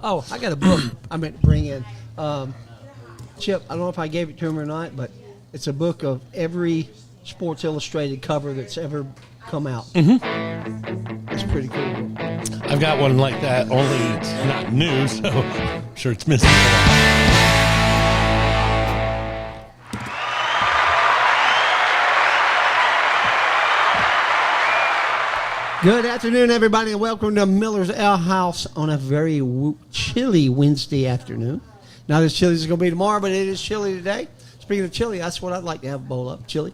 Oh, I got a book I meant to bring in. Chip, I don't know if I gave it to him or not, but it's a book of every Sports Illustrated cover that's ever come out. Mm-hmm. It's pretty cool. I've got one like that, only it's not new, so I'm sure it's missing. Good afternoon, everybody, and welcome to Miller's Ale House on a very chilly Wednesday afternoon. Not as chilly as it's going to be tomorrow, but it is chilly today. Speaking of chili, that's what I'd like to have a bowl of, chili.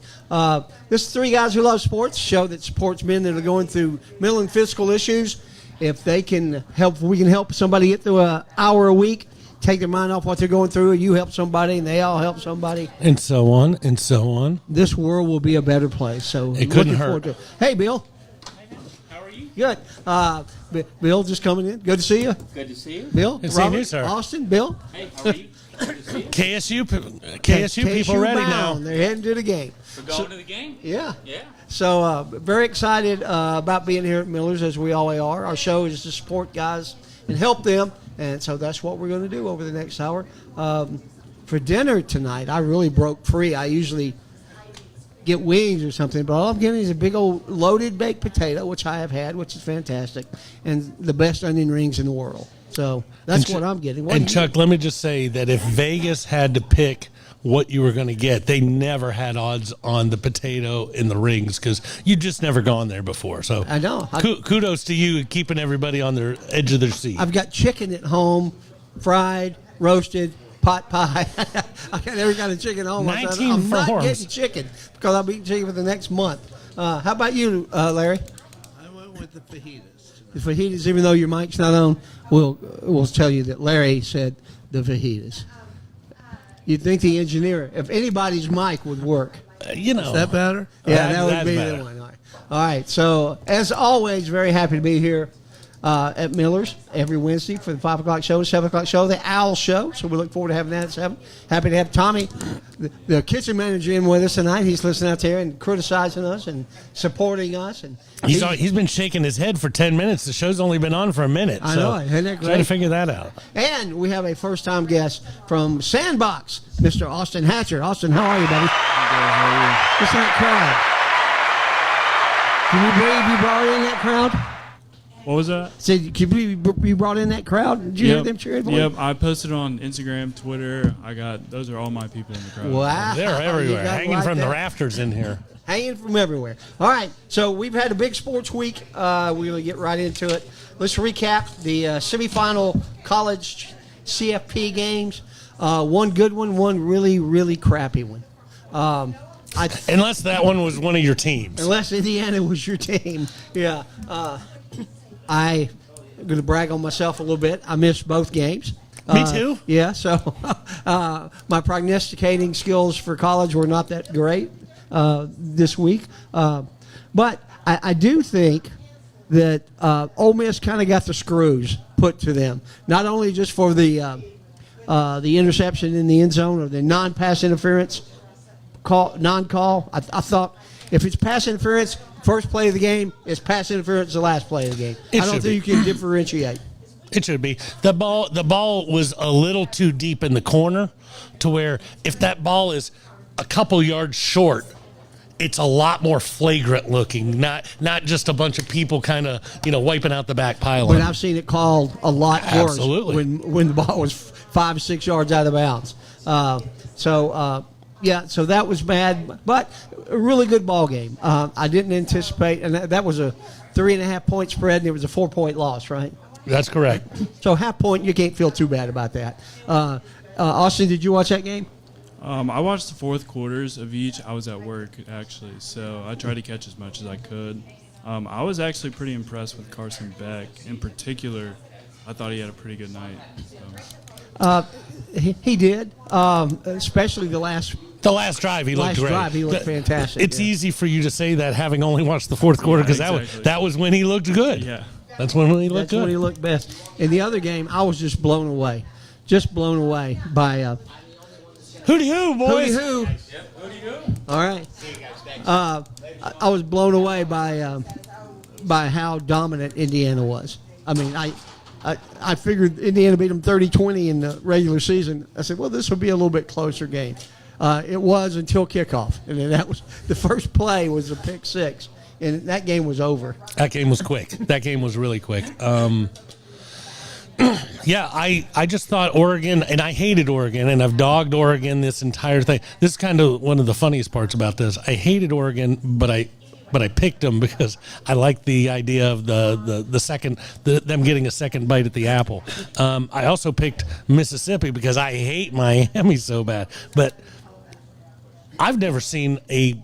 This is Three Guys Who Love Sports, show that supports men that are going through mental and physical issues. If they can help, we can help somebody get through an hour a week, take their mind off what they're going through. You help somebody, and they all help somebody. And so on, and so on. This world will be a better place. So it couldn't hurt. Hey, Bill. Good. Bill just coming in. Good to see you. Good to see you. Bill, Good Robert, see you, sir. Austin, Bill. Hey, how are you? Good to see you. KSU people ready bound. now. They're heading to the game. We're going to the game? Yeah. Yeah. So very excited about being here at Miller's, as we always are. Our show is to support guys and help them, and so that's what we're going to do over the next hour. For dinner tonight, I really broke free. I usually get wings or something, but all I'm getting is a big old loaded baked potato, which I have had, which is fantastic, and the best onion rings in the world. So that's what I'm getting. And Chuck, let me just say that if Vegas had to pick what you were going to get, they never had odds on the potato and the rings because you'd just never gone there before. So I know. Kudos to you keeping everybody on their edge of their seat. I've got chicken at home, fried, roasted, pot pie. I got every kind of chicken at home. 19 I'm not forms. getting chicken because I'll be eating chicken for the next month. How about you, Larry? I went with the fajitas. The fajitas, even though your mic's not on, we'll tell you that Larry said the fajitas. You'd think the engineer, if anybody's mic would work. Is that better? Yeah, that would that's be better. the one. All right. So, as always, very happy to be here at Miller's every Wednesday for the 5 o'clock show, 7 o'clock show, the Owl Show. So we look forward to having that at 7. Happy to have Tommy, the kitchen manager, in with us tonight. He's listening out there and criticizing us and supporting us. And He's been shaking his head for 10 minutes. The show's only been on for a minute. I know it. Isn't that great? Try to figure that out. And we have a first-time guest from Sandbox, Mr. Austin Hatcher. Austin, how are you, buddy? What's that crowd? Can you believe you brought in that crowd? What was that? Said, can you believe you brought in that crowd? Did you hear them cheering for you? Yep, I posted on Instagram, Twitter. Those are all my people in the crowd. Wow. They're You everywhere, got hanging like from the that. rafters in here. Hanging from everywhere. All right, so we've had a big sports week. We're going to get right into it. Let's recap the semifinal college CFP games. One good one, one really, really crappy one. Unless that one was one of your teams. Unless Indiana was your team. Yeah. I'm going to brag on myself a little bit. I missed both games. Me too. Yeah, so my prognosticating skills for college were not that great this week. But I do think that Ole Miss kind of got the screws put to them, not only just for the interception in the end zone or the non-pass interference non-call. I thought if it's pass interference, first play of the game, it's pass interference the last play of the game. I don't think you can differentiate. It should be. The ball was a little too deep in the corner to where if that ball is a couple yards short, it's a lot more flagrant looking, not just a bunch of people kind of, wiping out the back pylon. But I've seen it called a lot worse Absolutely. when the ball was 5 or 6 yards out of bounds. So that was bad, but a really good ball game. I didn't anticipate, and that was a 3.5 point spread, and it was a 4-point loss, right? That's correct. So half point, you can't feel too bad about that. Austin, did you watch that game? I watched the fourth quarters of each. I was at work, actually, so I tried to catch as much as I could. I was actually pretty impressed with Carson Beck. In particular, I thought he had a pretty good night. So. He did, especially the last drive. He looked great. He looked fantastic. It's easy for you to say that having only watched the fourth quarter because exactly. that was when he looked good. Yeah. That's when he looked good. When he looked best. In the other game, I was just blown away by Hooty hoo, boys. Hooty hoo. All right. I was blown away by how dominant Indiana was. I mean, I figured Indiana beat them 30-20 in the regular season. I said, well, this will be a little bit closer game. It was until kickoff, and then that was the first play was a pick six, and that game was over. That game was quick. That game was really quick. Yeah, I just thought Oregon, and I hated Oregon, and I've dogged Oregon this entire thing. This is kind of one of the funniest parts about this. I hated Oregon, but I picked them because I liked the idea of them getting a second bite at the apple. I also picked Mississippi because I hate Miami so bad. But I've never seen a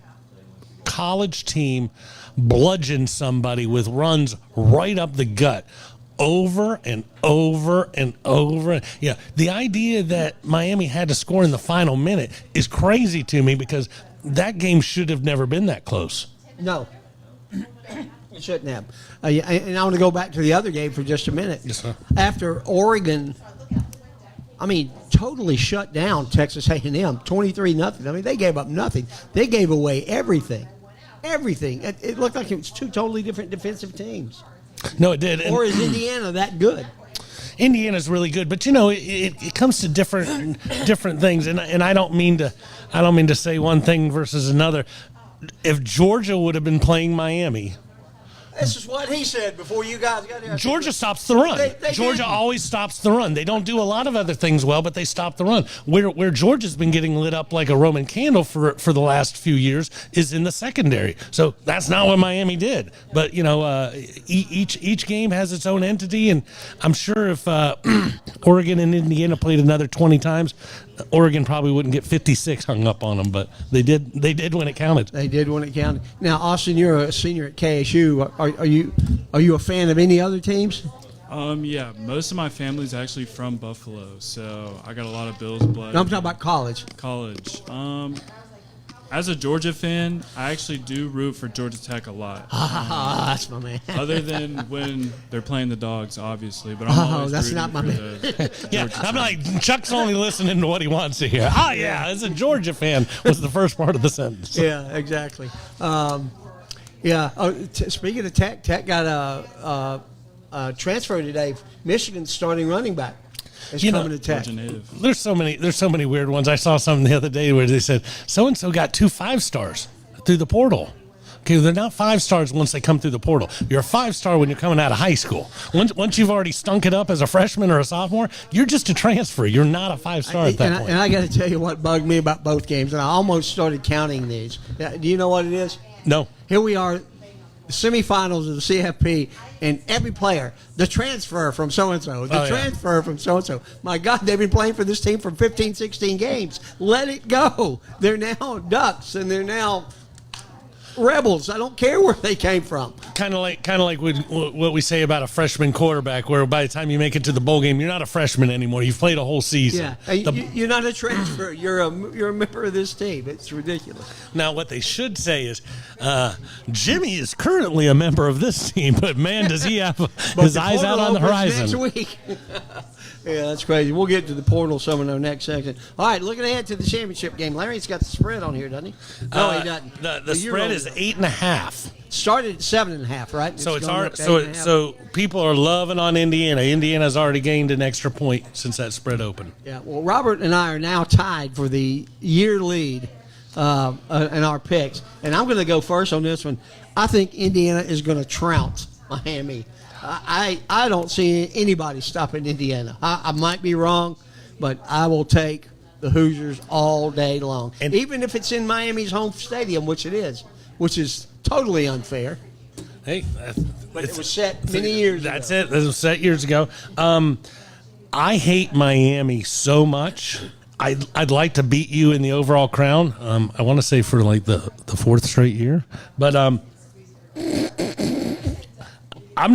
college team bludgeon somebody with runs right up the gut over and over and over. Yeah, the idea that Miami had to score in the final minute is crazy to me because that game should have never been that close. No, it shouldn't have. And I want to go back to the other game for just a minute. Yes, sir. After Oregon, totally shut down Texas A&M, 23-0. I mean, they gave up nothing. They gave away everything. Everything. It looked like it was two totally different defensive teams. No, it did. Or is Indiana that good? Indiana's really good, but it comes to different things, and I don't mean to say one thing versus another. If Georgia would have been playing Miami, this is what he said before you guys got here. Georgia stops the run. Georgia didn't. always stops the run. They don't do a lot of other things well, but they stop the run. Where Georgia's been getting lit up like a Roman candle for the last few years is in the secondary. So that's not what Miami did. But each game has its own entity, and I'm sure if Oregon and Indiana played another 20 times, Oregon probably wouldn't get 56 hung up on them. But they did. They did when it counted. They did when it counted. Now, Austin, you're a senior at KSU. Are you a fan of any other teams? Yeah, most of my family's actually from Buffalo, so I got a lot of Bills blood. No, I'm talking about college. College. As a Georgia fan, I actually do root for Georgia Tech a lot. That's my man. Other than when they're playing the Dogs, obviously. But I'm always that's rooting not my for man. the Yeah, Georgia I'm Tech. like, Chuck's only listening to what he wants to hear. Oh, yeah, as a Georgia fan was the first part of the sentence. Yeah, exactly. Speaking of Tech, Tech got a transfer today. Michigan's starting running back is coming to Tech. Georgia native. There's so many weird ones. I saw something the other day where they said so-and-so got 2 5-stars through the portal. Okay, they're not 5-stars once they come through the portal. You're a 5-star when you're coming out of high school. Once you've already stunk it up as a freshman or a sophomore, you're just a transfer. You're not a 5-star at that point. And I got to tell you what bugged me about both games, and I almost started counting these. Do you know what it is? No. Here we are, the semifinals of the CFP, and every player, the transfer from so-and-so, transfer from so-and-so. My God, they've been playing for this team for 15, 16 games. Let it go. They're now Ducks, and they're now Rebels. I don't care where they came from. Kind of like what we say about a freshman quarterback, where by the time you make it to the bowl game, you're not a freshman anymore. You've played a whole season. Yeah, you're not a transfer. You're a member of this team. It's ridiculous. Now, what they should say is, Jimmy is currently a member of this team, but man, does he have his eyes out on the horizon. Next week. Yeah, that's crazy. We'll get to the portal some in our next section. All right, looking ahead to the championship game. Larry's got the spread on here, doesn't he? No, he doesn't. The spread is 8.5. Started at 7.5, right? So it's going our up to 8.5. so people are loving on Indiana. Indiana's already gained an extra point since that spread opened. Yeah. Well, Robert and I are now tied for the year lead in our picks, and I'm going to go first on this one. I think Indiana is going to trounce Miami. I don't see anybody stopping Indiana. I might be wrong, but I will take the Hoosiers all day long. And even if it's in Miami's home stadium, which it is, which is totally unfair. Hey, But it was set many years ago. That's it. It was set years ago. I hate Miami so much. I'd like to beat you in the overall crown. I want to say for like the 4th straight year, but I'm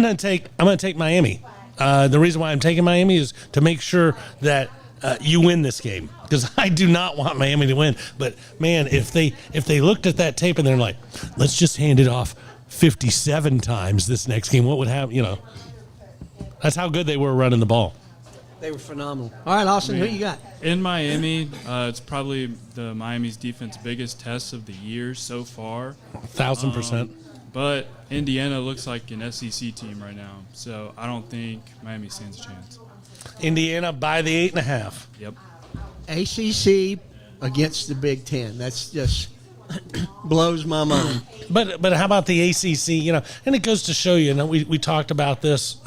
gonna take Miami. The reason why I'm taking Miami is to make sure that you win this game, because I do not want Miami to win. But man, if they looked at that tape and they're like, let's just hand it off 57 times this next game, what would happen? That's how good they were running the ball. They were phenomenal. All right, Austin, who you got? In Miami, it's probably the Miami's defense biggest test of the year so far. 1,000%. But Indiana looks like an SEC team right now, so I don't think Miami stands a chance. Indiana by the 8.5. Yep. ACC against the Big Ten. That's just blows my mind. But how about the ACC? You know, and it goes to show you. We talked about this.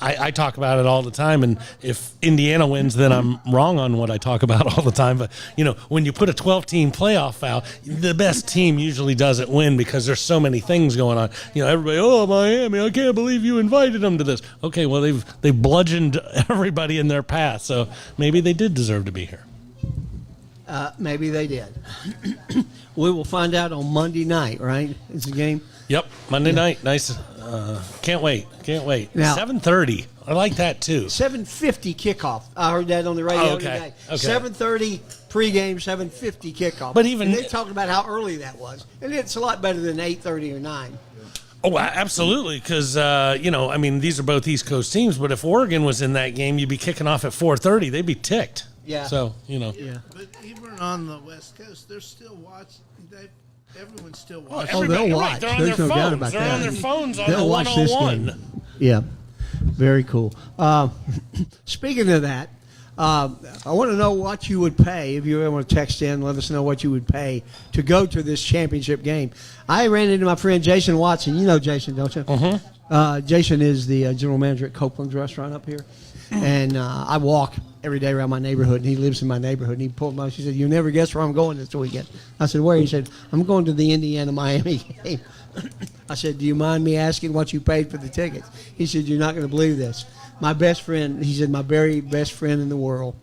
I talk about it all the time, and if Indiana wins, then I'm wrong on what I talk about all the time. But you know, when you put a 12-team playoff out, the best team usually doesn't win because there's so many things going on. You know, everybody, oh Miami, I can't believe you invited them to this. Okay, well they've bludgeoned everybody in their path, so maybe they did deserve to be here. Maybe they did. We will find out on Monday night, right? It's a game. Yep, Monday night. Nice. Can't wait. Now- 7:30. I like that too. 7:50 kickoff. I heard that on the radio Okay, today. okay. 7:30 pregame, 7:50 kickoff. But even- and they talked about how early that was, and it's a lot better than 8:30 or 9. Oh, absolutely. Because you know, I mean, these are both East Coast teams. But if Oregon was in that game, you'd be kicking off at 4:30. They'd be ticked. Yeah. So you know. Yeah. But even on the West Coast, they're still watching. Everyone's still Oh, watching. everybody- they'll right, watch. They're on There's their no doubt phones. about They're that. on their phones on They'll the watch this 101. game. Yeah, very cool. Speaking of that, I want to know what you would pay if you ever want to text in. Let us know what you would pay to go to this championship game. I ran into my friend Jason Watson. You know Jason, don't you? Mm-hmm. Jason is the general manager at Copeland's restaurant up here, and I walk every day around my neighborhood, and he lives in my neighborhood. And he pulled me. He said, "You never guess where I'm going this weekend." I said, "Where?" He said, "I'm going to the Indiana-Miami game." I said, "Do you mind me asking what you paid for the tickets?" He said, "You're not going to believe this. My best friend," he said, "my very best friend in the world,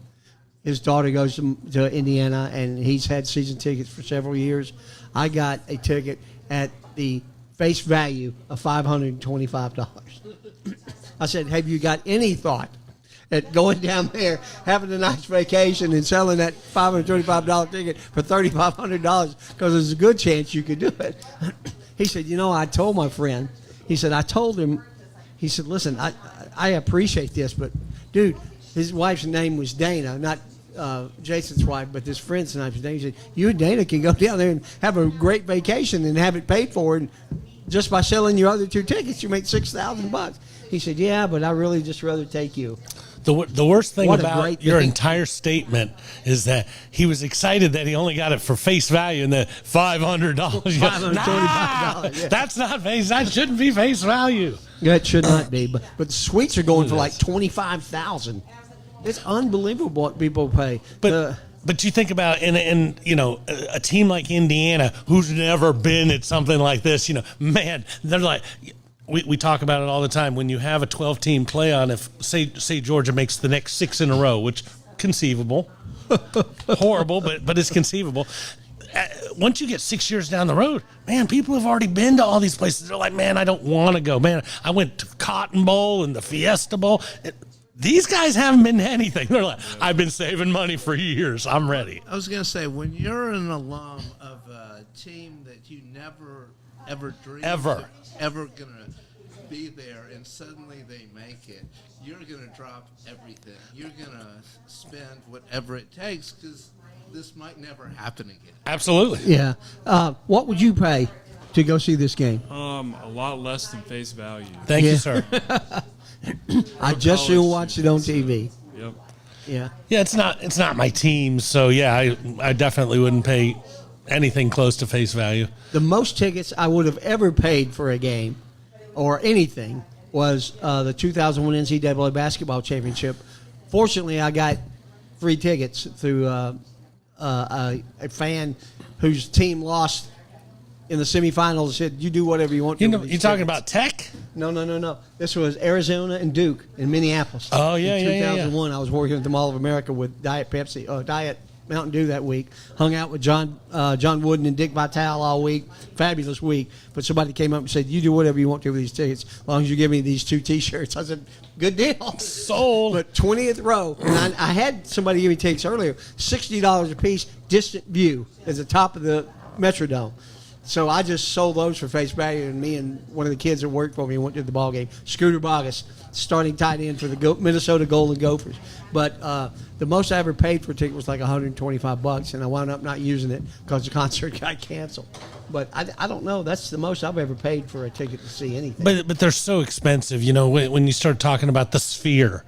his daughter goes to Indiana, and he's had season tickets for several years. I got a ticket at the face value of $525. I said, "Have you got any thought at going down there, having a nice vacation, and selling that $525 ticket for $3,500 because there's a good chance you could do it?" He said, "You know, I told my friend," he said, "I told him," he said, "Listen, I appreciate this, but dude," his wife's name was Dana, not Jason's wife, but his friend's name was Dana. He said, "You and Dana can go down there and have a great vacation and have it paid for, and just by selling your other two tickets, you make $6,000. He said, "Yeah, but I really just rather take you." The worst thing What a about great your thing. entire statement is that he was excited that he only got it for face value and the $500. $525, yeah. That's not face. That shouldn't be face value. That should not be, but the suites are going for like $25,000. It's unbelievable what people pay. But you think about and you know a team like Indiana who's never been at something like this. You know, man, they're like. We talk about it all the time. When you have a 12-team play on, if say Georgia makes the next 6 in a row, which conceivable, horrible, but it's conceivable. Once you get 6 years down the road, man, people have already been to all these places. They're like, man, I don't want to go. Man, I went to Cotton Bowl and the Fiesta Bowl. These guys haven't been to anything. They're like, I've been saving money for years. I'm ready. I was going to say, when you're an alum of a team that you never ever dreamed ever going to be there, and suddenly they make it, you're going to drop everything. You're going to spend whatever it takes because this might never happen again. Absolutely. Yeah. What would you pay to go see this game? A lot less than face value. Thank Yeah. you, sir. I just soon watch it on TV. Yep. Yeah. Yeah, it's not my team, so yeah, I definitely wouldn't pay anything close to face value. The most tickets I would have ever paid for a game or anything was the 2001 NCAA basketball championship. Fortunately, I got free tickets through a fan whose team lost in the semifinals. Said, "You do whatever you want." You to know, with you these talking tickets." about Tech? No. This was Arizona and Duke in Minneapolis. Oh, yeah, in yeah, yeah. 2001, I was working at the Mall of America with Diet Mountain Dew that week. Hung out with John Wooden and Dick Vitale all week. Fabulous week. But somebody came up and said, "You do whatever you want to with these tickets, as long as you give me these 2 T-shirts." I said, "Good deal." Sold. But 20th row, and I had somebody give me tickets earlier. $60 a piece. Distant view at the top of the Metrodome. So I just sold those for face value, and me and one of the kids that worked for me went to the ball game. Scooter Bogus, starting tight end for the Minnesota Golden Gophers. But the most I ever paid for a ticket was like $125, and I wound up not using it because the concert got canceled. But I don't know. That's the most I've ever paid for a ticket to see anything. But they're so expensive, when you start talking about the Sphere,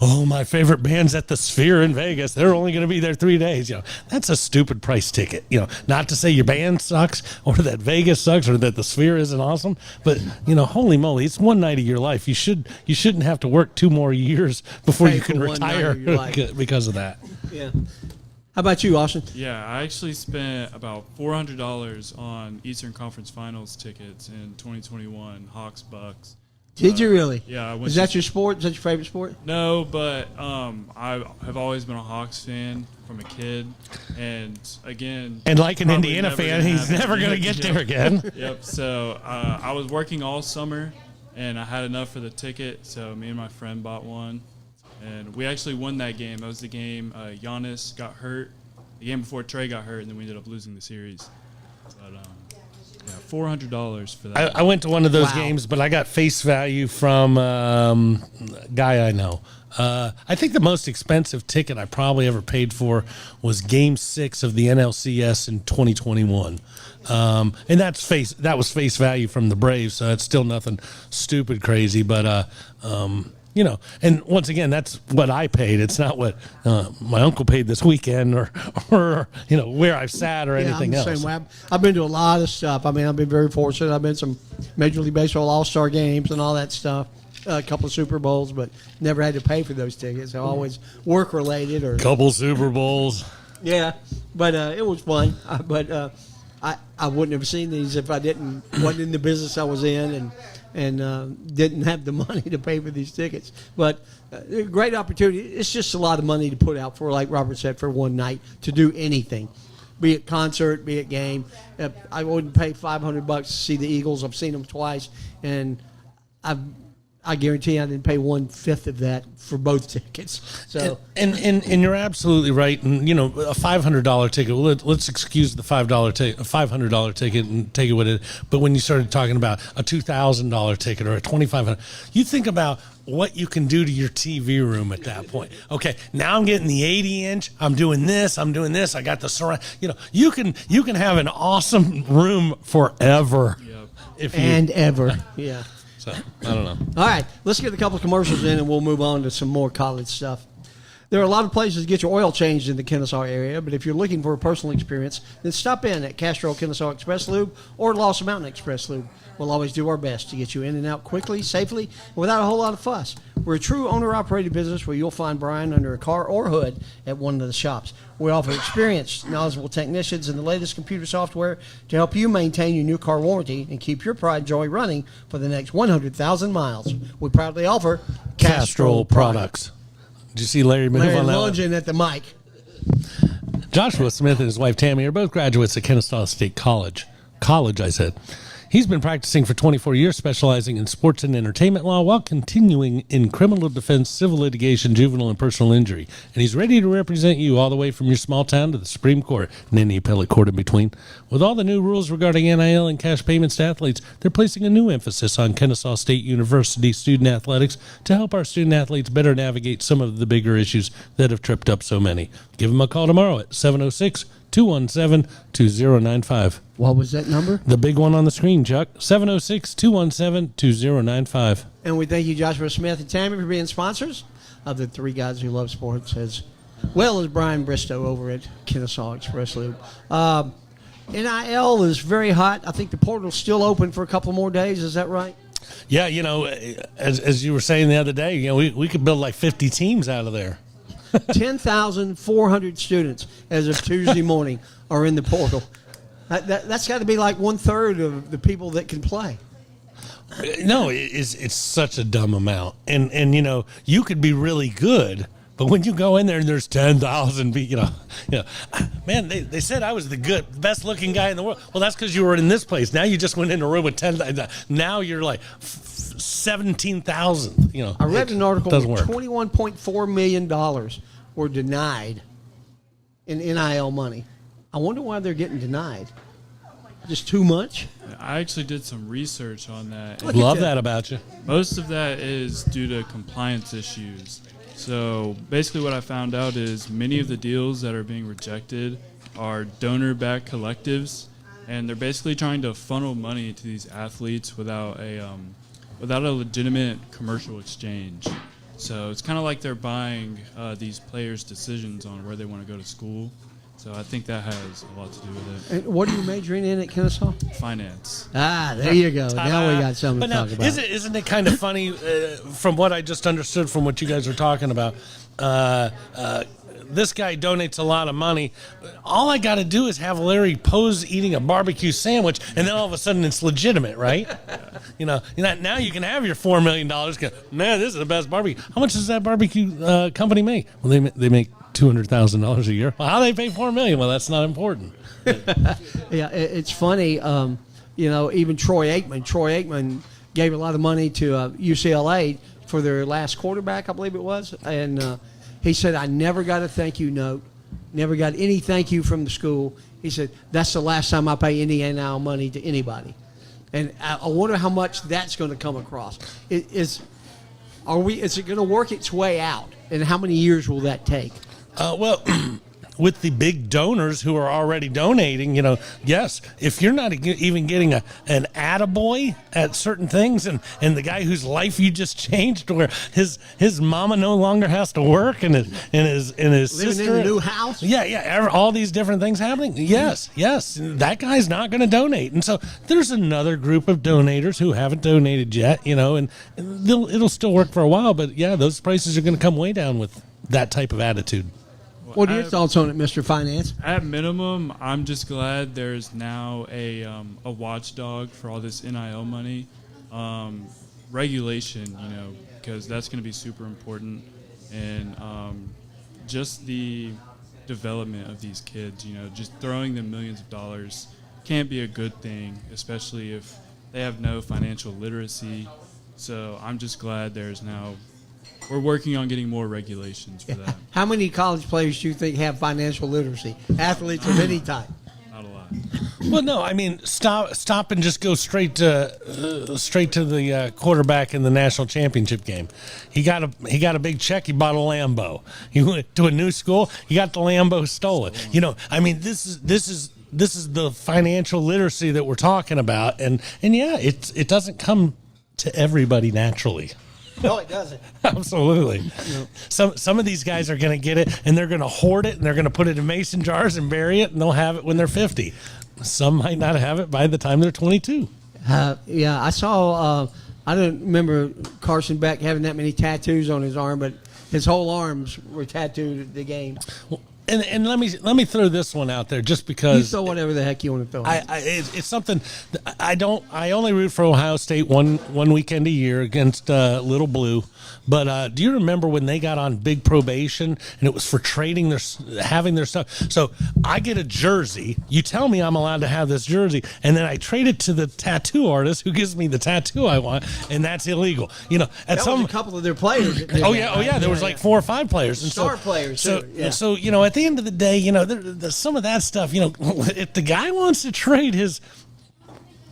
oh, my favorite band's at the Sphere in Vegas. They're only going to be there 3 days. That's a stupid price ticket. Not to say your band sucks or that Vegas sucks or that the Sphere isn't awesome, but holy moly, it's one night of your life. You shouldn't have to work 2 more years before Pay you can for one night retire of your life. because of that. Yeah. How about you, Austin? Yeah, I actually spent about $400 on Eastern Conference Finals tickets in 2021, Hawks Bucks. Did you really? Yeah, I went Is to- that your sport? Is that your favorite sport? No, but I have always been a Hawks fan from a kid, and again, And like an probably Indiana never fan, gonna he's happen. never going to get there again. Yep. So I was working all summer, and I had enough for the ticket. So me and my friend bought one, and we actually won that game. That was the game Giannis got hurt, the game before Trey got hurt, and then we ended up losing the series. But yeah, $400 for that. I went to one of those Wow. games, but I got face value from a guy I know. I think the most expensive ticket I probably ever paid for was Game 6 of the NLCS in 2021. And that was face value from the Braves, so it's still nothing stupid crazy. But and once again, that's what I paid. It's not what my uncle paid this weekend, or where I've sat or anything I'm the else. same way. I've been to a lot of stuff. I mean, I've been very fortunate. I've been to some Major League Baseball All-Star games and all that stuff. A couple of Super Bowls, but never had to pay for those tickets. They're always work-related or Couple Super Bowls. yeah. But it was fun. But I wouldn't have seen these if I wasn't in the business I was in and didn't have the money to pay for these tickets. But great opportunity. It's just a lot of money to put out for, like Robert said, for one night to do anything, be it concert, be it game. I wouldn't pay $500 to see the Eagles. I've seen them twice, and I guarantee I didn't pay 1/5 of that for both tickets. So And you're absolutely right. And a $500 ticket. Well, let's excuse the $500 ticket and take it with it. But when you started talking about a $2,000 ticket or a $2,500, you think about what you can do to your TV room at that point. Okay, now I'm getting the 80-inch. I'm doing this. I got the surround. You can have an awesome room forever. Yep. If you, and ever, yeah. so I don't know. All right, let's get a couple of commercials in, and we'll move on to some more college stuff. There are a lot of places to get your oil changed in the Kennesaw area, but if you're looking for a personal experience, then stop in at Castro Kennesaw Express Lube or Lost Mountain Express Lube. We'll always do our best to get you in and out quickly, safely, and without a whole lot of fuss. We're a true owner-operated business where you'll find Brian under a car or hood at one of the shops. We offer experienced, knowledgeable technicians and the latest computer software to help you maintain your new car warranty and keep your pride and joy running for the next 100,000 miles. We proudly offer Castrol products. Did you see Larry move Larry on that one? lunging at the mic. Joshua Smith and his wife Tammy are both graduates at Kennesaw State College. College, I said. He's been practicing for 24 years, specializing in sports and entertainment law while continuing in criminal defense, civil litigation, juvenile, and personal injury. And he's ready to represent you all the way from your small town to the Supreme Court and any appellate court in between. With all the new rules regarding NIL and cash payments to athletes, they're placing a new emphasis on Kennesaw State University student athletics to help our student athletes better navigate some of the bigger issues that have tripped up so many. Give them a call tomorrow at 706-217-2095. What was that number? The big one on the screen, Chuck. 706-217-2095. And we thank you, Joshua Smith and Tammy, for being sponsors of the Three Guys Who Love Sports, as well as Brian Bristow over at Kennesaw Express Lube. NIL is very hot. I think the portal's still open for a couple more days. Is that right? Yeah, as you were saying the other day, we could build like 50 teams out of there. 10,400 students as of Tuesday morning are in the portal. That's got to be like 1/3 of the people that can play. No, it's such a dumb amount. And you could be really good, but when you go in there and there's 10,000 people, man, they said I was the best looking guy in the world. Well, that's because you were in this place. Now you just went in a room with 10,000. Now you're like 17,000. I read an article doesn't where work. $21.4 million were denied in NIL money. I wonder why they're getting denied. Just too much? I actually did some research on that. and Love that about you. Most of that is due to compliance issues. So basically what I found out is many of the deals that are being rejected are donor-backed collectives, and they're basically trying to funnel money to these athletes without a legitimate commercial exchange. So it's kind of like they're buying these players' decisions on where they want to go to school. So I think that has a lot to do with And what are you majoring in at Kennesaw? it. Finance. Ah, there you go. Now we got something to But now, talk about. Isn't it kind of funny, from what I just understood from what you guys were talking about? This guy donates a lot of money. All I got to do is have Larry Pose eating a barbecue sandwich, and then all of a sudden it's legitimate, right? Now you can have your $4 million. Man, this is the best barbecue. How much does that barbecue company make? Well, they make $200,000 a year. Well, how do they pay $4 million? Well, that's not important. Yeah, it's funny. Even Troy Aikman gave a lot of money to UCLA for their last quarterback, I believe it was, and he said, "I never got a thank you note, never got any thank you from the school." He said, "That's the last time I pay any NIL money to anybody," and I wonder how much that's going to come across. Is it going to work its way out, and how many years will that take? Well, with the big donors who are already donating, yes, if you're not even getting an attaboy at certain things, and the guy whose life you just changed, where his mama no longer has to work, and his Living sister in a new house? all these different things happening. Yes, that guy's not going to donate, and so there's another group of donators who haven't donated yet, and it'll still work for a while, but yeah, those prices are going to come way down with that type of attitude. What are your thoughts on it, Mr. Finance? At minimum, I'm just glad there's now a watchdog for all this NIL money. Regulation, because that's going to be super important. And just the development of these kids, just throwing them millions of dollars can't be a good thing, especially if they have no financial literacy. So I'm just glad we're working on getting more regulations for that. How many college players do you think have financial literacy? Athletes of any type? Not a lot. Well, no, I mean, stop and just go straight to the quarterback in the national championship game. He got a big check. He bought a Lambo. He went to a new school. He got the Lambo stolen. I mean, this is the financial literacy that we're talking about, and yeah, it doesn't come to everybody naturally. No, it doesn't. Absolutely. No. Some of these guys are going to get it, and they're going to hoard it, and they're going to put it in mason jars and bury it, and they'll have it when they're 50. Some might not have it by the time they're 22. Yeah, I saw. I don't remember Carson Beck having that many tattoos on his arm, but his whole arms were tattooed at the game. Well, and let me throw this one out there just because you throw whatever the heck you want to throw. It's something I only root for Ohio State one weekend a year against Little Blue. But do you remember when they got on big probation and it was for having their stuff? So I get a jersey. You tell me I'm allowed to have this jersey, and then I trade it to the tattoo artist who gives me the tattoo I want, and that's illegal. Was a couple of their players. Oh yeah. There was like 4 or 5 players, and star players. So too. Yeah. So at the end of the day, there's some of that stuff. If the guy wants to trade his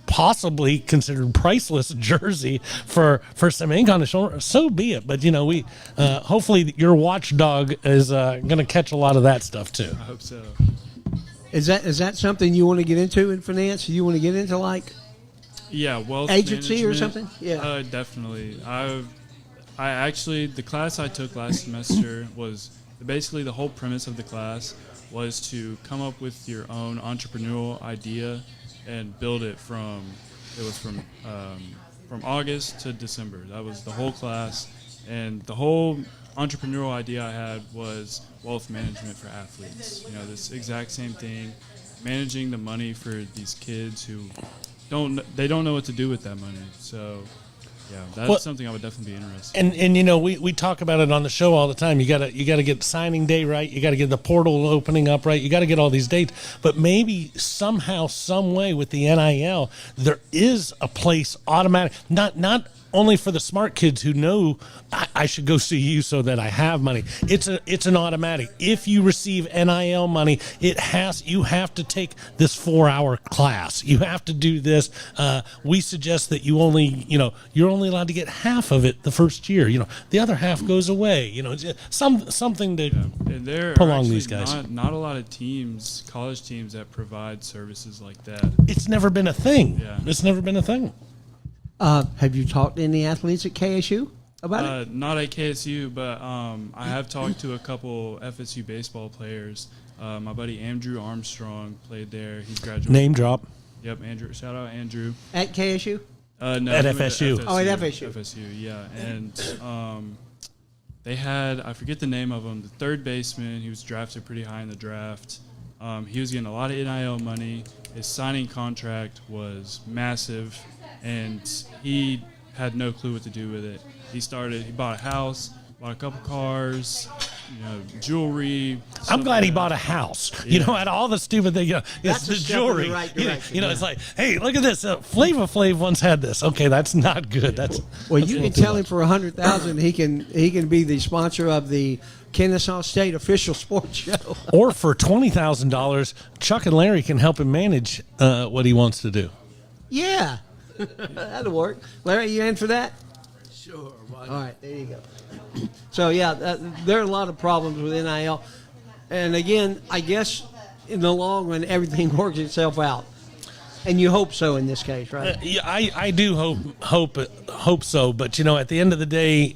possibly considered priceless jersey for some ink on his shoulder, so be it. But we hopefully your watchdog is going to catch a lot of that stuff too. I hope so. Is that something you want to get into in finance? You want to get into wealth agency management? Or something? Yeah, definitely. I actually, the class I took last semester was basically the whole premise of the class was to come up with your own entrepreneurial idea and build it from August to December. That was the whole class, and the whole entrepreneurial idea I had was wealth management for athletes. This exact same thing, managing the money for these kids who don't know what to do with that money. So yeah, that's something I would definitely be interested in. And we talk about it on the show all the time. You gotta get signing day right. You gotta get the portal opening up right. You gotta get all these dates. But maybe somehow, some way with the NIL, there is a place automatic. Not only for the smart kids who know I should go see you so that I have money. It's an automatic. If you receive NIL money, you have to take this 4-hour class. You have to do this. We suggest that you're only allowed to get half of it the first year. The other half goes away. Something to And there are prolong actually these guys. not a lot of teams, college teams, that provide services like that. It's never been a thing. Yeah. It's never been a thing. Have you talked to any athletes at KSU about it? Not at KSU, but I have talked to a couple FSU baseball players. My buddy Andrew Armstrong played there. He's graduated. Name drop. Yep, Andrew. Shout out Andrew. At KSU? No, At he went to FSU. Oh, at FSU. FSU, yeah. And they had, I forget the name of him, the third baseman. He was drafted pretty high in the draft. He was getting a lot of NIL money. His signing contract was massive, and he had no clue what to do with it. He bought a house, bought a couple cars, jewelry. I'm stuff glad like he that. bought a house. Yeah. Out of all the stupid things, it's That's a the step in the jewelry. right direction, It's like, hey, look at this. Flava Flav once had this. Okay, that's not good. That's Well, that's you a can little too tell him much. for $100,000 he can be the sponsor of the Kennesaw State official sports show. Or for $20,000, Chuck and Larry can help him manage what he wants to do. Yeah, that'll work. Larry, you in for that? Sure. Why All right, there you go. So yeah, there are a lot of problems with NIL, and again, I guess in the long run, everything works itself out, and you hope so in this case, right? Yeah, I do hope so. But at the end of the day,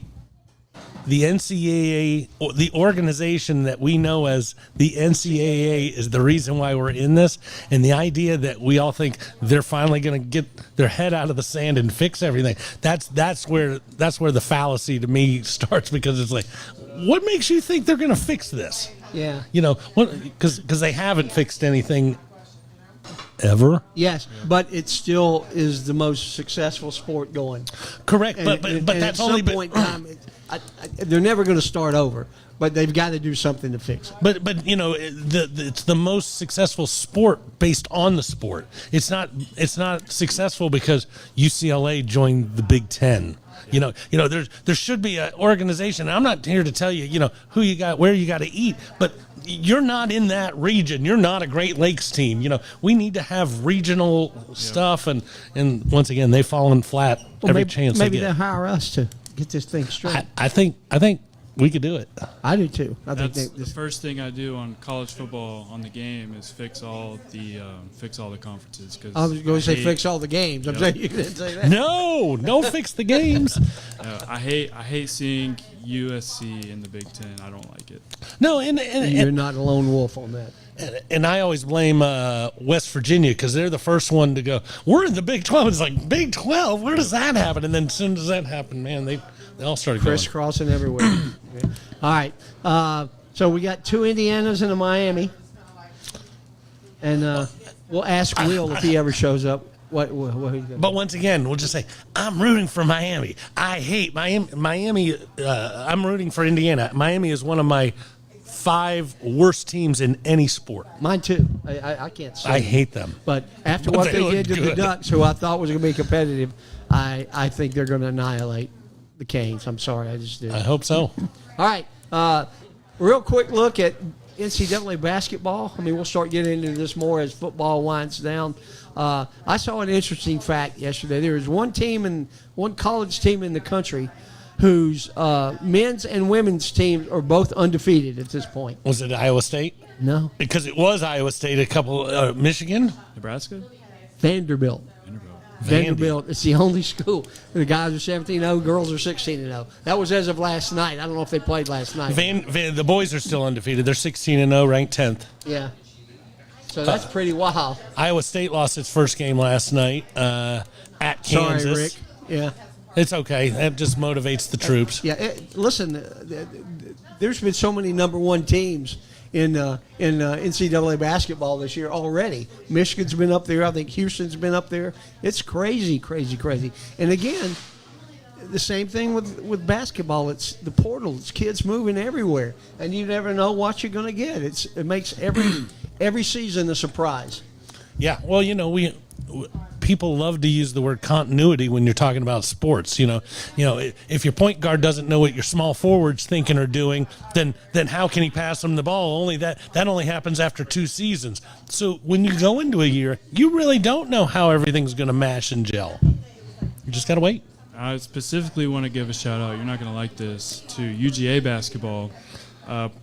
the NCAA, the organization that we know as the NCAA, is the reason why we're in this. And the idea that we all think they're finally going to get their head out of the sand and fix everything, that's where the fallacy to me starts, because it's like, what makes you think they're going to fix this? Yeah. Because they haven't fixed anything ever. Yes, but it still is the most successful sport going. Correct, And, but and that's at only some point in time, they're never going to start over, but they've got to do something to fix it. But it's the most successful sport based on the sport. It's not successful because UCLA joined the Big Ten. There should be an organization. I'm not here to tell you who you got, where you got to eat, but you're not in that region. You're not a Great Lakes team. We need to have regional stuff, and once again they've fallen flat every chance maybe they they'll get. hire us to get this thing straight. I think we could do it. I do too. I think That's that the first thing I do on college football on the game is fix all the conferences. Cause I was going to say hate- fix all the games. I'm saying you didn't say that. No, don't fix the games. I hate seeing USC in the Big Ten. I don't like it. No, You're not a lone wolf on that. and I always blame West Virginia, because they're the first one to go, we're in the Big 12. It's like, Big 12? Where does that happen? And then as soon as that happened, man, they all started going. Crisscrossing everywhere. Yeah. All right. So we got 2 Indianas and a Miami. And we'll ask Will if he ever shows up. What he's gonna But once again, we'll just say, I'm rooting for Miami. I hate Miami. I'm rooting for Indiana. Miami is one of my 5 worst teams in any sport. Mine too. I can't say. I hate them. But after But what they they look did to the good. Ducks, who I thought was going to be competitive, I think they're going to annihilate the Canes. I'm sorry, I just did. I hope so. All right. Real quick look at NCAA basketball. I mean, we'll start getting into this more as football winds down. I saw an interesting fact yesterday. There is one college team in the country whose men's and women's teams are both undefeated at this point. Was it Iowa State? No. Because it was Iowa State a couple, Michigan? Nebraska? Vanderbilt. Vanderbilt. It's the only school. The guys are 17-0, girls are 16-0. That was as of last night. I don't know if they played last night. The boys are still undefeated. They're 16-0, ranked 10th. Yeah. So that's pretty wild. Iowa State lost its first game last night at Kansas. Sorry, Rick. Yeah. It's okay. That just motivates the troops. Yeah. Listen, there's been so many number 1 teams in NCAA basketball this year already. Michigan's been up there. I think Houston's been up there. It's crazy, crazy, crazy. And again, the same thing with basketball. It's the portal. It's kids moving everywhere, and you never know what you're going to get. It makes every season a surprise. Yeah. Well, people love to use the word continuity when you're talking about sports. If your point guard doesn't know what your small forward's thinking or doing, then how can he pass them the ball? That only happens after 2 seasons. So when you go into a year, you really don't know how everything's going to mash and gel. You just got to wait. I specifically want to give a shout out. You're not going to like this, to UGA basketball.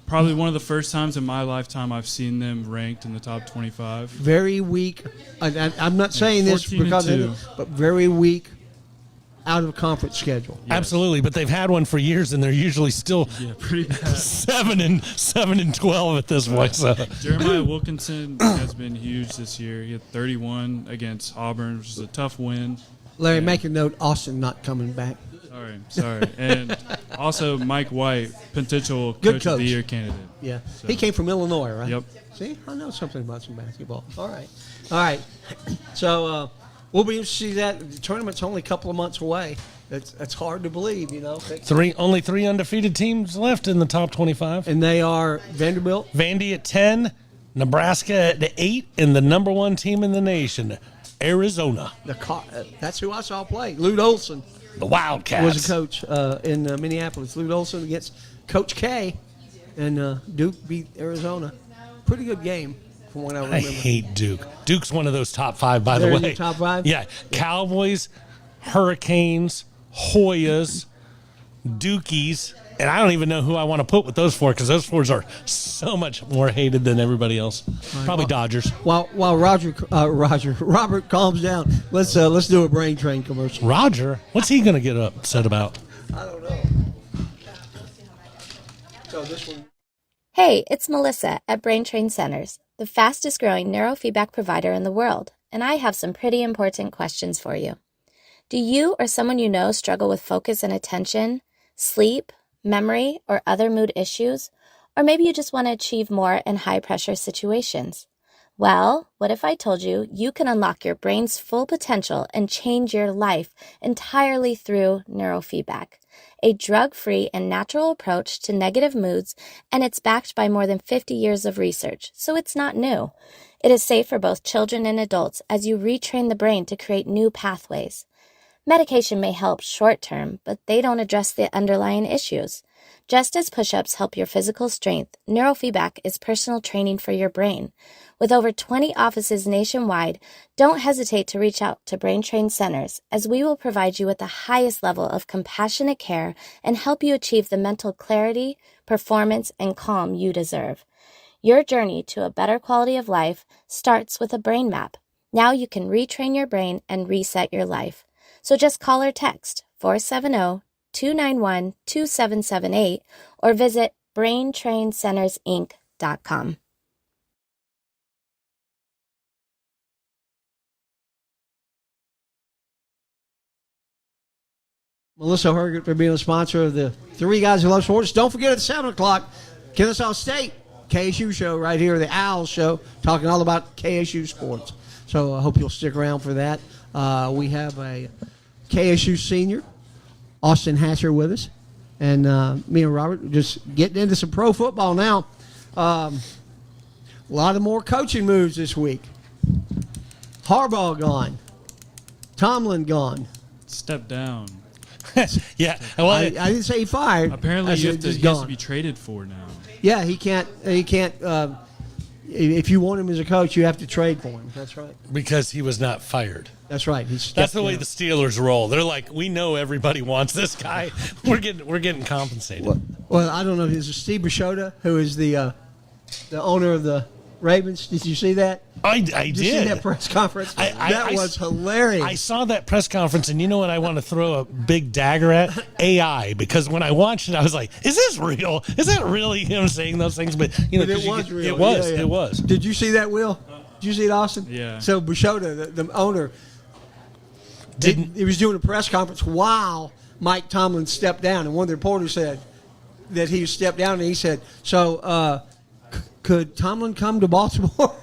Probably one of the first times in my lifetime I've seen them ranked in the top 25. Very weak. I'm not saying this 14 and because of 2. it, but very weak out of conference schedule. Yes. Absolutely, but they've had one for years, and they're usually still Yeah, pretty bad. 7-12 at this point. So. Jeremiah Wilkinson has been huge this year. He had 31 against Auburn, which is a tough win. Larry, make a note, Austin not coming back. Sorry. And also Mike White, potential Good coach of the coach. year candidate. Yeah. So- He came from Illinois, right? Yep. See, I know something about some basketball. All right. So we'll be interested to see that. The tournament's only a couple of months away. It's hard to believe, Only 3 undefeated teams left in the top 25. And they are Vanderbilt. Vandy at 10, Nebraska at 8, and the number 1 team in the nation, Arizona, That's who I saw play. Lute Olson the Wildcats. was a coach in Minneapolis. Lute Olson against Coach K, and Duke beat Arizona. Pretty good game from what I I remember. hate Duke. Duke's one of those top 5, by They're the in way. your top 5? Yeah. Cowboys, Hurricanes, Hoyas, Dukies, and I don't even know who I want to put with those 4 because those 4s are so much more hated than everybody else. Probably Dodgers. While Robert calms down, let's do a brain train commercial. Roger, what's he going to get upset about? I don't know. So this one. Hey, it's Melissa at Brain Train Centers, the fastest growing neurofeedback provider in the world, and I have some pretty important questions for you. Do you or someone you know struggle with focus and attention, sleep, memory, or other mood issues? Or maybe you just want to achieve more in high-pressure situations. Well, what if I told you you can unlock your brain's full potential and change your life entirely through neurofeedback, a drug-free and natural approach to negative moods, and it's backed by more than 50 years of research, so it's not new. It is safe for both children and adults as you retrain the brain to create new pathways. Medication may help short-term, but they don't address the underlying issues. Just as push-ups help your physical strength, neurofeedback is personal training for your brain. With over 20 offices nationwide, don't hesitate to reach out to Brain Train Centers, as we will provide you with the highest level of compassionate care and help you achieve the mental clarity, performance, and calm you deserve. Your journey to a better quality of life starts with a brain map. Now you can retrain your brain and reset your life. So just call or text 470-291-2778 or visit BrainTrainCentersInc.com. Melissa Herget for being a sponsor of the Three Guys Who Love Sports. Don't forget at 7 o'clock, Kennesaw State KSU show right here, the Owls show, talking all about KSU sports. So I hope you'll stick around for that. We have a KSU senior, Austin Hatcher, with us. And me and Robert just getting into some pro football now. A lot of more coaching moves this week. Harbaugh gone. Tomlin gone. Step down. Yeah. Well, I didn't say he fired. Apparently, I he said has he's to be traded for now. Yeah, he can't. If you want him as a coach, you have to trade for him. That's right. because he was not fired. That's right. That's the way the Steelers roll. They're like, we know everybody wants this guy. We're getting compensated. Well, I don't know. Is it Steve Bisciotta, who is the owner of the Ravens? Did you see that? I Did you see did. that press conference? I That was hilarious. I saw that press conference, and you know what I want to throw a big dagger at? AI, because when I watched it, I was like, is this real? Is that really him saying those things? But, you know, But 'cause it was real. It was. Yeah, yeah. It was. Did you see that, Will? Did you see it, Austin? Yeah. So Bisciotta, the owner, Didn't he was doing a press conference while Mike Tomlin stepped down, and one of the reporters said that he stepped down, and he said, "So, could Tomlin come to Baltimore?"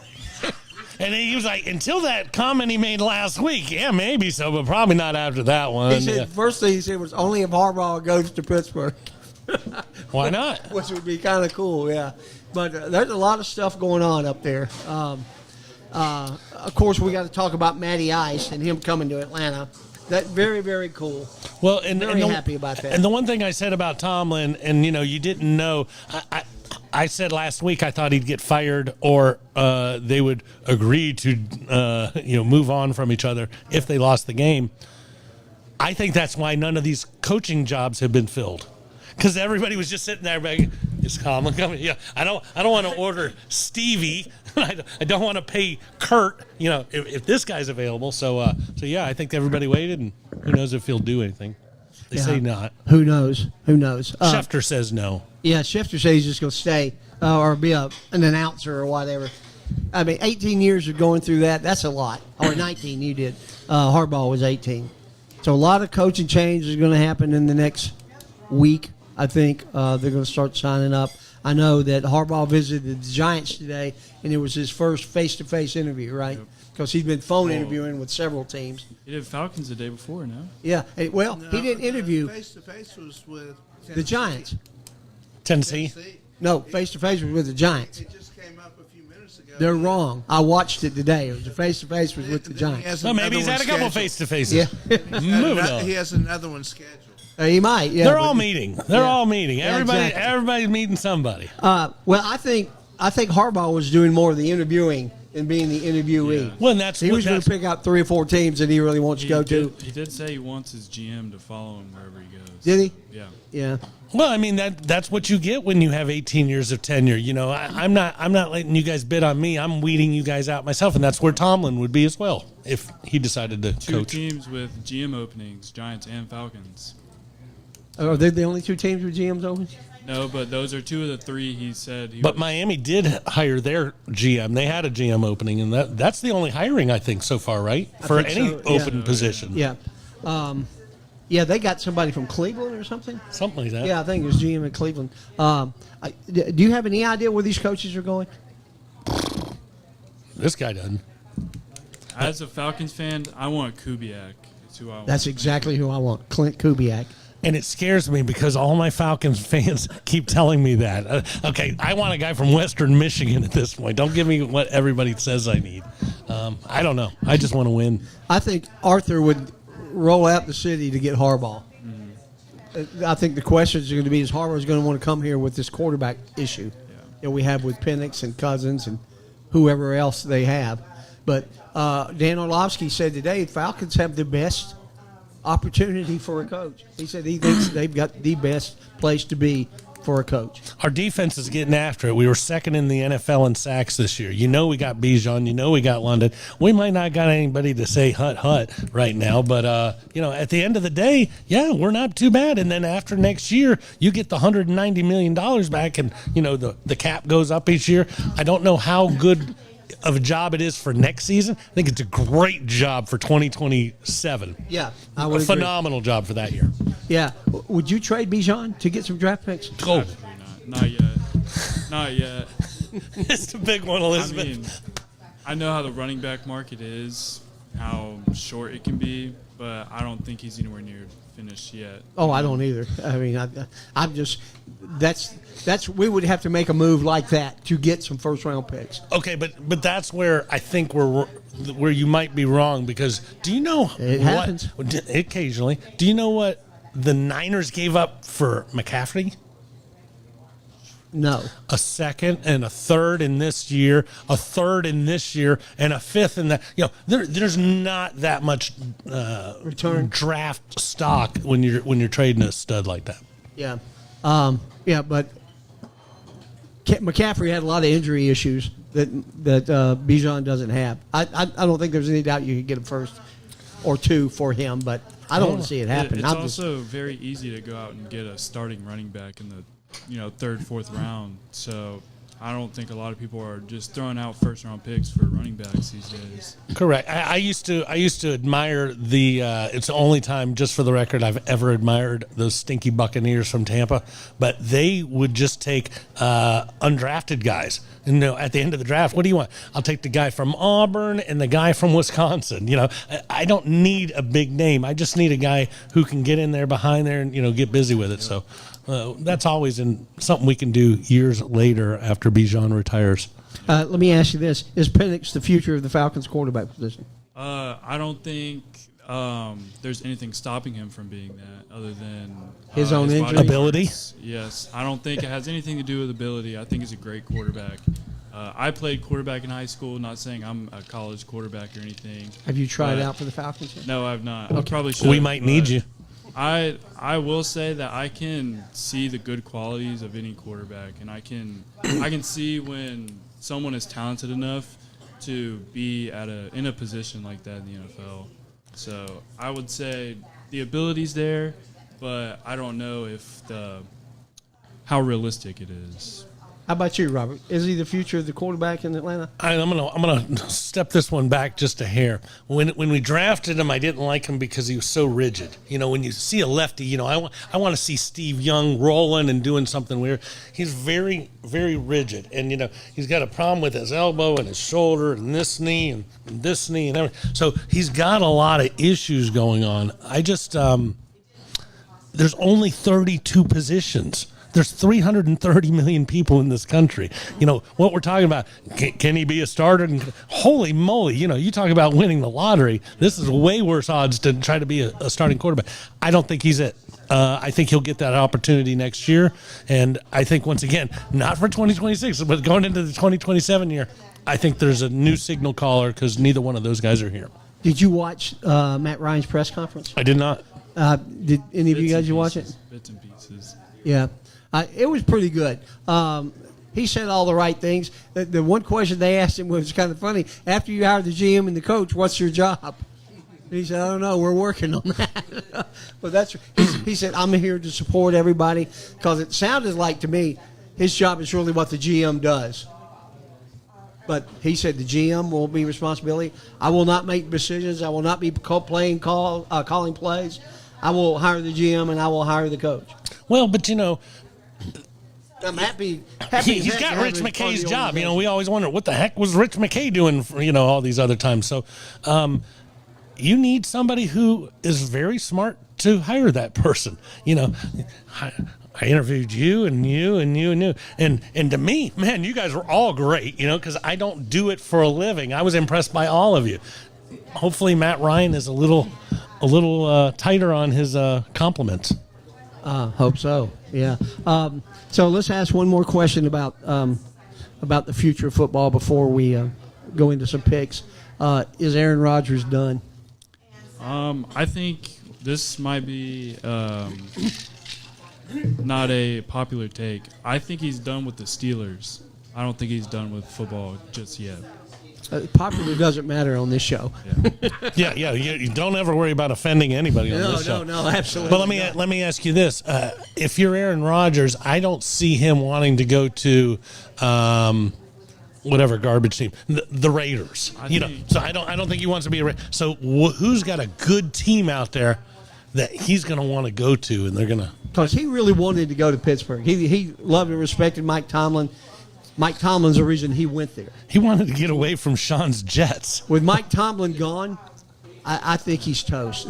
And he was like, until that comment he made last week, yeah, maybe so, but probably not after that one. He said Yeah. first thing he said was only if Harbaugh goes to Pittsburgh, Why not? which would be kind of cool, yeah. But there's a lot of stuff going on up there. Of course, we got to talk about Matty Ice and him coming to Atlanta. That very, very cool. Well, and Very the, happy about that. And the one thing I said about Tomlin, and you didn't know, I said last week I thought he'd get fired, or they would agree to move on from each other if they lost the game. I think that's why none of these coaching jobs have been filled, because everybody was just sitting there begging, "Is Tomlin coming?" Yeah, I don't want to order Stevie. I don't want to pay Kurt. If this guy's available. So yeah, I think everybody waited, and who knows if he'll do anything. They say not. Who knows? Who knows? Schefter says no. Yeah, Schefter says he's just going to stay or be an announcer or whatever. I mean, 18 years of going through that, that's a lot. Or 19, you did. Harbaugh was 18. So a lot of coaching change is going to happen in the next week. I think they're going to start signing up. I know that Harbaugh visited the Giants today, and it was his first face-to-face interview, right? Because he's been phone interviewing with several teams. He did Falcons the day before, no? Yeah. He didn't interview Face-to-face was with the Giants. Tennessee. No, face-to-face was with the Giants. It just came up a few minutes ago. They're wrong. I watched it today. It was a face-to-face was with the Giants. Well, maybe he's had a couple face-to-faces. Yeah. Moving on. He has another one scheduled. He might. Yeah. They're all meeting. They're all meeting. Yeah, Everybody's meeting somebody. Well, I think Harbaugh was doing more of the interviewing than being the interviewee. Yeah. Well, and that's He was going to pick out 3 or 4 teams that he really wants to go to. He did say he wants his GM to follow him wherever he goes. Did he? Yeah. Yeah. Well, I mean that's what you get when you have 18 years of tenure. I'm not letting you guys bid on me. I'm weeding you guys out myself, and that's where Tomlin would be as well if he decided to Two coach. teams with GM openings, Giants and Falcons. Are they the only 2 teams with GMs open? No, but those are 2 of the 3 he said. But Miami did hire their GM. They had a GM opening, and that's the only hiring I think so far, right? For think any so, yeah. open position. Yeah. Yeah, they got somebody from Cleveland or something. Something like that. Yeah, I think it was GM in Cleveland. Do you have any idea where these coaches are going? This guy doesn't. As a Falcons fan, I want Kubiak. That's who I want. That's exactly who I want, Clint Kubiak. And it scares me because all my Falcons fans keep telling me that. Okay, I want a guy from Western Michigan at this point. Don't give me what everybody says I need. I don't know. I just want to win. I think Arthur would roll out the city to get Harbaugh. I think the questions are going to be: is Harbaugh going to want to come here with this quarterback issue that we have with Penix and Cousins and whoever else they have? But Dan Orlovsky said today Falcons have the best opportunity for a coach. He said he thinks they've got the best place to be for a coach. Our defense is getting after it. We were second in the NFL in sacks this year. We got Bijan. We got London. We might not got anybody to say hut right now, but at the end of the day, we're not too bad. And then after next year, you get the $190 million back, and the cap goes up each year. I don't know how good of a job it is for next season. I think it's a great job for 2027. Yeah, I would a agree. phenomenal job for that year. Yeah. Would you trade Bijan to get some draft picks? Oh, Absolutely not. Not yet. Not yet. it's a big one, I Elizabeth. mean, I know how the running back market is, how short it can be, but I don't think he's anywhere near finished yet. Oh, I don't either. I mean, I'm just that's we would have to make a move like that to get some first round picks. Okay, but that's where I think where you might be wrong, because do you know It happens. Occasionally. Do you know what the Niners gave up for McCaffrey? No. A second and a third in this year, a third in this year, and a fifth in that. There's not that much Return. draft stock when you're trading a stud like that. Yeah. But McCaffrey had a lot of injury issues that Bijan doesn't have. I don't think there's any doubt you could get a first or 2 for him, but I don't want to see it happen. It's I'm also very easy to go out and get a starting running back in the 3rd, 4th round. So I don't think a lot of people are just throwing out first round picks for running backs these days. Correct. I used to admire the. It's the only time, just for the record, I've ever admired those stinky Buccaneers from Tampa. But they would just take undrafted guys. And at the end of the draft, what do you want? I'll take the guy from Auburn and the guy from Wisconsin. I don't need a big name. I just need a guy who can get in there behind there and get busy with it. So that's always something we can do years later after Bijan retires. Let me ask you this: is Penix the future of the Falcons quarterback position? I don't think there's anything stopping him from being that other than His own body injury? parts. Ability? Yes. I don't think it has anything to do with ability. I think he's a great quarterback. I played quarterback in high school, not saying I'm a college quarterback or anything. Have you tried But- out for the Falcons yet? No, I've not. I probably should. We might need but you. I will say that I can see the good qualities of any quarterback, and I can see when someone is talented enough to be in a position like that in the NFL. So I would say the ability's there, but I don't know if how realistic it is. How about you, Robert? Is he the future of the quarterback in Atlanta? I'm gonna step this one back just a hair. When we drafted him, I didn't like him because he was so rigid. You know, when you see a lefty, you know, I want to see Steve Young rolling and doing something weird. He's very, very rigid, and you know he's got a problem with his elbow and his shoulder and this knee and this knee and everything. So he's got a lot of issues going on. I just there's only 32 positions. There's 330 million people in this country. You know, what we're talking about, can he be a starter? And holy moly, you know, you talk about winning the lottery. This is way worse odds to try to be a starting quarterback. I don't think he's it. I think he'll get that opportunity next year. And I think, once again, not for 2026, but going into the 2027 year, I think there's a new signal caller because neither one of those guys are here. Did you watch Matt Ryan's press conference? I did not. Did any of you Bits guys and watch it? pieces, Bits and pieces. Yeah. It was pretty good. He said all the right things. The one question they asked him was kind of funny. After you hire the GM and the coach, what's your job? And he said, I don't know. We're working on that. But he said, I'm here to support everybody, because it sounded like to me his job is really what the GM does. But he said the GM will be responsibility. I will not make decisions. I will not be calling plays. I will hire the GM and I will hire the coach. Well, but you know, I'm happy. He's got Rich McKay's job. You know, we always wonder what the heck was Rich McKay doing for, you know, all these other times. So you need somebody who is very smart to hire that person. You know, I interviewed you and you and you and you. And to me, man, you guys were all great, you know, because I don't do it for a living. I was impressed by all of you. Hopefully Matt Ryan is a little tighter on his compliments. Hope so. Yeah. So let's ask one more question about the future of football before we go into some picks. Is Aaron Rodgers done? I think this might be not a popular take. I think he's done with the Steelers. I don't think he's done with football just yet. Popular doesn't matter on this show. Yeah. You don't ever worry about offending anybody on this show. No, absolutely. But let me ask you this: if you're Aaron Rodgers, I don't see him wanting to go to whatever garbage team, the Raiders. So I don't think he wants to be a Raider. So who's got a good team out there that he's going to want to go to, and they're going to? Because he really wanted to go to Pittsburgh. He loved and respected Mike Tomlin. Mike Tomlin's the reason he went there. He wanted to get away from Sean's Jets. With Mike Tomlin gone, I think he's toast.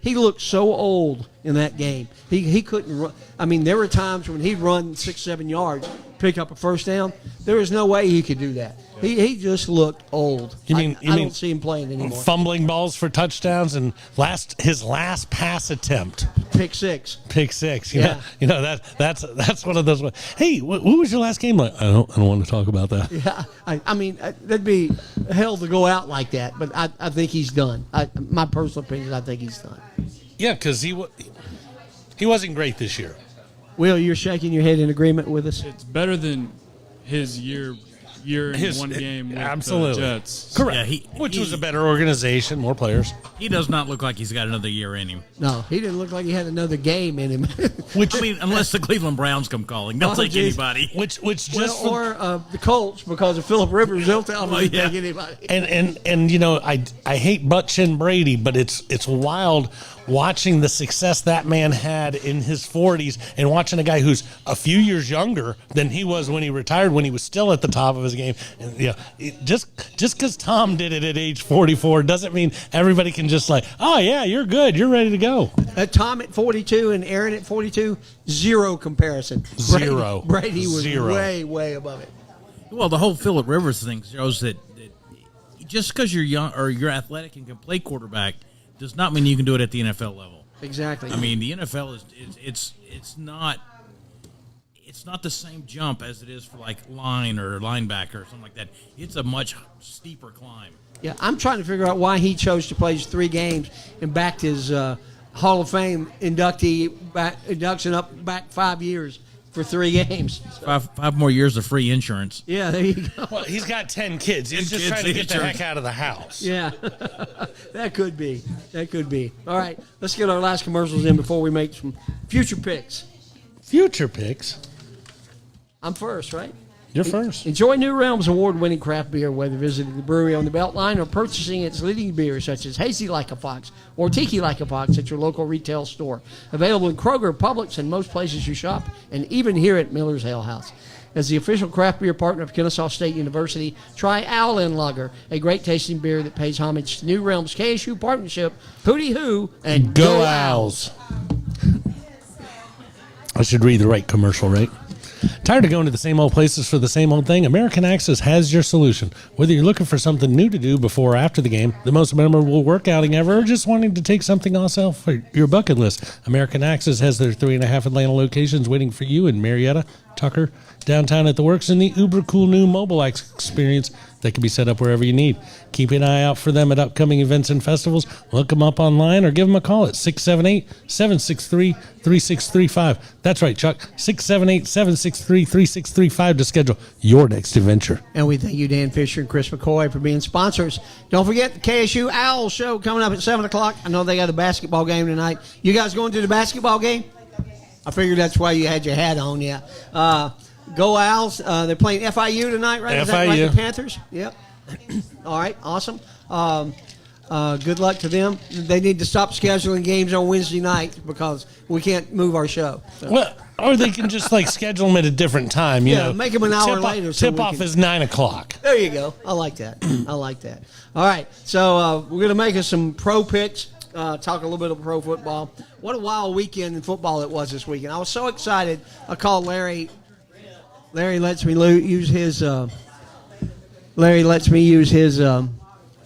He looked so old in that game. He couldn't run. I mean, there were times when he'd run 6-7 yards, pick up a first down. There was no way he could do that. He just looked old. I don't see him playing anymore. Fumbling balls for touchdowns and his last pass attempt. Pick six. Yeah. You know that's one of those. Hey, what was your last game like? I don't want to talk about that. Yeah, I mean, that'd be hell to go out like that. But I think he's done. My personal opinion, I think he's done. Yeah, because he wasn't great this year. Will, you're shaking your head in agreement with us? It's better than his year in one game with absolutely. the Jets. Correct. Yeah, which was a better organization, more players. He does not look like he's got another year in him. No, he didn't look like he had another game in him. I mean, unless the Cleveland Browns come calling, they'll take anybody. Which just or the Colts, because of Phillip Rivers, they'll tell him to take anybody. And you know, I hate butt chin Brady, but it's wild watching the success that man had in his 40s and watching a guy who's a few years younger than he was when he retired, when he was still at the top of his game. And, you know, just because Tom did it at age 44 doesn't mean everybody can just like, oh yeah, you're good, you're ready to go. Tom at 42 and Aaron at 42, zero comparison. Zero. Brady was Zero. way above it. Well, the whole Phillip Rivers thing shows that just because you're young or you're athletic and can play quarterback does not mean you can do it at the NFL level. Exactly. I mean, the NFL is it's not the same jump as it is for like line or linebacker or something like that. It's a much steeper climb. Yeah, I'm trying to figure out why he chose to play his 3 games and backed his Hall of Fame induction up back 5 years for 3 games. So, 5 more years of free insurance. yeah, there you go. Well, he's got 10 kids. He's 10 just kids, trying to get the insurance. heck out of the house. Yeah, that could be. That could be. All right, let's get our last commercials in before we make some future picks. Future picks. I'm first, right? You're first. Enjoy New Realm's award-winning craft beer, whether visiting the brewery on the Beltline or purchasing its leading beers such as Hazy Like a Fox or Tiki Like a Fox at your local retail store. Available in Kroger, Publix, and most places you shop, and even here at Miller's Ale House. As the official craft beer partner of Kennesaw State University, try Owlin Lager, a great-tasting beer that pays homage to New Realm's KSU partnership, Hootie Hoo, and Go Owls. I should read the right commercial, right? Tired of going to the same old places for the same old thing? American Access has your solution. Whether you're looking for something new to do before or after the game, the most memorable workouting ever, or just wanting to take something else off your bucket list, American Access has their 3.5 Atlanta locations waiting for you in Marietta, Tucker, downtown at the Works, and the uber cool new mobile experience that can be set up wherever you need. Keep an eye out for them at upcoming events and festivals. Look them up online or give them a call at 678-763-3635. That's right, Chuck. 678-763-3635 to schedule your next adventure. And we thank you, Dan Fisher and Chris McCoy, for being sponsors. Don't forget the KSU Owl Show coming up at 7 o'clock. I know they got a basketball game tonight. You guys going to the basketball game? I figured that's why you had your hat on, yeah. Go Owls. They're playing FIU tonight, right? Is that right, FIU. the Panthers? Yep. All right, awesome. Good luck to them. They need to stop scheduling games on Wednesday night because we can't move our show. So. Well, or they can just like schedule them at a different time. You know, make them an hour later. So tip off is 9 o'clock. There you go. I like that. I like that. All right, so we're going to make us some pro picks. Talk a little bit of pro football. What a wild weekend in football it was this weekend. I was so excited. I called Larry. Larry lets me use his.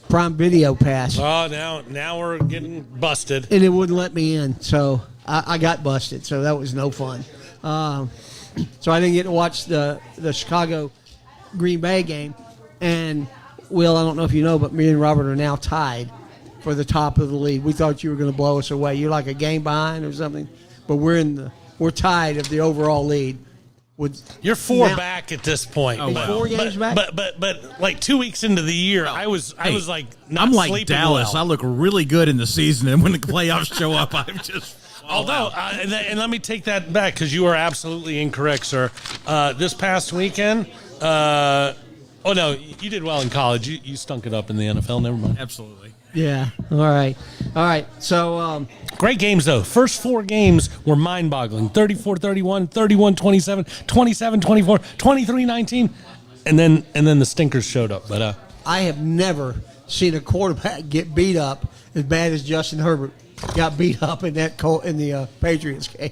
Prime Video pass, Oh, now we're getting busted. and it wouldn't let me in. So I got busted. So that was no fun. So I didn't get to watch the Chicago Green Bay game. And Will, I don't know if you know, but me and Robert are now tied for the top of the league. We thought you were going to blow us away. You're like a game behind or something, but we're tied of the overall lead. You're 4 now- back at this point. Oh, wow. 4 games back. But like 2 weeks into the year, I was like not I'm like sleeping Dallas. well. I look really good in the season, and when the playoffs show up, I'm just. Although, and let me take that back because you are absolutely incorrect, sir. This past weekend, oh no, you did well in college. You stunk it up in the NFL. Never mind. Absolutely. Yeah. All right. So Great games, though. First 4 games were mind-boggling. 34-31, 31-27, 27-24, 23-19, and then the stinkers showed up. But I have never seen a quarterback get beat up as bad as Justin Herbert got beat up in the Patriots game.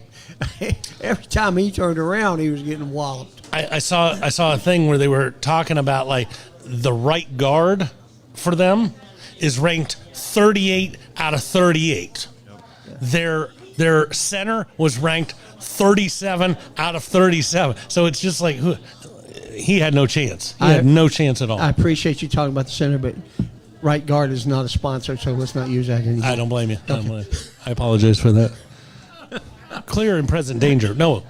Every time he turned around, he was getting walloped. I saw a thing where they were talking about like the right guard for them is ranked 38 out of 38. Their center was ranked 37 out of 37. So it's just like he had no chance. He had no chance at all. I appreciate you talking about the center, but right guard is not a sponsor, so let's not use that anymore. I don't blame you. I apologize for that. Clear and present danger. No.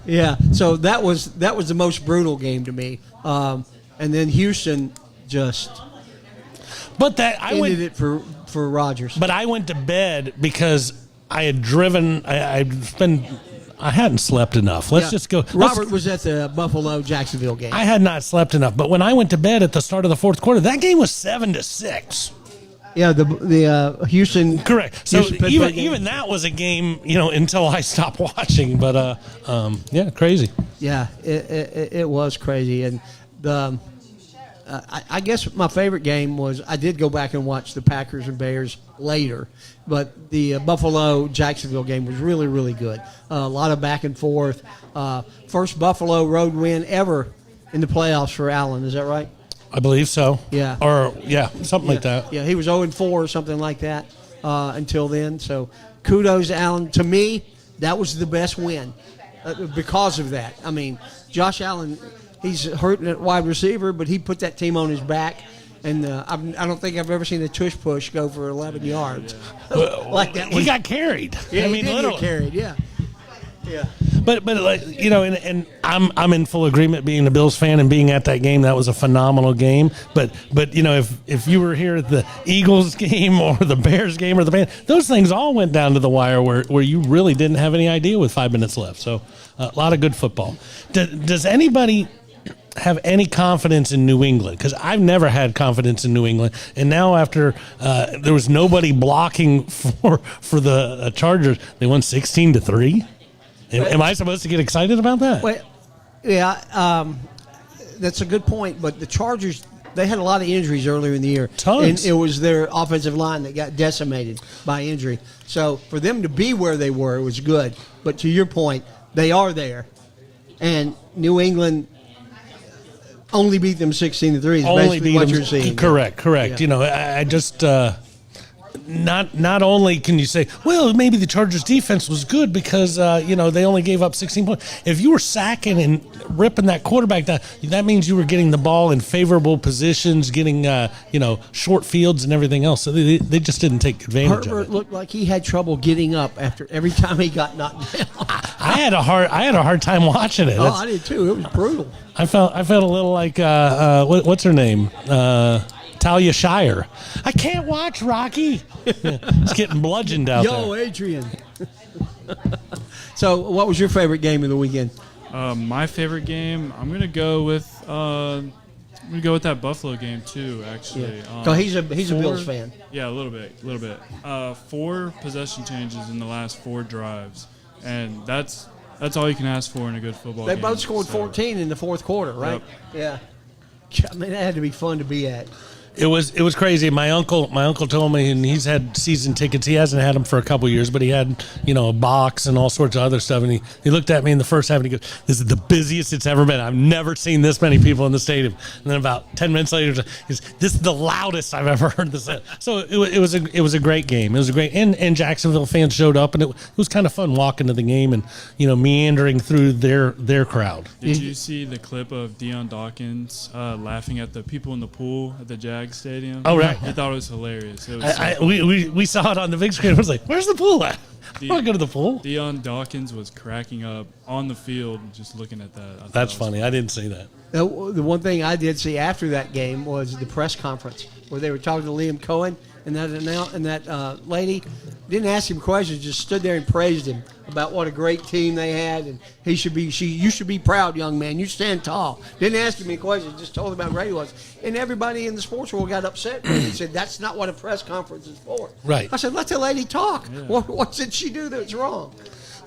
Yeah, so that was the most brutal game to me. And then Houston just But that ended it for Rodgers. But I went to bed because I had driven. I hadn't slept enough. Let's just go. Robert was at the Buffalo-Jacksonville game. I had not slept enough. But when I went to bed at the start of the fourth quarter, that game was 7-6. Yeah, the Houston. Correct. So Houston-Pittsburgh game. even that was a game, until I stopped watching. But yeah, crazy. Yeah, it was crazy, and I guess my favorite game was I did go back and watch the Packers and Bears later, but the Buffalo-Jacksonville game was really, really good. A lot of back and forth. First Buffalo road win ever in the playoffs for Allen. Is that right? I believe so. Yeah. Or something like that. Yeah, he was 0-4 or something like that until then. So kudos to Allen. To me, that was the best win because of that. I mean, Josh Allen, he's hurting at wide receiver, but he put that team on his back. And I don't think I've ever seen a tush push go for 11 yards like that. He got carried. Yeah, I mean, he did literally. get carried. Yeah. Yeah. But like, you know, and I'm in full agreement being a Bills fan and being at that game. That was a phenomenal game. But you know, if you were here at the Eagles game or the Bears game or the band, those things all went down to the wire where you really didn't have any idea with 5 minutes left. So a lot of good football. Does anybody have any confidence in New England? Because I've never had confidence in New England, and now after there was nobody blocking for the Chargers, they won 16-3. Am I supposed to get excited about that? Well, yeah, that's a good point. But the Chargers, they had a lot of injuries earlier in the year. Tons. And it was their offensive line that got decimated by injury. So for them to be where they were, it was good. But to your point, they are there. And New England only beat them 16-3 is basically what you're seeing. Correct. Yeah. You know, I just not only can you say, well, maybe the Chargers defense was good because you know, they only gave up 16 points. If you were sacking and ripping that quarterback down, that means you were getting the ball in favorable positions, getting you know, short fields and everything else. So they just didn't take advantage of Herbert it. looked like he had trouble getting up after every time he got knocked down. I had a hard time watching it. Oh, I did too. It was brutal. I felt a little like what's her name? Talia Shire. I can't watch Rocky. It's getting bludgeoned out Yo, there. Adrian. So, what was your favorite game of the weekend? My favorite game, I'm gonna go with that Buffalo game too. Actually, So he's a Bills fan. Yeah, a little bit. 4 possession changes in the last 4 drives, and that's all you can ask for in a good football They game. both scored So, 14 in the fourth quarter, right? Yep. Yeah. I mean, that had to be fun to be at. It was crazy. My uncle told me, and he's had season tickets. He hasn't had them for a couple years, but he had, you know, a box and all sorts of other stuff. And he looked at me in the first half and he goes, "This is the busiest it's ever been. I've never seen this many people in the stadium." And then about 10 minutes later, he goes, "This is the loudest I've ever heard this." So it was a great game. It was a great, and Jacksonville fans showed up, and it was kind of fun walking to the game and, you know, meandering through their crowd. Did you see the clip of Deion Dawkins laughing at the people in the pool at the Jags stadium? Oh, right. I thought it was hilarious. It was We saw it on the big screen. I was like, "Where's the pool at? I want to go to the pool." Deion Dawkins was cracking up on the field just looking at that. I thought That's it was funny. I didn't see that. The one thing I did see after that game was the press conference where they were talking to Liam Cohen, and that lady didn't ask him questions, just stood there and praised him about what a great team they had, and you should be proud, young man. You stand tall. Didn't ask him any questions, just told him how great he was. And everybody in the sports world got upset with him and said, "That's not what a press conference is for." Right. I said, "Let the lady talk. What did she do that's wrong?"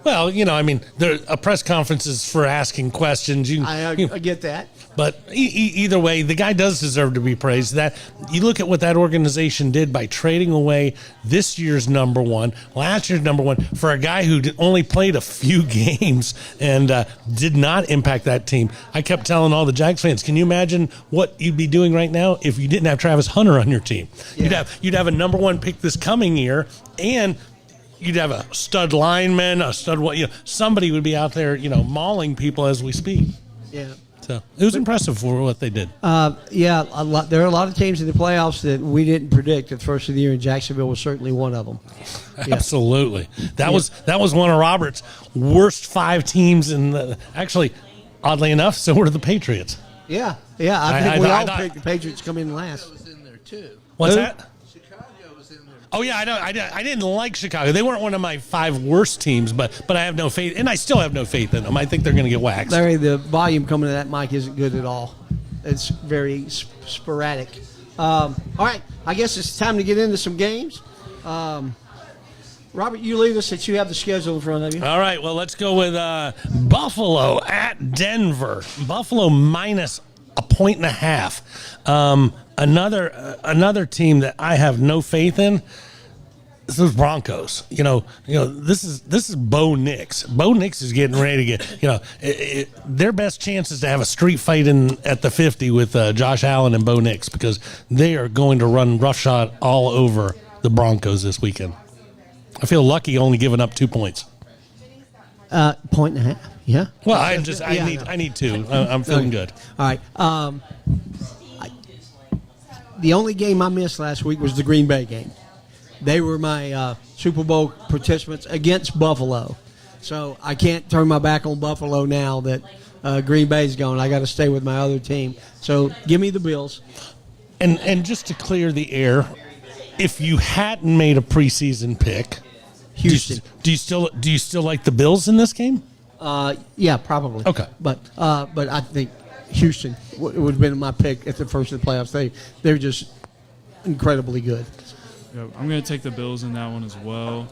Well, you know, I mean, a press conference is for asking questions. I get that. But either way, the guy does deserve to be praised. That you look at what that organization did by trading away this year's number one, last year's number one, for a guy who only played a few games and did not impact that team. I kept telling all the Jags fans, can you imagine what you'd be doing right now if you didn't have Travis Hunter on your team? Yeah. You'd have a number one pick this coming year, and you'd have a stud lineman, somebody would be out there, you know, mauling people as we speak. Yeah. So it was impressive for what they did. Yeah, there are a lot of teams in the playoffs that we didn't predict at the first of the year, and Jacksonville was certainly one of them. Yeah. Absolutely. That was one of Robert's worst 5 teams actually, oddly enough, so were the Patriots. Yeah. I think we all I- picked the Patriots come in last. was in there too. What's Who? that? Chicago was in there. Oh yeah, I know. I didn't like Chicago. They weren't one of my 5 worst teams, but I have no faith, and I still have no faith in them. I think they're going to get waxed. Larry, the volume coming to that mic isn't good at all. It's very sporadic. All right, I guess it's time to get into some games. Robert, you lead us since you have the schedule in front of you. All right, well, let's go with Buffalo at Denver. Buffalo minus a 1.5. Another team that I have no faith in. it's those Broncos. This is Bo Nix. Bo Nix is getting ready to get. Their best chance is to have a street fight at the 50 with Josh Allen and Bo Nix, because they are going to run roughshod all over the Broncos this weekend. I feel lucky only giving up 2 points. Point and a half. Yeah. Well, I need 2. I'm feeling good. All right. The only game I missed last week was the Green Bay game. They were my Super Bowl participants against Buffalo. So I can't turn my back on Buffalo now that Green Bay's gone. I got to stay with my other team. So give me the Bills. And just to clear the air, if you hadn't made a preseason pick, Houston. Do you still like the Bills in this game? Yeah, probably. Okay. But I think Houston would have been my pick at the first of the playoffs. They're just incredibly good. Yeah, I'm going to take the Bills in that one as well.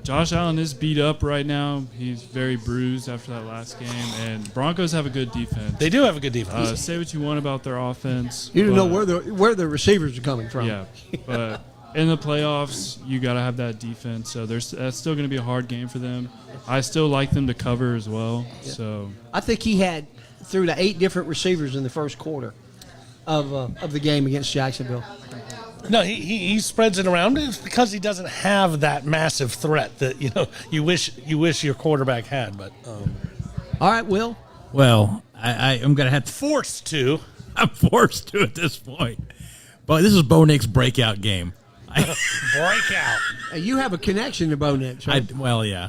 Josh Allen is beat up right now. He's very bruised after that last game, and Broncos have a good defense. They do have a good defense. Say what you want about their offense. You don't know where the receivers are coming from. Yeah, but in the playoffs, you got to have that defense. So that's still going to be a hard game for them. I still like them to cover as well. Yeah. So I think he had through to 8 different receivers in the first quarter of the game against Jacksonville. No, he spreads it around. It's because he doesn't have that massive threat that you wish your quarterback had. But all right, Will. Well, I'm going to have to. Forced to. I'm forced to at this point. But this is Bo Nix's breakout game. Breakout. You have a connection to Bo Nix, right? Well, yeah.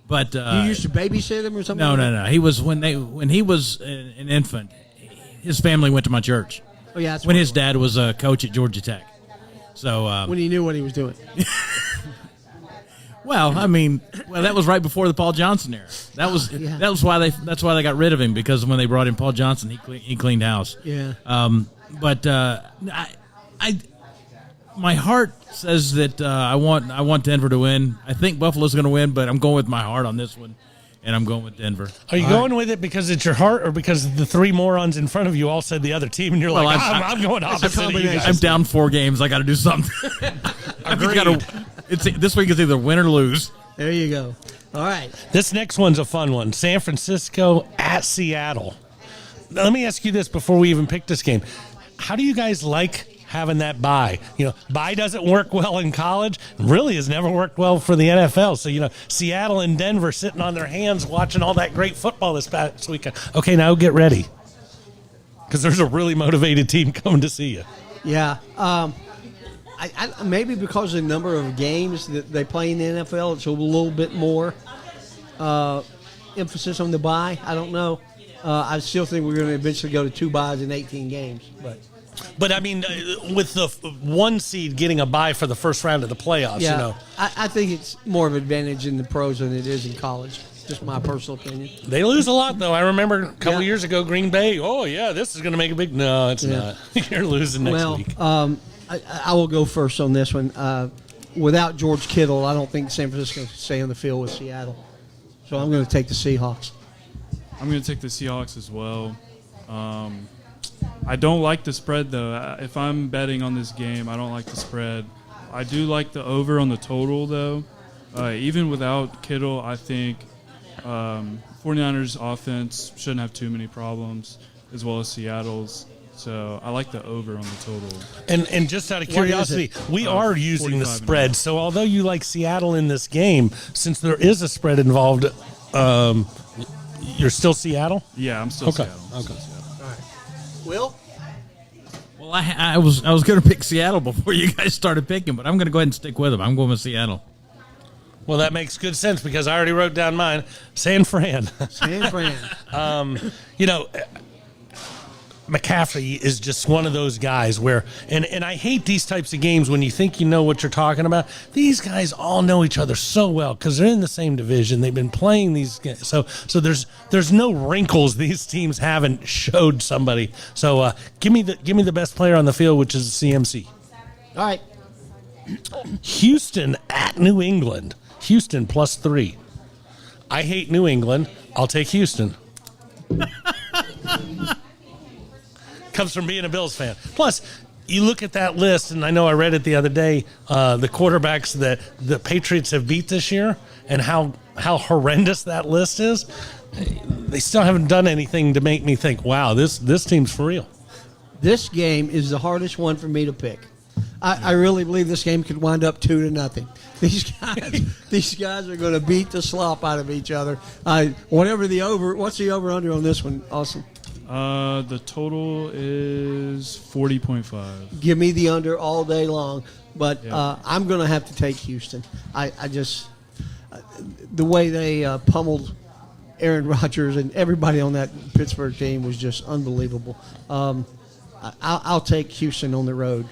But you used to babysit him or something? No. He was when he was an infant. His family went to my church. Oh yeah, that's when his dad was a coach at Georgia Tech. So when he knew what he was doing. Well, that was right before the Paul Johnson era. That's why they got rid of him, because when they brought in Paul Johnson, he cleaned house. Yeah. But my heart says that I want Denver to win. I think Buffalo's going to win, but I'm going with my heart on this one, and I'm going with Denver. Are you going with it because it's your heart, or because the 3 morons in front of you all said the other team, and you're I'm going opposite of you guys? I'm down 4 games. I got to do something. This week is either win or lose. There you go. All right. This next one's a fun one. San Francisco at Seattle. Now, let me ask you this before we even pick this game. How do you guys like having that bye? Bye doesn't work well in college. Really has never worked well for the NFL. So, Seattle and Denver sitting on their hands watching all that great football this past weekend. Okay, now get ready, because there's a really motivated team coming to see you. Yeah. I maybe because of the number of games that they play in the NFL, it's a little bit more emphasis on the bye. I don't know. I still think we're going to eventually go to 2 byes in 18 games, but with the 1 seed getting a bye for the first round of the playoffs, yeah, I think it's more of an advantage in the pros than it is in college. Just my personal opinion. They lose a lot, though. I remember a couple years ago, Green Bay, oh, yeah, this is going to make a big... No, it's not. You're losing next week. I will go first on this one. Without George Kittle, I don't think San Francisco can stay on the field with Seattle. So I'm going to take the Seahawks. I'm going to take the Seahawks as well. I don't like the spread, though. If I'm betting on this game, I don't like the spread. I do like the over on the total, though. Even without Kittle, I think 49ers offense shouldn't have too many problems, as well as Seattle's. So I like the over on the total. And just out of curiosity, we are using the spread. So although you like Seattle in this game, since there is a spread involved, you're still Seattle? Yeah, I'm still Seattle. Okay. All right. Will? Well, I was going to pick Seattle before you guys started picking, but I'm going to go ahead and stick with them. I'm going with Seattle. Well, that makes good sense because I already wrote down mine. San Fran. San Fran. McCaffrey is just one of those guys where, and I hate these types of games when you think you know what you're talking about. These guys all know each other so well because they're in the same division. They've been playing these games. So there's no wrinkles these teams haven't showed somebody. So give me the best player on the field, which is CMC. All right. Houston at New England. Houston +3. I hate New England. I'll take Houston. Comes from being a Bills fan. Plus, you look at that list, and I know I read it the other day, the quarterbacks that the Patriots have beat this year and how horrendous that list is. They still haven't done anything to make me think, wow, this team's for real. This game is the hardest one for me to pick. I really believe this game could wind up 2-0. These guys are going to beat the slop out of each other. What's the over under on this one, Austin? The total is 40.5. Give me the under all day long, but Yeah. I'm going to have to take Houston. I just the way they pummeled Aaron Rodgers and everybody on that Pittsburgh team was just unbelievable. I'll take Houston on the road.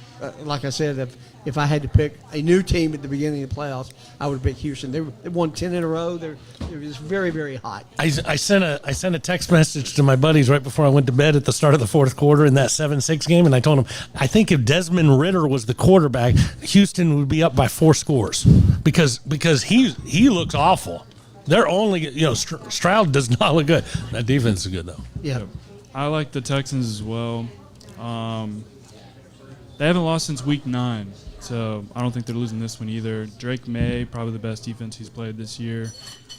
Like I said, if I had to pick a new team at the beginning of the playoffs, I would pick Houston. They won 10 in a row. They're just very, very hot. I sent a text message to my buddies right before I went to bed at the start of the fourth quarter in that 7-6 game, and I told them I think if Desmond Ridder was the quarterback, Houston would be up by 4 scores because he looks awful. They're only Stroud does not look good. That defense is good though. Yeah. I like the Texans as well. They haven't lost since week 9, so I don't think they're losing this one either. Drake May, probably the best defense he's played this year.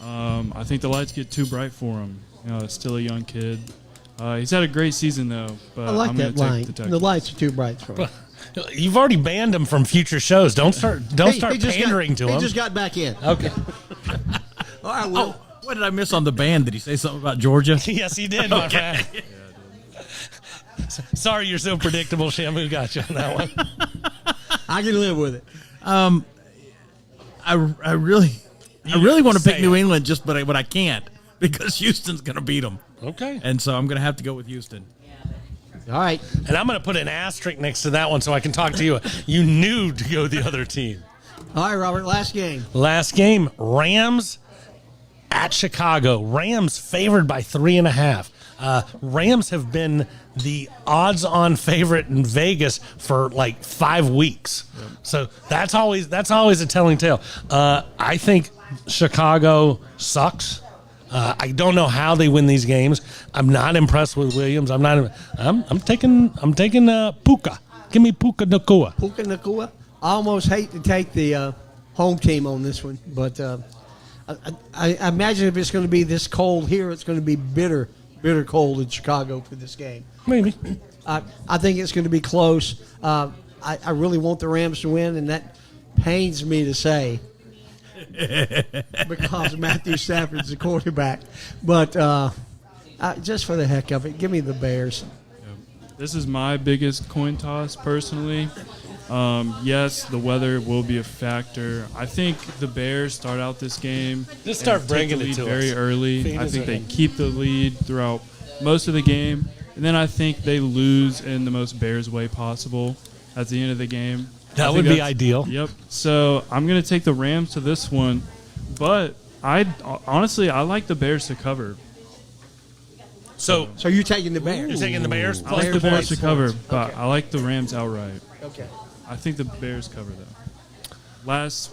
I think the lights get too bright for him. Still a young kid. He's had a great season though. But I like I'm that gonna line. take the Texans. The lights are too bright for him. You've already banned him from future shows. Don't start pandering to him. He just got back in. Okay. All right, Will. Oh, what did I miss on the band? Did he say something about Georgia? Yes, he did, my friend. Sorry, you're so predictable. Shamu got you on that one. I can live with it. I really want to pick say New it. England, but I can't because Houston's going to beat them. Okay. And so I'm going to have to go with Houston. All right. And I'm going to put an asterisk next to that one so I can talk to you. You knew to go the other team. All right, Robert, last game. Last game, Rams at Chicago. Rams favored by 3.5. Rams have been the odds-on favorite in Vegas for like 5 weeks. Yep. So that's always a telling tale. I think Chicago sucks. I don't know how they win these games. I'm not impressed with Williams. I'm taking Puka. Give me Puka Nacua. Puka Nacua. I almost hate to take the home team on this one, but I imagine if it's going to be this cold here, it's going to be bitter cold in Chicago for this game. Maybe. I think it's going to be close. I really want the Rams to win, and that pains me to say because Matthew Stafford's the quarterback. But just for the heck of it, give me the Bears. This is my biggest coin toss personally. Yes, the weather will be a factor. I think the Bears start out this game. Just start and bringing take it the to lead very us. early. Feed I us think they in. keep the lead throughout most of the game, and then I think they lose in the most Bears way possible at the end of the game. That I think would be that's- ideal. Yep. So I'm going to take the Rams to this one, but I like the Bears to cover. So So you're taking the Bears. you're taking the Bears I plus like the the Bears points. to cover, but I like the Rams outright. Okay. I think the Bears cover though. Last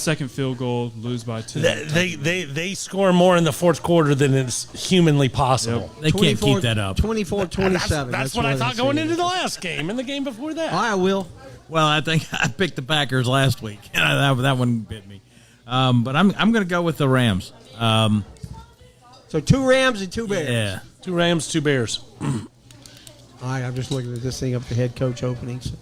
second field goal, lose by 2. They score more in the fourth quarter than is humanly possible. They can't keep that up. 24-27. That's what I thought going into the last game and the game before that. All right, Will. Well, I think I picked the Packers last week, and that one bit me. But I'm going to go with the Rams. So 2 Rams and 2 Bears. Yeah. 2 Rams, 2 Bears. All right, I'm just looking at this thing up the head coach openings.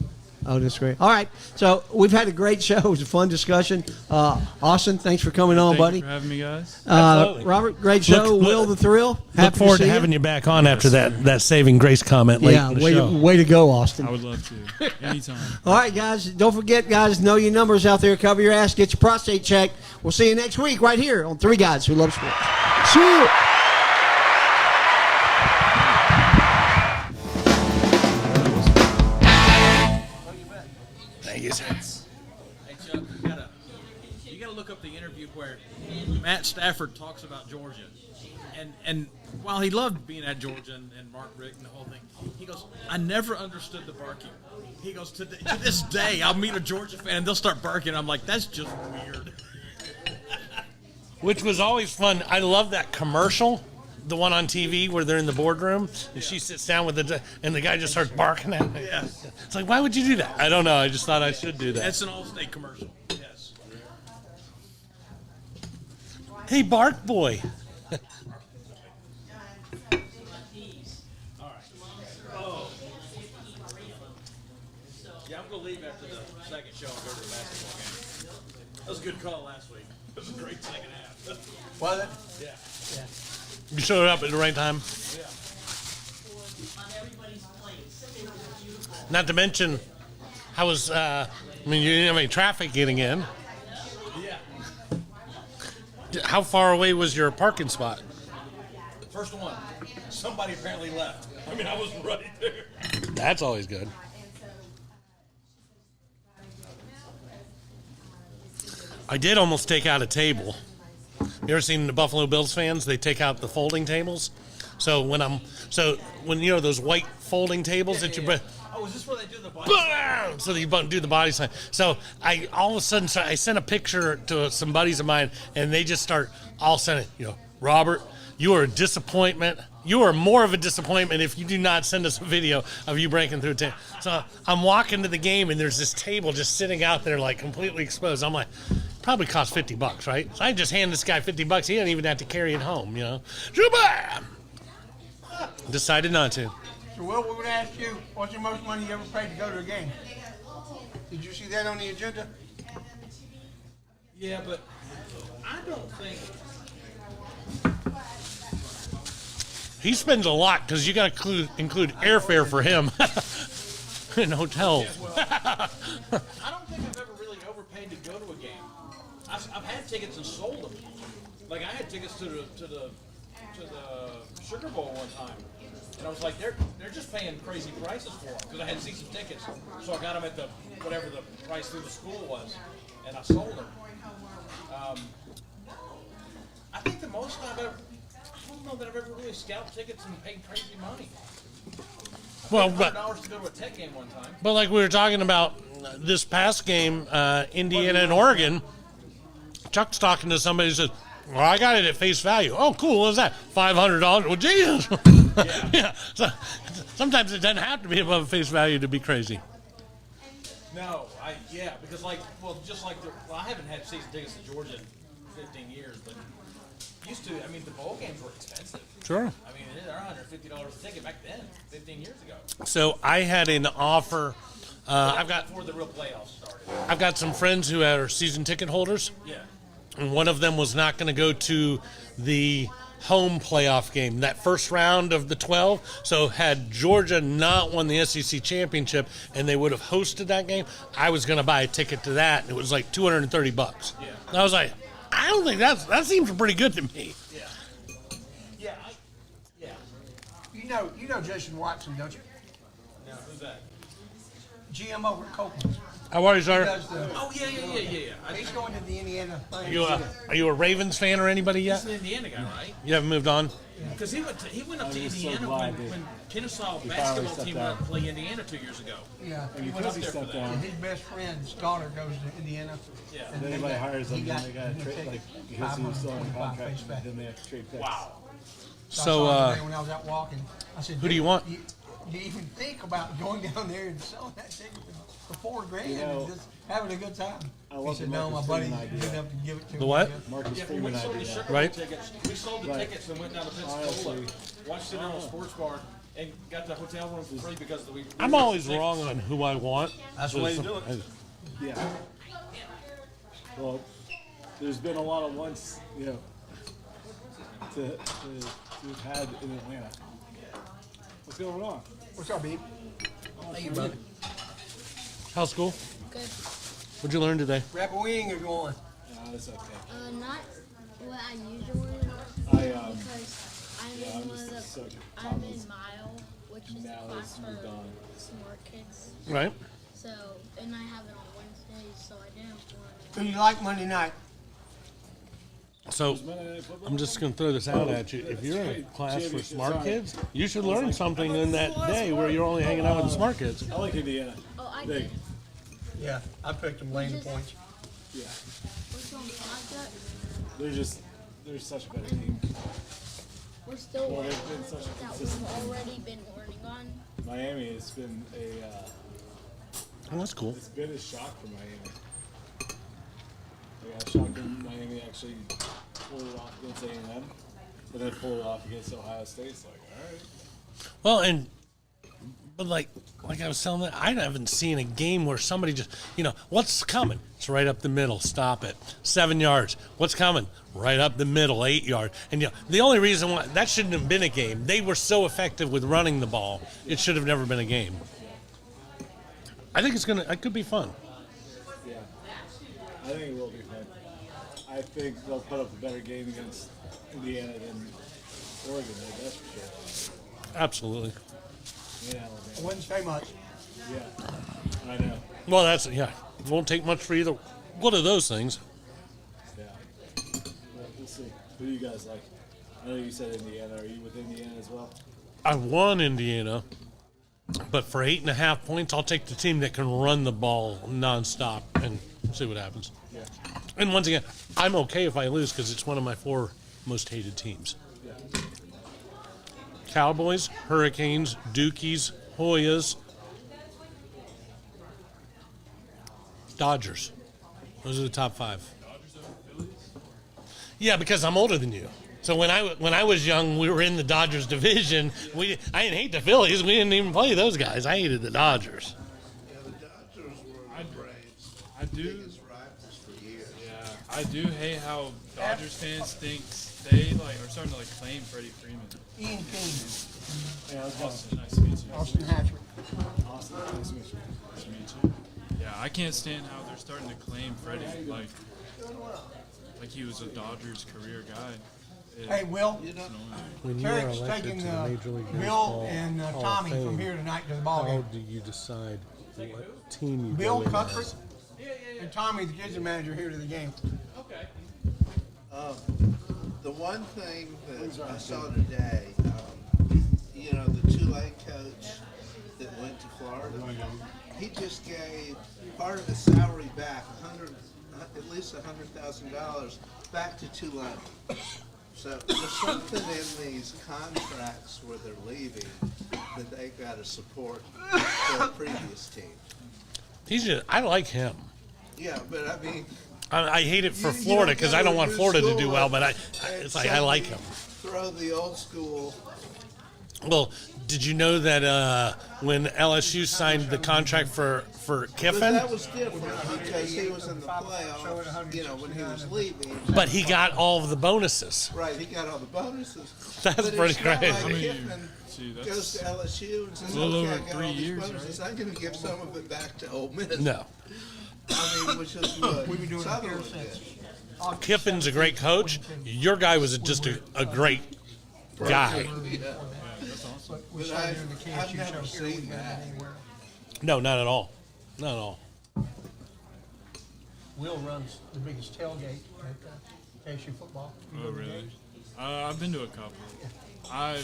Oh, that's great. All right, so we've had a great show. It was a fun discussion. Austin, thanks for coming on, Thank buddy. you for having me, guys. Absolutely. Robert, great show. Look- Will the Thrill. Look forward to having you back on after that saving grace comment late Yeah, in the show. way to go, Austin. I would love to. Anytime. All right, guys, don't forget, guys, know your numbers out there. Cover your ass. Get your prostate checked. We'll see you next week right here on 3 Guys Who Love Sports. See you. Thank you, sir. Hey, Chuck, you gotta look up the interview where Matt Stafford talks about Georgia, and while he loved being at Georgia and Mark Richt and the whole thing, he goes, I never understood the barking. He goes, to this day, I'll meet a Georgia fan and they'll start barking. I'm like, that's just weird. Which was always fun. I love that commercial the one on TV where they're in the boardroom and she sits down with and the guy just starts barking at her. Yeah. It's like, why would you do that? I don't know. I just thought I should do that. That's an Allstate commercial. Yes. Hey, Bark Boy. Yeah, I'm gonna leave after the second show and go to the basketball game. That was a good call last week. It was a great second half. Was it? Yeah. You showed up at the right time. Yeah. Not to mention, how was, you didn't have any traffic getting in. Yeah. How far away was your parking spot? First one. Somebody apparently left. I mean, I was right there. That's always good. I did almost take out a table. You ever seen the Buffalo Bills fans? They take out the folding tables. So when you know those white folding tables that you bring. Oh, is this where they do the body? So you do the body sign. So I all of a sudden I sent a picture to some buddies of mine, and they just start all sending, Robert, you are a disappointment. You are more of a disappointment if you do not send us a video of you breaking through a table. So I'm walking to the game, and there's this table just sitting out there like completely exposed. I'm like, probably cost $50, right? So I just hand this guy $50. He doesn't even have to carry it home, Shabam! Decided not to. So, Will, we would ask you, what's the most money you ever paid to go to a game? Did you see that on the agenda? Yeah, but I don't think. He spends a lot because you got to include airfare for him and hotels. I don't think I've ever really overpaid to go to a game. I've had tickets and sold them. Like I had tickets to the Sugar Bowl one time, and I was like, they're just paying crazy prices for them because I had season tickets. So I got them at the whatever the price through the school was, and I sold them. I think the most I don't know that I've ever really scalped tickets and paid crazy money. Well, $100 to go to a Tech game one time. But like we were talking about this past game, Indiana and Oregon, Chuck's talking to somebody who says, well, I got it at face value. Oh, cool. What was that? $500. Well, Jesus. Yeah. So, sometimes it doesn't have to be above face value to be crazy. No, because I haven't had season tickets to Georgia in 15 years, but used to. I mean, the bowl games were expensive. Sure. I mean, they're $150 a ticket back then, 15 years ago. So I had an offer. Before the real playoffs started. I've got some friends who are season ticket holders. Yeah. And one of them was not going to go to the home playoff game, that first round of the 12. So had Georgia not won the SEC championship and they would have hosted that game, I was going to buy a ticket to that. And it was like $230. Yeah. And I was like, I don't think that seems pretty good to me. Yeah. Yeah. You know Jason Watson, don't you? No, who's that? GM over at Copeland's. How are you, He sir? does the, Oh, yeah. he's going to the Indiana thing. Are you a Ravens fan or anybody yet? He's an Indiana guy, right? You haven't moved on? Because he went up to Indiana when Kennesaw basketball team went to play Indiana 2 years ago. Yeah. He went up there for that. And his best friend's daughter goes to Indiana. Yeah. And Then anybody hires them, he then got- they got to he trade, take like, because he was still on 525 contract, face value. then they have to trade picks. Wow. So So, I saw him today when I was out walking, I said, who do you want? Do you even think about going down there and selling that ticket for $4,000 know, and just having a good time? I He love said, the no, my Marcus buddy Freeman idea. good enough to give it to me. The what? Marcus Yeah, when Freeman we sold the idea. Sugar Bowl Right. tickets, we sold the Right. tickets and went down to Pensacola, Honestly. watched it on a sports bar, and got the hotel room for free because we. I'm always wrong on who I want. That's the way to do it. Yeah. Well, there's been a lot of wants, to have had in Atlanta. What's going on? What's up, Beeb? Thank you, brother. How's school? Good. What'd you learn today? Wrap a wing or going? No, it's okay. Not what I usually because I'm in Mile, which is a Now class it's for moved on. smart kids. Right. So, and I have it on Wednesdays, so I didn't want Who you like Monday night? So I'm just going to throw this out at you. If you're in a class for smart kids, you should learn something in that day where you're only hanging out with the smart kids. I like Indiana. Oh, I Big. did. Yeah, I picked them laying the points. Yeah. Which one? Like that? They're such a better team. we're still Well, learning they've been such a that consistent we've team. already been learning on. Miami has been Oh, that's cool. it's been a shock for Miami. I got shocked when Miami actually pulled it off against A&M, but then pulled it off against Ohio State. It's like, all right. Well, but like I was telling that, I haven't seen a game where somebody just, what's coming? It's right up the middle. Stop it. 7 yards. What's coming? Right up the middle, 8 yard. And the only reason why that shouldn't have been a game, they were so effective with running the ball, it should have never been a game. I think it could be fun. Yeah, I think it will be fun. I think they'll put up a better game against Indiana than Oregon did, that's for sure. Absolutely. Yeah, I wouldn't say much. yeah, I know. Well, it won't take much for either one of those things. Yeah. Well, we'll see. Who do you guys like? I know you said Indiana. Are you with Indiana as well? I won Indiana, but for 8.5 points, I'll take the team that can run the ball nonstop and see what happens. Yeah. And once again, I'm okay if I lose because it's one of my 4 most hated teams. Yeah. Cowboys, Hurricanes, Dukies, Hoyas, Dodgers. Those are the top 5. Yeah, because I'm older than you. So when I was young, we were in the Dodgers division. I didn't hate the Phillies. We didn't even play those guys. I hated the Dodgers. Yeah, the Dodgers were the Braves' I do. biggest rivals for years. Yeah, I do hate how Dodgers fans think they are starting to claim Freddie Freeman. Ian King, Yeah, I was going Austin, nice to meet you. Austin Hatcher. Austin. Nice to meet you. Nice to meet you. Yeah, I can't stand how they're starting to claim Freddie like he was a Dodgers career guy. Hey, Will, When you are Eric's elected taking to the Major League Bill Baseball and Hall of Tommy from Fame, here tonight to the ball how game. do you decide what team you Bill go in Cuthbert as? and Tommy, the visiting manager, here to the game. The one thing that I saw today, the Tulane coach that went to Florida, he just gave part of his salary back, at least $100,000 back to Tulane. So there's something in these contracts where they're leaving that they got to support their previous team. I like him. Yeah, but I mean, I hate it for You Florida don't because go I don't to a want new Florida to school do well, but and it's like I like him. throw the old school. Well, did you know that when LSU signed the contract for But Kiffin, that was different because he was in the playoffs, when he was leaving. but he got all of the bonuses? Right, he got all the bonuses. That's But pretty it's not crazy. like I mean, Kiffin see, goes to LSU and says, a little okay, I over got 3 all these years, bonuses. I'm going to give some of it back to Ole Miss. No. I mean, which is what We've been doing it here Sutherland since did. August Kiffin's a great coach. Your guy was just a great guy. Yeah. But we But started doing the I've KSU never show here. We seen haven't that. been anywhere. No, not at all. Not at all. Will runs the biggest tailgate at KSU football. You Oh, go to really? games? I've been to a couple. I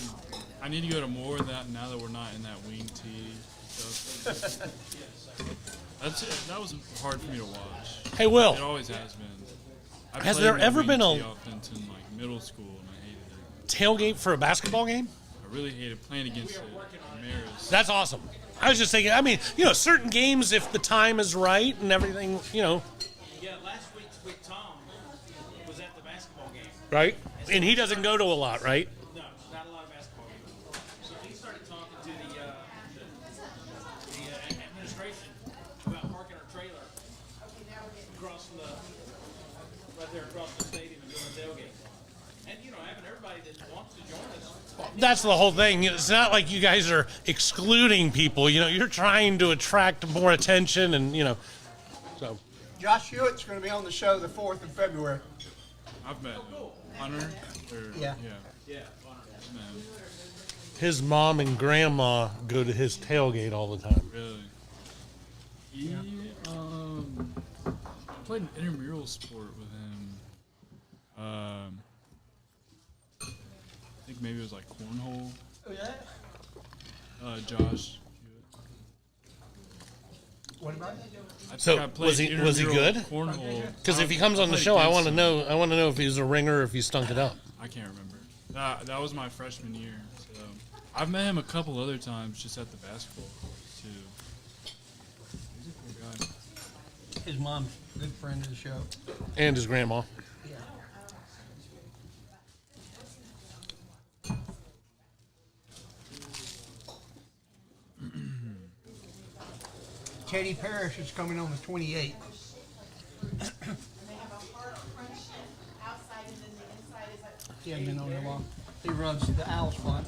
need to go to more of that now that we're not in that wing tee stuff. That was hard for me to watch. Hey, Will. It always has been. I Has played there in the ever wing been a- tee offense in middle school and I hated it. Tailgate for a basketball game? I really hated playing against the Maras. That's awesome. I was just thinking, certain games, if the time is right and everything, Yeah, last week Tom was at the basketball game. right? And he doesn't go to a lot, right? No, not a lot of basketball games. So he started talking to the administration about parking our trailer across from right there across the stadium and doing the tailgate. And having everybody that wants to join us. That's the whole thing. It's not like you guys are excluding people. You're trying to attract more attention and, so. Josh Hewitt's going to be on the show the 4th of February. I've met Hunter. Yeah. Yeah. Man, His mom and grandma go to his tailgate all the time. really. He played an intramural sport with him. I think maybe it was cornhole. Oh, yeah? Josh. What about it? I So, think I played was he intramural good? Cornhole. Because if he comes on the played show, I against want to him. know. I want to know if he's a ringer or if he stunk it up. I can't remember. That was my freshman year. So I've met him a couple other times just at the basketball too. He's a cool guy. His mom's a good friend of the show. And his grandma. Teddy Parrish is coming on the 28th. He hasn't been on there long. He runs the Owl spot.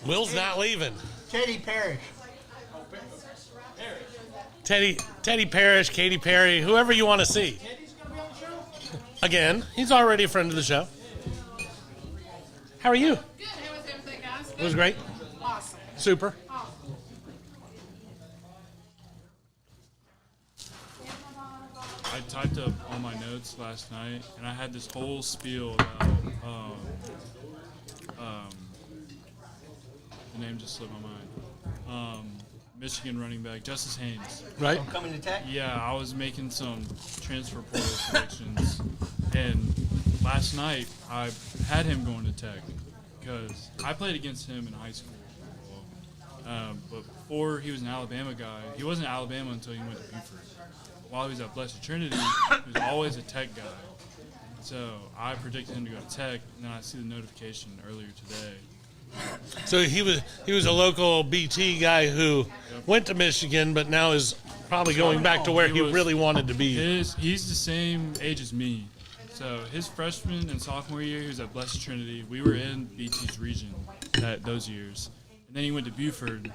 Will's not leaving. Teddy Parrish. Teddy Parrish, Katy Perry, whoever you want to see. Again, he's already a friend of the show. How are you? Good. How was everything, guys? It was great. Awesome. Super. Awesome. I typed up all my notes last night, and I had this whole spiel about the name just slipped my mind. Michigan running back Justice Haynes. Right. Coming to Tech? Yeah, I was making some transfer portal predictions, and last night I had him going to Tech because I played against him in high school. But before he was an Alabama guy, he wasn't Alabama until he went to Buford. While he was at Blessed Trinity, he was always a Tech guy. So I predicted him to go to Tech, and then I see the notification earlier today. So he was a local BT guy who went to Michigan, but now is probably going back to where he really wanted to be. He's the same age as me. So his freshman and sophomore year, he was at Blessed Trinity. We were in BT's region those years. And then he went to Buford,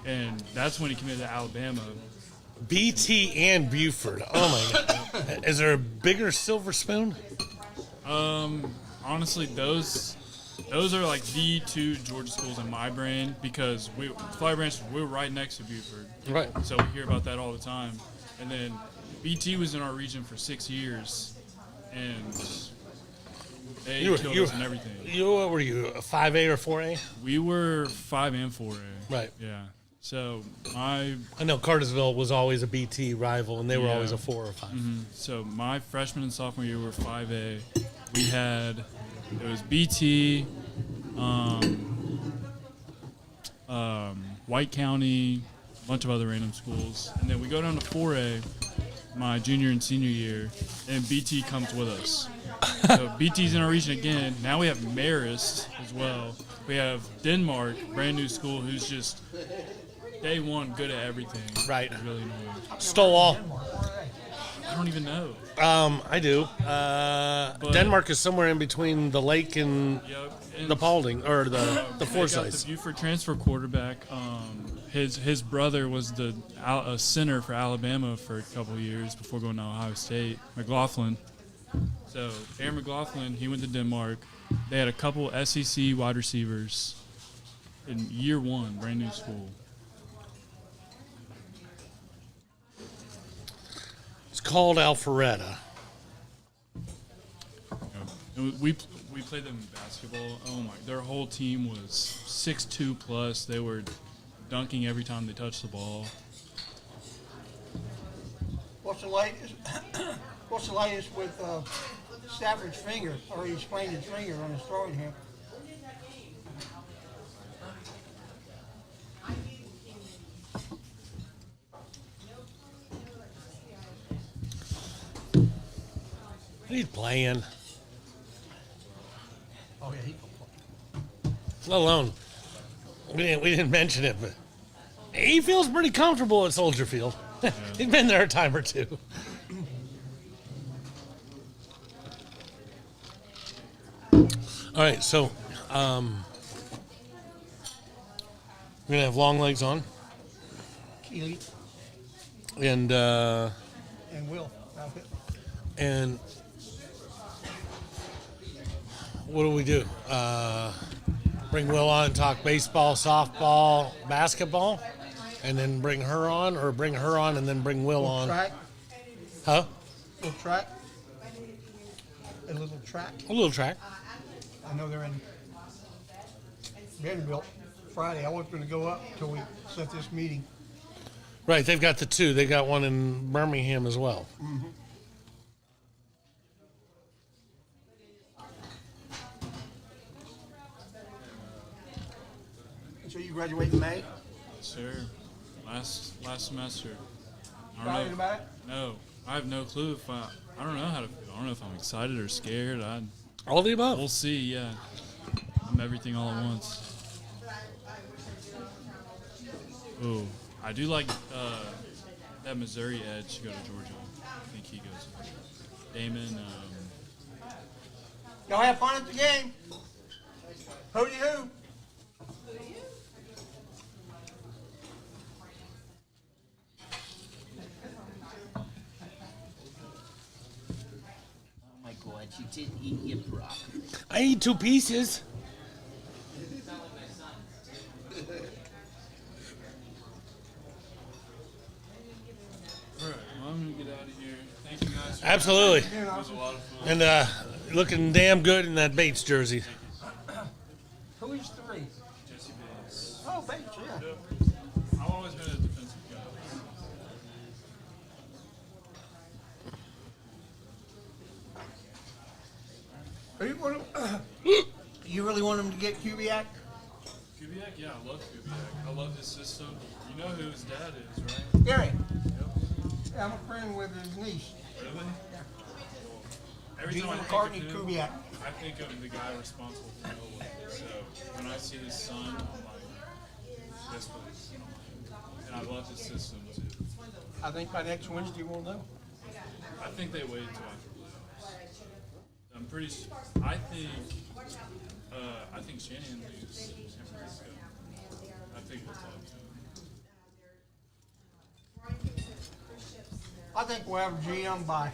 and that's when he committed to Alabama. BT and Buford. Oh, my God. Is there a bigger silver spoon? Honestly, those are like the two Georgia schools in my brain because Flowery Branch, we were right next to Buford. Right. So we hear about that all the time. And then BT was in our region for 6 years, and they killed us and everything. What were you, a 5A or 4A? We were 5 and 4A. Right. Yeah. So I know Cartersville was always a BT rival, and they were always a 4 or 5. Mm-hmm. So my freshman and sophomore year were 5A. It was BT, White County, a bunch of other random schools. And then we go down to 4A my junior and senior year, and BT comes with us. So BT's in our region again. Now we have Marist as well. We have Denmark, brand new school, who's just day one good at everything. Right. It's really annoying. Stowall. I don't even know. I do. Denmark is somewhere in between the lake and the Paulding, or the Forsyths. The Buford transfer quarterback. His brother was a center for Alabama for a couple of years before going to Ohio State. McLaughlin. So Aaron McLaughlin, he went to Denmark. They had a couple SEC wide receivers in year one, brand new school. It's called Alpharetta. And we played them in basketball. Oh my! Their whole team was 6'2" plus. They were dunking every time they touched the ball. What's the latest? What's the latest with Stafford's finger? Or he sprained his finger on his throwing hand. He's playing. Oh yeah, he can play. Let alone, we didn't mention it, but he feels pretty comfortable at Soldier Field. Yeah. He's been there a time or two. All right, so we're gonna have long legs on, Keely and Will. And what do we do? Bring Will on and talk baseball, softball, basketball, and then bring her on, or bring her on and then bring Will on. Track. Huh? A little track. A little track. A little track. I know they're in Vanderbilt Friday. I wasn't going to go up until we set this meeting. Right, they've got the two. They got one in Birmingham as well. Mm-hmm. So you graduate in May? Sure. Last semester. I Excited don't know. about it? No, I have no clue if I don't know how to feel. I don't know if I'm excited or scared. All of the above. We'll see. Yeah, I'm everything all at once. Ooh, I do like that Missouri edge to go to Georgia. I think he goes. Damon. Y'all have fun at the game. Hooty hoo. Oh my God, you didn't eat your broccoli. I eat 2 pieces. All right, well, I'm gonna get out of here. Thank you guys. Absolutely. It was a lot of fun. And looking damn good in that Bates jersey. Who is 3? Jesse Bates. Oh, Bates, yeah. I've always been a defensive guy. Are you, want you really want him to get Kubiak? Kubiak, yeah, I love Kubiak. I love his system. You know who his dad is, right? Gary. Yep. Yeah, I'm a friend with his niece. Really? Every Gene time I McCartney think of him, Kubiak. I think of the guy responsible for Noah. So when I see his son, I'm like, this place. And I love his system too. I think by next Wednesday we'll know. I think they wait until after playoffs. I'm pretty sure. I think Shanahan leaves San Francisco. I think we'll talk to him. I think we'll have a GM by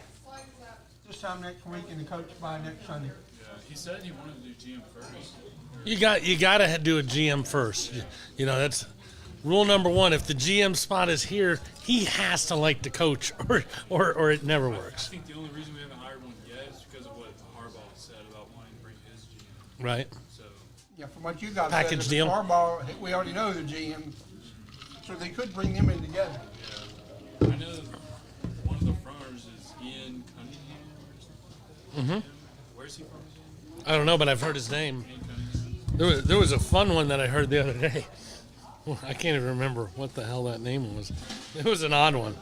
this time next week and the coach by next Sunday. Yeah, he said he wanted to do GM first. You got to do a GM first. You know, that's rule number 1. If the GM spot is here, he has to like the coach, or it never works. I think the only reason we haven't hired one yet is because of what Harbaugh said about wanting to bring his GM. Right. So Yeah, from what you guys Package said, deal. Harbaugh, we already know the GM, so they could bring them in together. I know one of the fronters is Ian Cunningham. Where's he from? I don't know, but I've heard his name. Ian Cunningham. There was a fun one that I heard the other day. I can't even remember what the hell that name was. It was an odd one.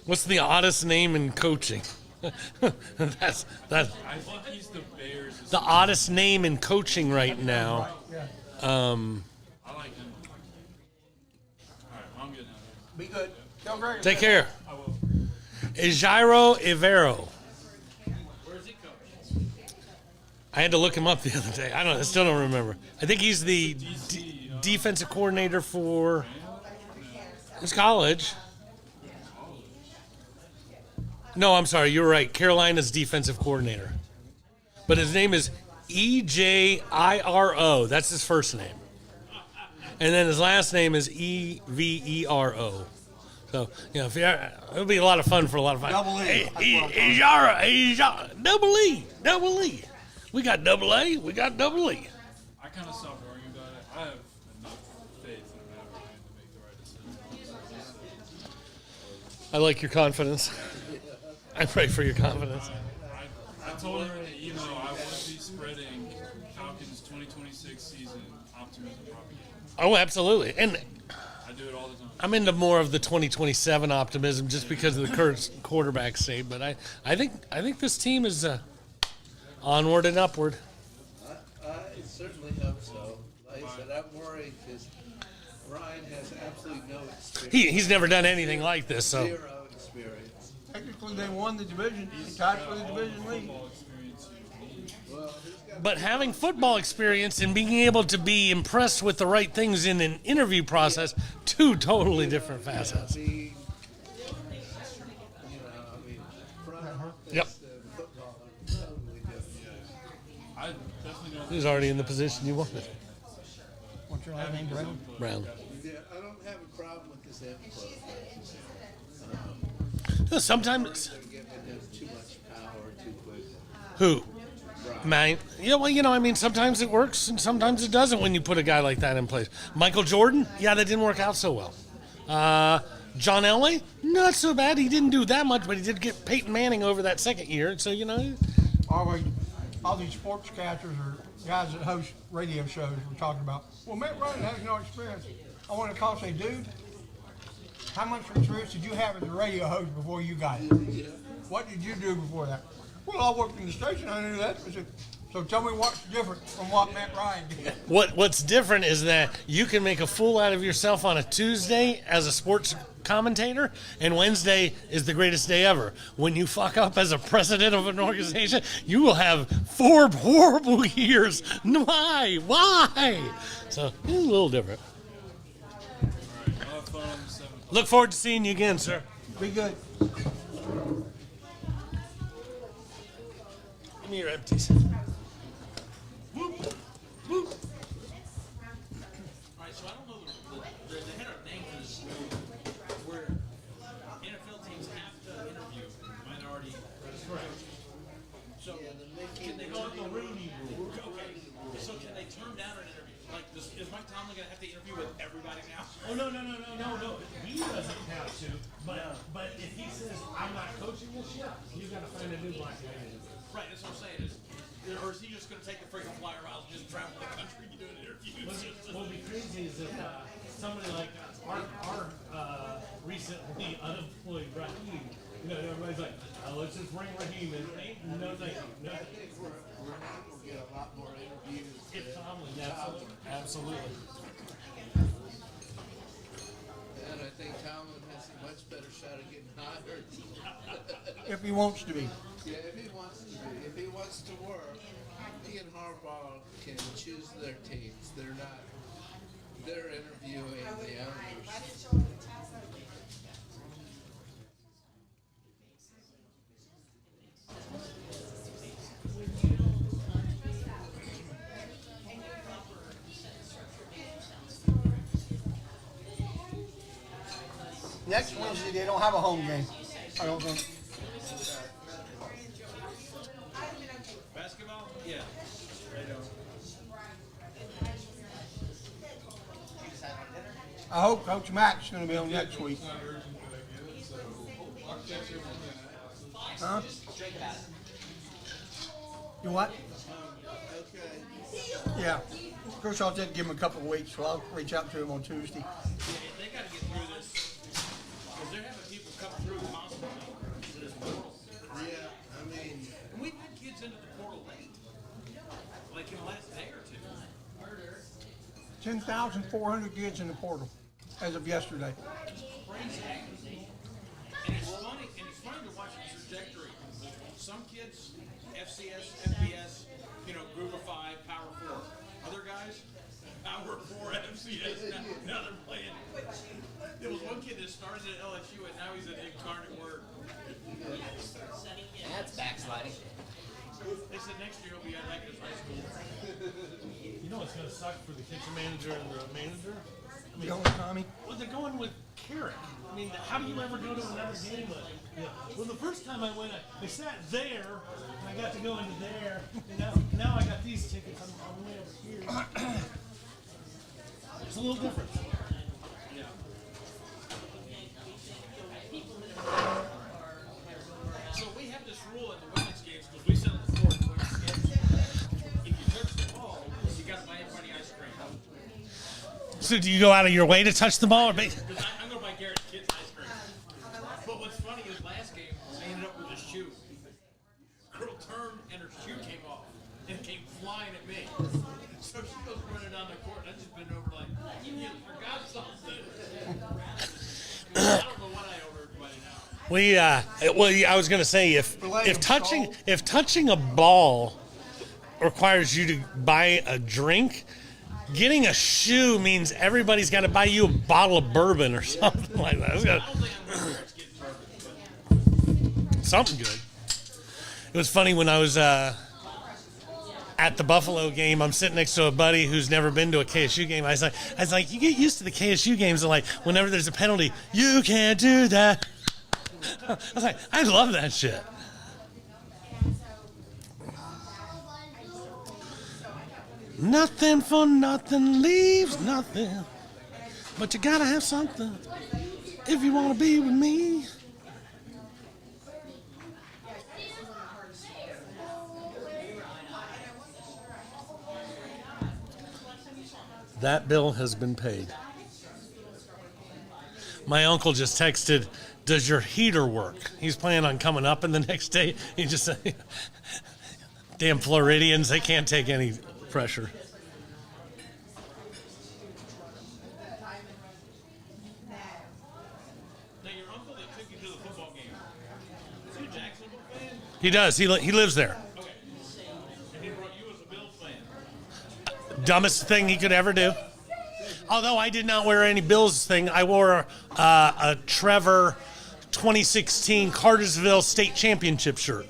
What's the oddest name in coaching? that's I think he's the Bears. the oddest name in coaching right now. I like him. All right, I'm getting out of Be good. Tell Greg. Take care. here. I will. Jairo Ivero. Where's he coaching? I had to look him up the other day. I still don't remember. I think he's the defensive coordinator for his college. No, I'm sorry. You're right. Carolina's defensive coordinator. But his name is Ejiro. That's his first name. And then his last name is Evero. So, if it'll be a lot of fun for a lot of fun. Double E. Ejiro. Double E. We got double A. We got double E. I kind of stopped worrying about it. I have enough faith in whoever man to make the right decision. I like your confidence. I pray for your confidence. I told her in the email I want to be spreading Falcons 2026 season optimism propaganda. Oh, absolutely. And I do it all the time. I'm into more of the 2027 optimism just because of the current quarterback state. But I think this team is onward and upward. I certainly hope so. Like I said, I'm worried because Ryan has absolutely no experience. He's never done anything like this. So, Zero experience. Technically, they won the division. They tied for the division lead. Football experience you need. Well, he's got but having football experience and being able to be impressed with the right things in an interview process, 2 totally different facets. front office Yep. and football are totally different. I definitely don't. He's already in the position you wanted. What's your last name, Brown? Brown. Yeah, I don't have a problem with this input. Sometimes They're giving him too much power too quickly. who? Ryan. Man, yeah, well, I mean, sometimes it works and sometimes it doesn't when you put a guy like that in place. Michael Jordan, yeah, that didn't work out so well. John Elway, not so bad. He didn't do that much, but he did get Peyton Manning over that second year. So, All these sportscasters or guys that host radio shows were talking about, well, Matt Ryan has no experience. I want to call and say, dude, how much experience did you have as a radio host before you got it? What did you do before that? Well, I worked in the station. I knew that. So tell me what's different from what Matt Ryan did. What's different is that you can make a fool out of yourself on a Tuesday as a sports commentator, and Wednesday is the greatest day ever. When you fuck up as a president of an organization, you will have 4 horrible years. Why? So it's a little different. Look forward to seeing you again, sir. Be good. Give me your empties. All right, so I don't know they had a name for this where NFL teams have to interview minority coaches. So can they go the Rooney rule? Okay, so can they turn down an interview? Like, is Mike Tomlin going to have to interview with everybody now? Oh, no. He doesn't have to. But if he says, I'm not coaching this year, you got to find a new black man. Right, that's what I'm saying. Or is he just going to take the freaking flyer out and just travel the country doing interviews? What'll be crazy is if somebody like our recently unemployed Raheem, everybody's like, let's just bring Raheem in. No, thank you. No. I think we'll get a lot more interviews. If Tomlin, absolutely. And I think Tomlin has a much better shot of getting hired. If he wants to be. Yeah, if he wants to be. If he wants to work, he and Harbaugh can choose their teams. They're interviewing the owners. Next Wednesday, they don't have a home game. I don't think. Basketball? Yeah. I hope Coach Mack's going to be on next week. Huh? You what? Yeah. Kershaw did give him a couple of weeks, so I'll reach out to him on Tuesday. They got to get through this because they're having people come through constantly to this portal. Yeah, I mean, And we've had kids into the portal late, like in the last day or two. 10,400 kids in the portal as of yesterday. Crazy. And it's funny to watch the trajectory. Some kids, FCS, FBS, group of 5, power 4. Other guys, power 4 FCS. Now they're playing. There was one kid that started at LSU and now he's at Incarnate Word. That's backsliding. They said next year he'll be at Natchez High School. You know what's going to suck for the kitchen manager and the manager? You going with Tommy? Well, they're going with Carrick. I mean, how do you ever go to another game? Well, the first time I went, they sat there, and I got to go into there, and now I got these tickets. I'm way over here. It's a little different. Yeah. So we have this rule at the women's games because we set up the court. If you touch the ball, you got to buy everybody ice cream. So do you go out of your way to touch the ball? Or I'm going to buy Garrett's kids ice cream. But what's funny is last game, they ended up with a shoe. Girl turned and her shoe came off and came flying at me. So she goes running down the court, and I just been over like, you forgot something. I don't know what I ordered by now. I was going to say if touching a ball requires you to buy a drink, getting a shoe means everybody's got to buy you a bottle of bourbon or something like that. I don't think I'm going to get bourbon, but Something good. It was funny when I was at the Buffalo game. I'm sitting next to a buddy who's never been to a KSU game. I was like, you get used to the KSU games. And like, whenever there's a penalty, you can't do that. I was like, I love that shit. Nothing for nothing leaves nothing. But you gotta have something if you want to be with me. That bill has been paid. My uncle just texted, does your heater work? He's planning on coming up, and the next day he just said, damn Floridians, they can't take any pressure. Now, your uncle that took you to the football game, is he a Jacksonville fan? He does. He lives there. Okay. And he brought you as a Bills fan. Dumbest thing he could ever do. Although I did not wear any Bills thing, I wore a Trevor 2016 Cartersville State Championship shirt.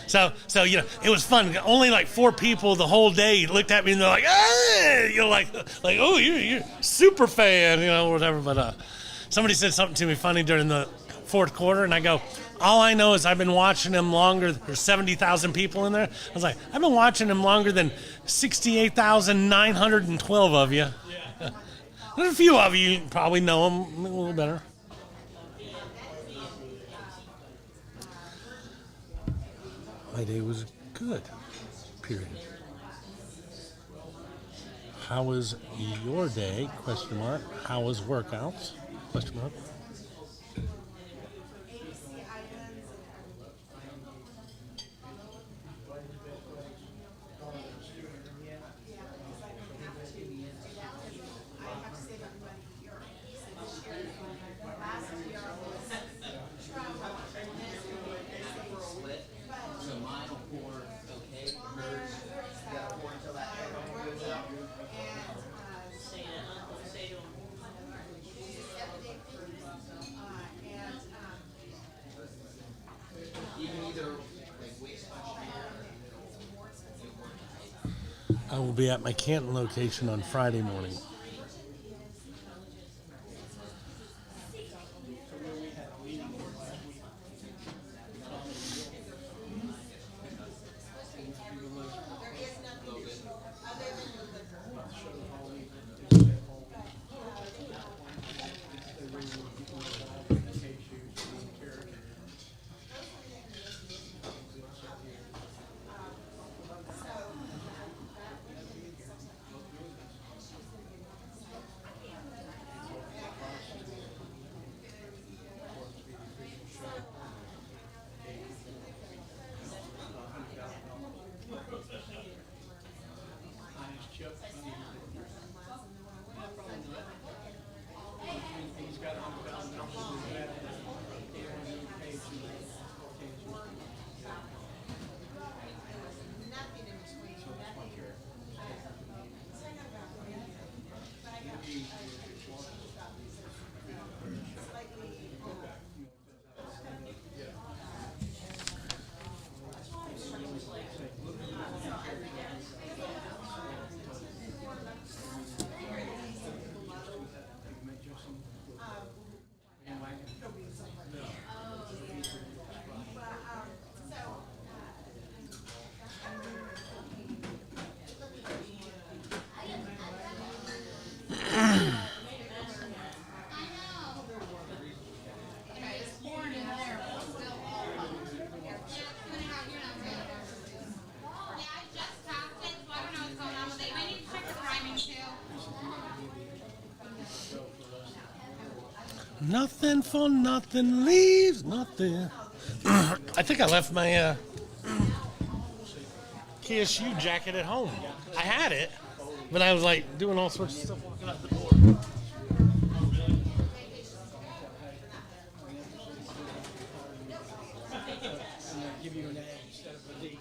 So it was fun. Only like 4 people the whole day looked at me and they're like, hey, like oh, you're a super fan, whatever. But somebody said something to me funny during the fourth quarter, and I go, all I know is I've been watching him longer. There's 70,000 people in there. I was like, I've been watching him longer than 68,912 of you. There's a few of you probably know him a little better. My day was good, period. How was your day? ? How was workouts? ? I will be at my Canton location on Friday morning. Nothing for nothing leaves nothing. I think I left my KSU jacket at home. I had it, but I was like doing all sorts of stuff walking out the door. Give you an A instead of a D.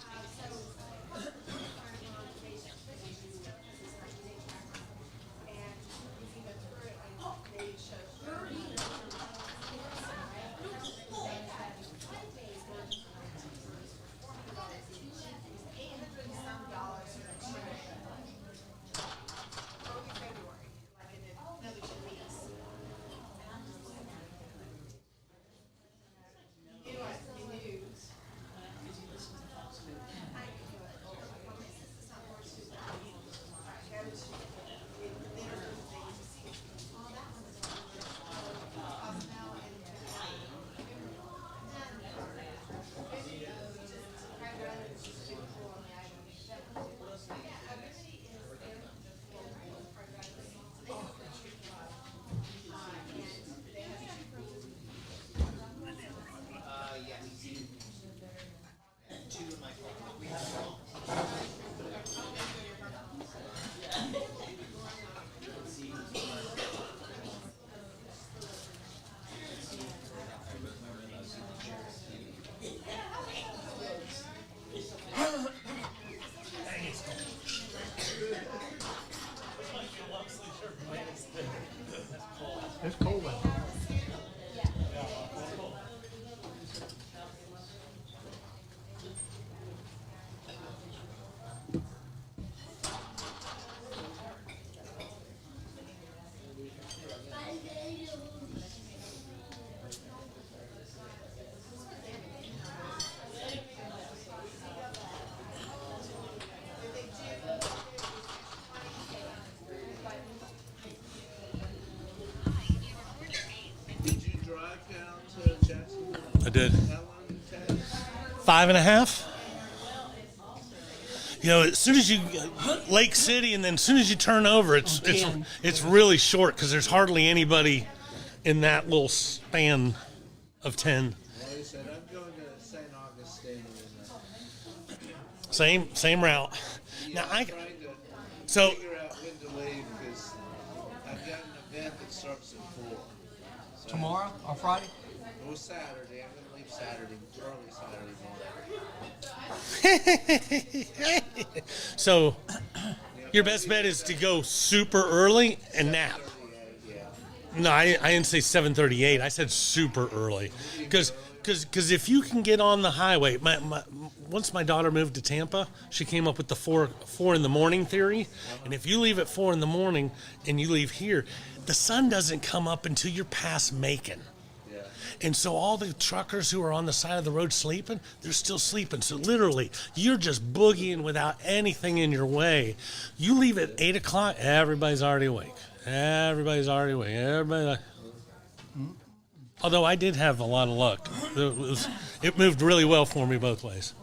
I did. How long did it take? 5.5. You know, as soon as you Lake City, and then as soon as you turn over, it's really short because there's hardly anybody in that little span of 10. Like I said, I'm going to St. Augustine. Same route. Now I'm trying to figure out when to leave because I've got an event that starts at 4. So Tomorrow or Friday? Or Saturday. I'm going to leave Saturday, early Saturday morning. So your best bet is to go super early and nap. No, I didn't say 7:38. I said super early, because if you can get on the highway, once my daughter moved to Tampa, she came up with the 4 in the morning theory, and if you leave at 4 in the morning and you leave here, the sun doesn't come up until you're past Macon. And so all the truckers who are on the side of the road sleeping, they're still sleeping. So literally, you're just boogieing without anything in your way. You leave at 8 o'clock, everybody's already awake. Although I did have a lot of luck. It moved really well for me both ways.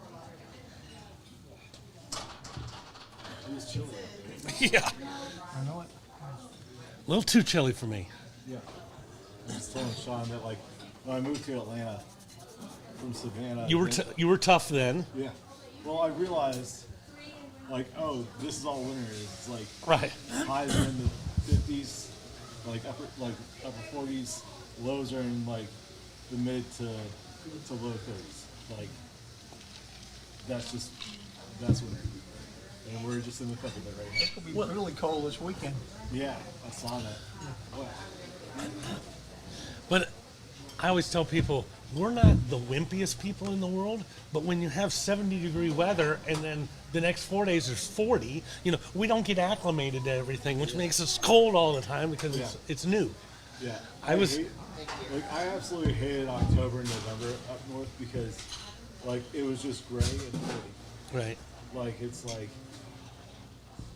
Yeah. I know it. A little too chilly for me. Yeah. I was telling Sean that, like, when I moved to Atlanta from Savannah. You were tough then. Yeah. Well, I realized, like, oh, this is all winter. It's like right. Highs are in the 50s, like upper 40s. Lows are in like the mid to low 30s. Like that's winter. And we're just in the thick of it right now. It's going to be really cold this weekend. Yeah, I saw that. Wow. But I always tell people, we're not the wimpiest people in the world, but when you have 70-degree weather and then the next 4 days there's 40, we don't get acclimated to everything, which makes us cold all the time because it's new. Yeah. I absolutely hated October and November up north because, like, it was just gray and 40. Right. Like, it's, like,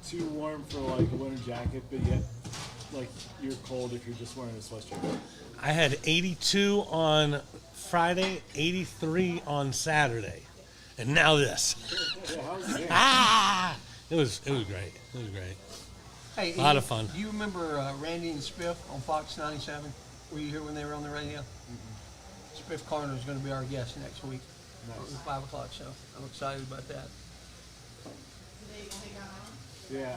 too warm for, like, a winter jacket, but yet, like, you're cold if you're just wearing a sweatshirt. I had 82 on Friday, 83 on Saturday, and now this. Yeah, how was the game? It was great. It was great. Hey, a lot of fun. Do you remember Randy and Spiff on Fox 97? Were you here when they were on the radio? Mm-hmm. Spiff Carter is going to be our guest next week at the 5 o'clock show. I'm excited about that. Yeah,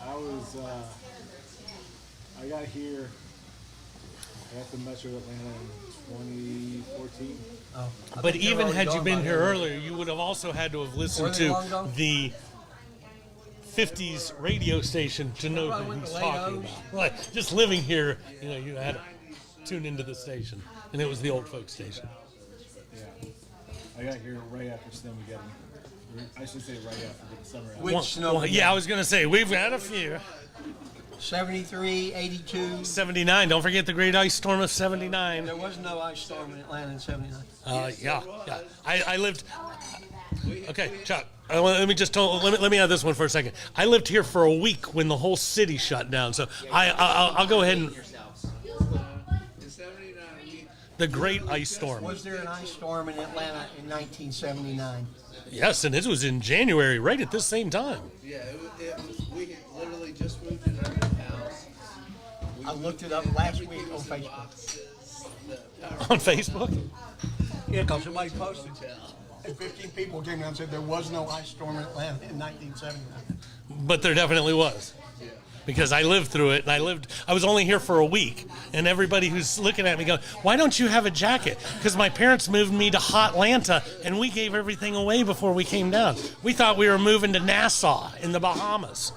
I got here after Metro Atlanta in 2014. Oh, but even had you been here earlier, you would have also had to have listened to the 50s radio station to know who he's talking about. Like, just living here, you had to tune into the station, and it was the old folk station. Yeah. I got here right after Snowmageddon. I should say right after the summer. Which Snowmageddon? Yeah, I was going to say, we've had a few. 73, 82. 79. Don't forget the great ice storm of 79. There was no ice storm in Atlanta in 79. Yeah. I lived. Okay, Chuck. Let me add this one for a second. I lived here for a week when the whole city shut down. So I'll go ahead and. The great ice storm. Was there an ice storm in Atlanta in 1979? Yes, and it was in January, right at this same time. Yeah, it was. We had literally just moved into our new house. I looked it up last week on Facebook. On Facebook? Yeah, because somebody posted it. And 15 people came down and said there was no ice storm in Atlanta in 1979. But there definitely was. Because I lived through it, and I was only here for a week, and everybody who's looking at me going, why don't you have a jacket? Because my parents moved me to Hotlanta, and we gave everything away before we came down. We thought we were moving to Nassau in the Bahamas.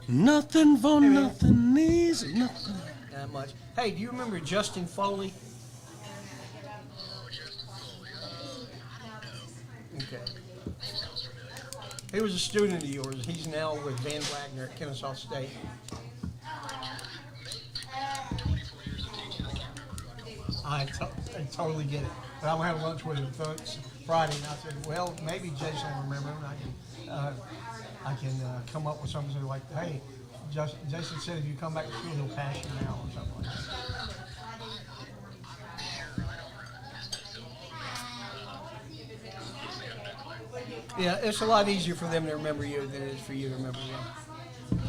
Nothing for nothing, easy, nothing. Not much. Hey, do you remember Justin Foley? Okay. He was a student of yours. He's now with Van Wagner at Kennesaw State. I totally get it. But I had lunch with him Friday, and I said, well, maybe Jason will remember him. I can come up with something like, hey, Jason said if you come back to school, he'll pass you now or something like that. Yeah, it's a lot easier for them to remember you than it is for you to remember them.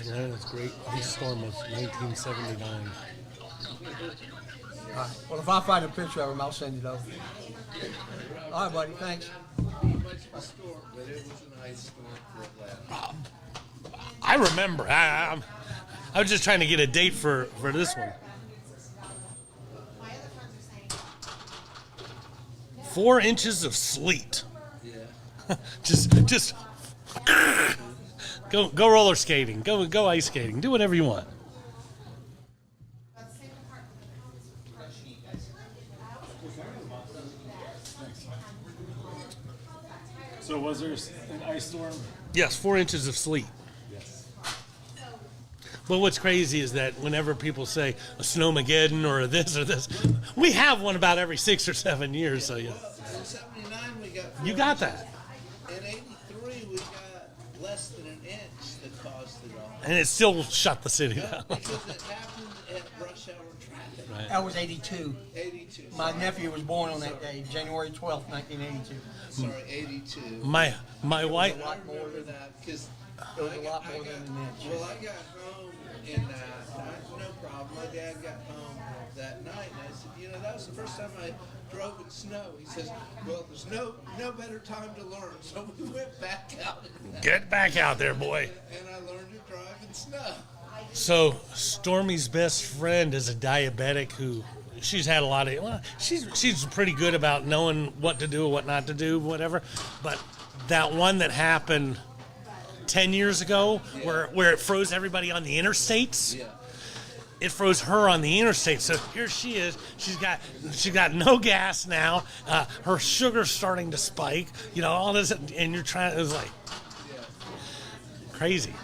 Yeah, that's great. Ice Storm was 1979. All right. Well, if I find a picture of him, I'll send it over. All right, buddy. Thanks. But it was an ice storm for a laugh. I remember. I was just trying to get a date for this one. 4 inches of sleet. Yeah. just go roller skating. Go ice skating. Do whatever you want. So was there an ice storm? Yes, 4 inches of sleet. Yes. But what's crazy is that whenever people say a snowmageddon or this or this, we have one about every 6 or 7 years. So yeah. In 79, we got. You got that. In 83, we got less than an inch that caused it all. And it still shut the city down. Because it happened at rush hour traffic. Right. That was 82. 82. My nephew was born on that day, January 12th, 1982. Sorry, 82. My wife. A lot more than that because It was a lot more than an inch. Well, I got home in no problem. My dad got home that night, and I said, that was the first time I drove in snow. He says, well, there's no better time to learn. So we went back out. Get back out there, boy. And I learned to drive in snow. So Stormy's best friend is a diabetic who she's had a lot of. Well, she's pretty good about knowing what to do, what not to do, whatever. But that one that happened 10 years ago, where it froze everybody on the interstates. Yeah. It froze her on the interstate. So here she is. She's got no gas now. Her sugar's starting to spike. All this, and you're trying. It was like crazy.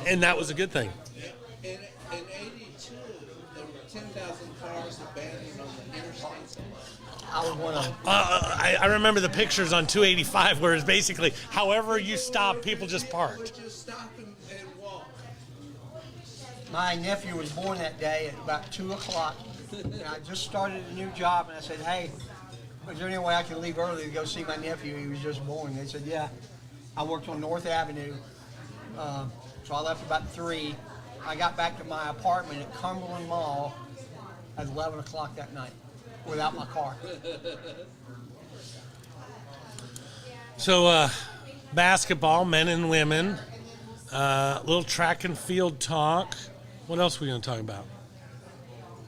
And that was a good thing. In 82, there were 10,000 cars abandoned on the interstates alone. I was one of them. I remember the pictures on 285 where it's basically however you stop, people just parked. Would just stop and walk. My nephew was born that day at about 2 o'clock. And I just started a new job, and I said, hey, is there any way I can leave early to go see my nephew? He was just born. They said, yeah. I worked on North Avenue. So I left about 3. I got back to my apartment at Cumberland Mall at 11 o'clock that night without my car. So basketball, men and women, little track and field talk. What else are we going to talk about?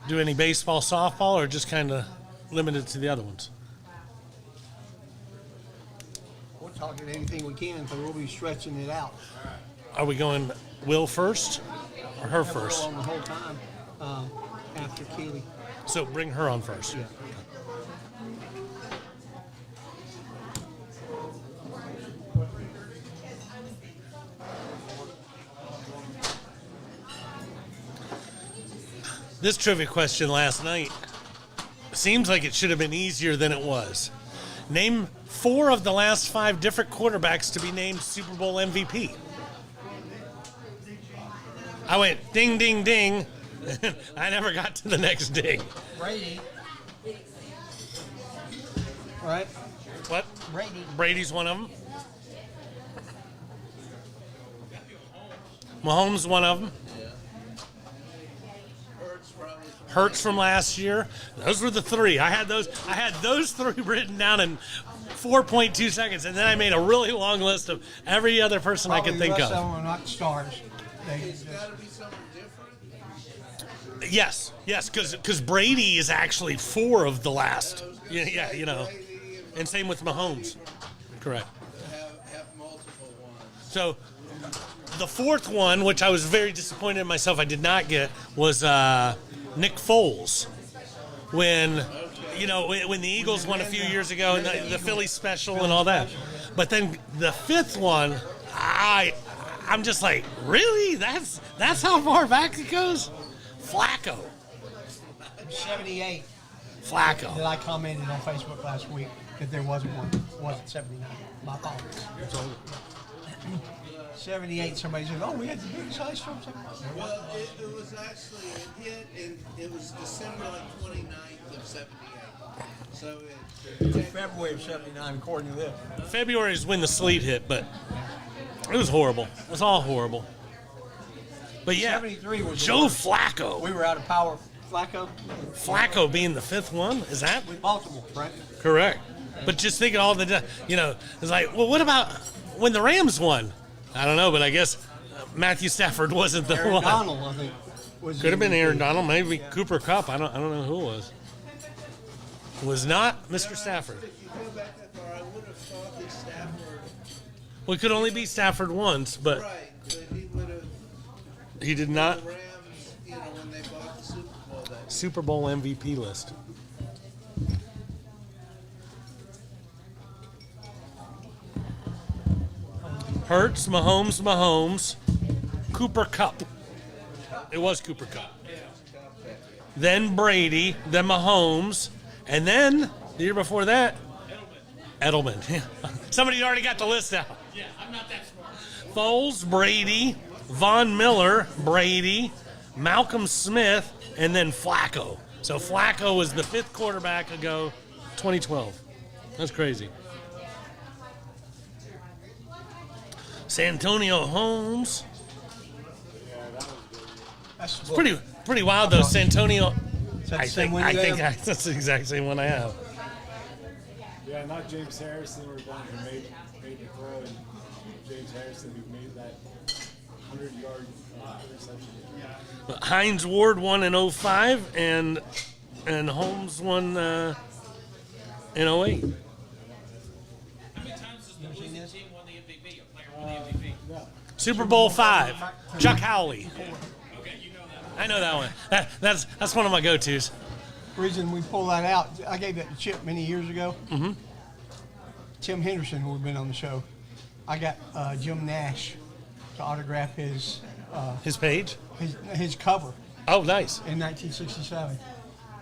Do any baseball, softball, or just kind of limited to the other ones? We're talking anything we can, so we'll be stretching it out. Are we going Will first or her Have Will first? on the whole time after Keely. So bring her on first. Yeah. This trivia question last night seems like it should have been easier than it was. Name 4 of the last 5 different quarterbacks to be named Super Bowl MVP. I went ding, ding, ding. I never got to the next ding. Brady. Right? What? Brady. Brady's one of them. Mahomes one of them. Hurts from last year. Those were the 3. I had those 3 written down in 4.2 seconds, and then I made a really long list of every other person I could think the of. rest of them are not stars. It's got to be something different. Yes, because Brady is actually 4 of the last. Yeah, and same with Mahomes. Correct. Have multiple ones. So the 4th one, which I was very disappointed in myself I did not get, was Nick Foles. When when the Eagles won a few years ago and the Philly special and all that. But then the 5th one, I'm just like, really? That's how far back it goes? Flacco. 78. Flacco. That I commented on Facebook last week that there wasn't one. It wasn't 79. My apologies. So, 78, somebody said, oh, we had the biggest ice storm. Well, it was actually, it hit, and it was December 29th of 78. So February of 79, according to this. February is when the sleet hit, but it was horrible. It was all horrible. But yeah, 73 was the Joe worst. Flacco. We were out of power. Flacco being the fifth one, is that? With Baltimore, right? Correct. But just thinking all the, it's like, well, what about when the Rams won? I don't know, but I guess Matthew Stafford wasn't the Aaron one. Donald, I think. Could have been Aaron Donald, maybe Cooper Kupp. I don't know who it was. It was not Mr. Stafford. if you go back that far, I would have thought that Stafford. We could only beat Stafford once, but Right, but he would have. he did not. The Rams, when they bought the Super Bowl, that Super Bowl MVP list. Hurts, Mahomes, Cooper Kupp. It was Cooper Kupp. Then Brady, then Mahomes, and then the year before that, Edelman. Somebody already got the list out. Yeah, I'm not that smart. Foles, Brady, Von Miller, Brady, Malcolm Smith, and then Flacco. So Flacco was the fifth quarterback ago, 2012. That's crazy. Santonio Holmes. It's pretty wild though. Santonio. I think that's the exact same one I have. Yeah, not James Harrison, who made the throw, and James Harrison, who made that 100-yard interception. Hines Ward won in 05, and Holmes won in 08. How many times does the losing team won the MVP? A player won the MVP? Super Bowl 5. Chuck Howley. Okay, you know that. I know that one. That's one of my go-tos. Reason we pull that out, I gave that to Chip many years ago. Mm-hmm. Tim Henderson, who had been on the show, I got Jim Nash to autograph his page, his cover. Oh, nice. In 1967,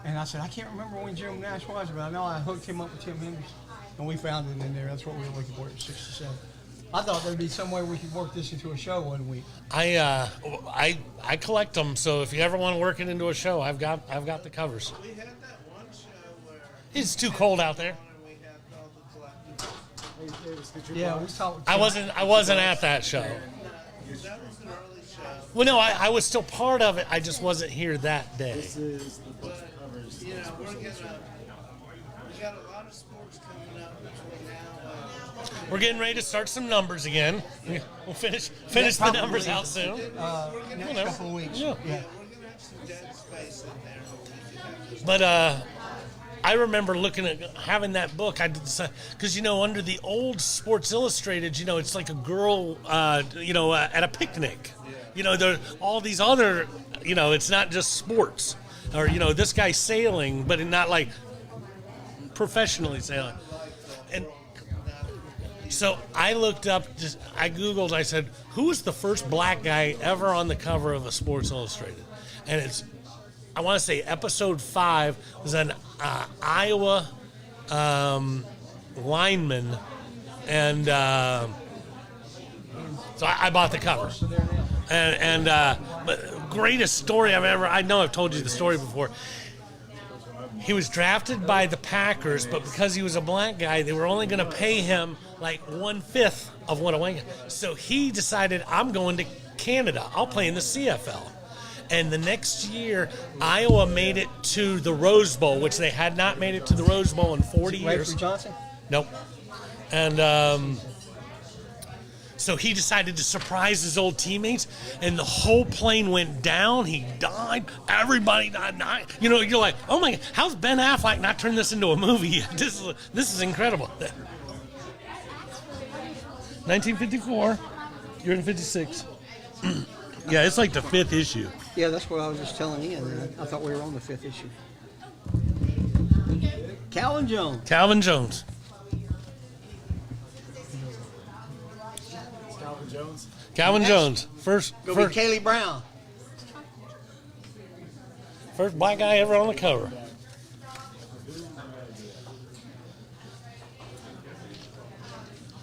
and I said I can't remember when Jim Nash was, but I know I hooked him up with Tim Henderson, and we found it in there. That's what we were looking for in '67. I thought there'd be some way we could work this into a show one week. I collect them, so if you ever want to work it into a show, I've got the covers. we had that one show where It's too cold out there. we had all the collectibles. Yeah, we talked. I wasn't at that show. That was an early show. Well, no, I was still part of it. I just wasn't here that day. This is the book covers. We got a lot of sports coming up between now and. We're getting ready to start some numbers again. We'll finish the numbers out soon. Next couple of weeks. Yeah. Yeah. We're gonna have some dead space in there. But I remember looking at having that book. I because under the old Sports Illustrated, it's like a girl, at a picnic. There all these other, it's not just sports, or this guy's sailing, but not like professionally sailing. And so I looked up, I Googled, I said, who was the first black guy ever on the cover of a Sports Illustrated? And it's, I want to say episode 5 was an Iowa lineman. And so I bought the cover. But greatest story I know I've told you the story before. He was drafted by the Packers, but because he was a black guy, they were only going to pay him like 1/5 of what a white guy. So he decided, I'm going to Canada. I'll play in the CFL. And the next year, Iowa made it to the Rose Bowl, which they had not made it to the Rose Bowl in 40 years. Ray Johnson? Nope. And so he decided to surprise his old teammates, and the whole plane went down. He died. Everybody died. You're like, oh my God, how's Ben Affleck not turned this into a movie? This is incredible. 1954. You're in 56. Yeah, it's like the 5th issue. Yeah, that's what I was just telling Ian. I thought we were on the 5th issue. Calvin Jones. Calvin Jones. Calvin Jones. First Be Kaylee Brown. First black guy ever on the cover.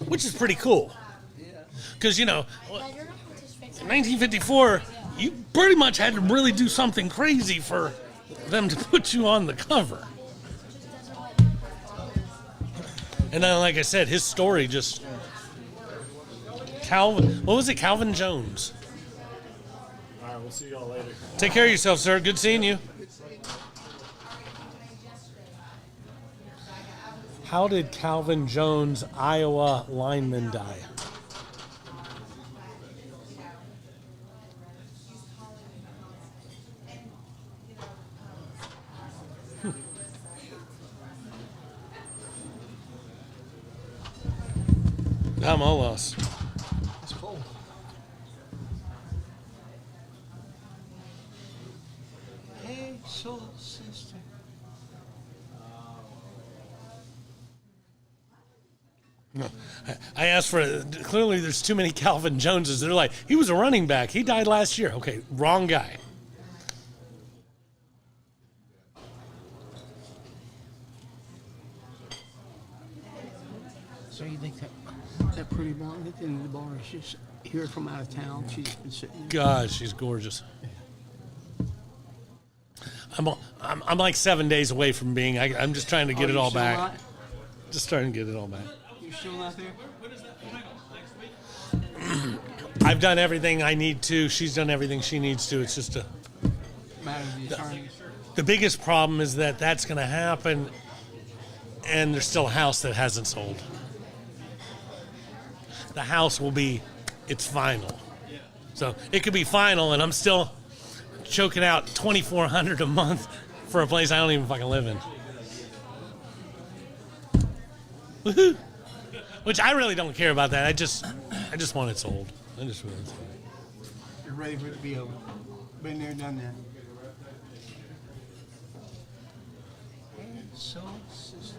which is pretty cool. Because, you know, in 1954, you pretty much had to really do something crazy for them to put you on the cover. And then, like I said, his story just... what was it? Calvin Jones. All right, we'll see y'all later. Take care of yourself, sir. Good seeing you. How did Calvin Jones, Iowa lineman, die? I'm all lost. That's cool. Hey, soul sister. No, I asked for. Clearly, there's too many Calvin Joneses. They're like, he was a running back. He died last year. Okay, wrong guy. So you think that pretty blonde at the end of the bar is just here from out of town? She's been sitting there. God, she's gorgeous. I'm like 7 days away from being. I'm just trying to get it all back. Not? Just trying to get it all back. You're still not there? I've done everything I need to. She's done everything she needs to. It's just Matter of the attorneys. the biggest problem is that that's going to happen, and there's still a house that hasn't sold. The house will be, it's final. So it could be final, and I'm still choking out $2,400 a month for a place I don't even fucking live in. Woohoo! Which I really don't care about that. I just want it sold. I just want it sold. You're ready for it to be over. Been there, done that. So, sister.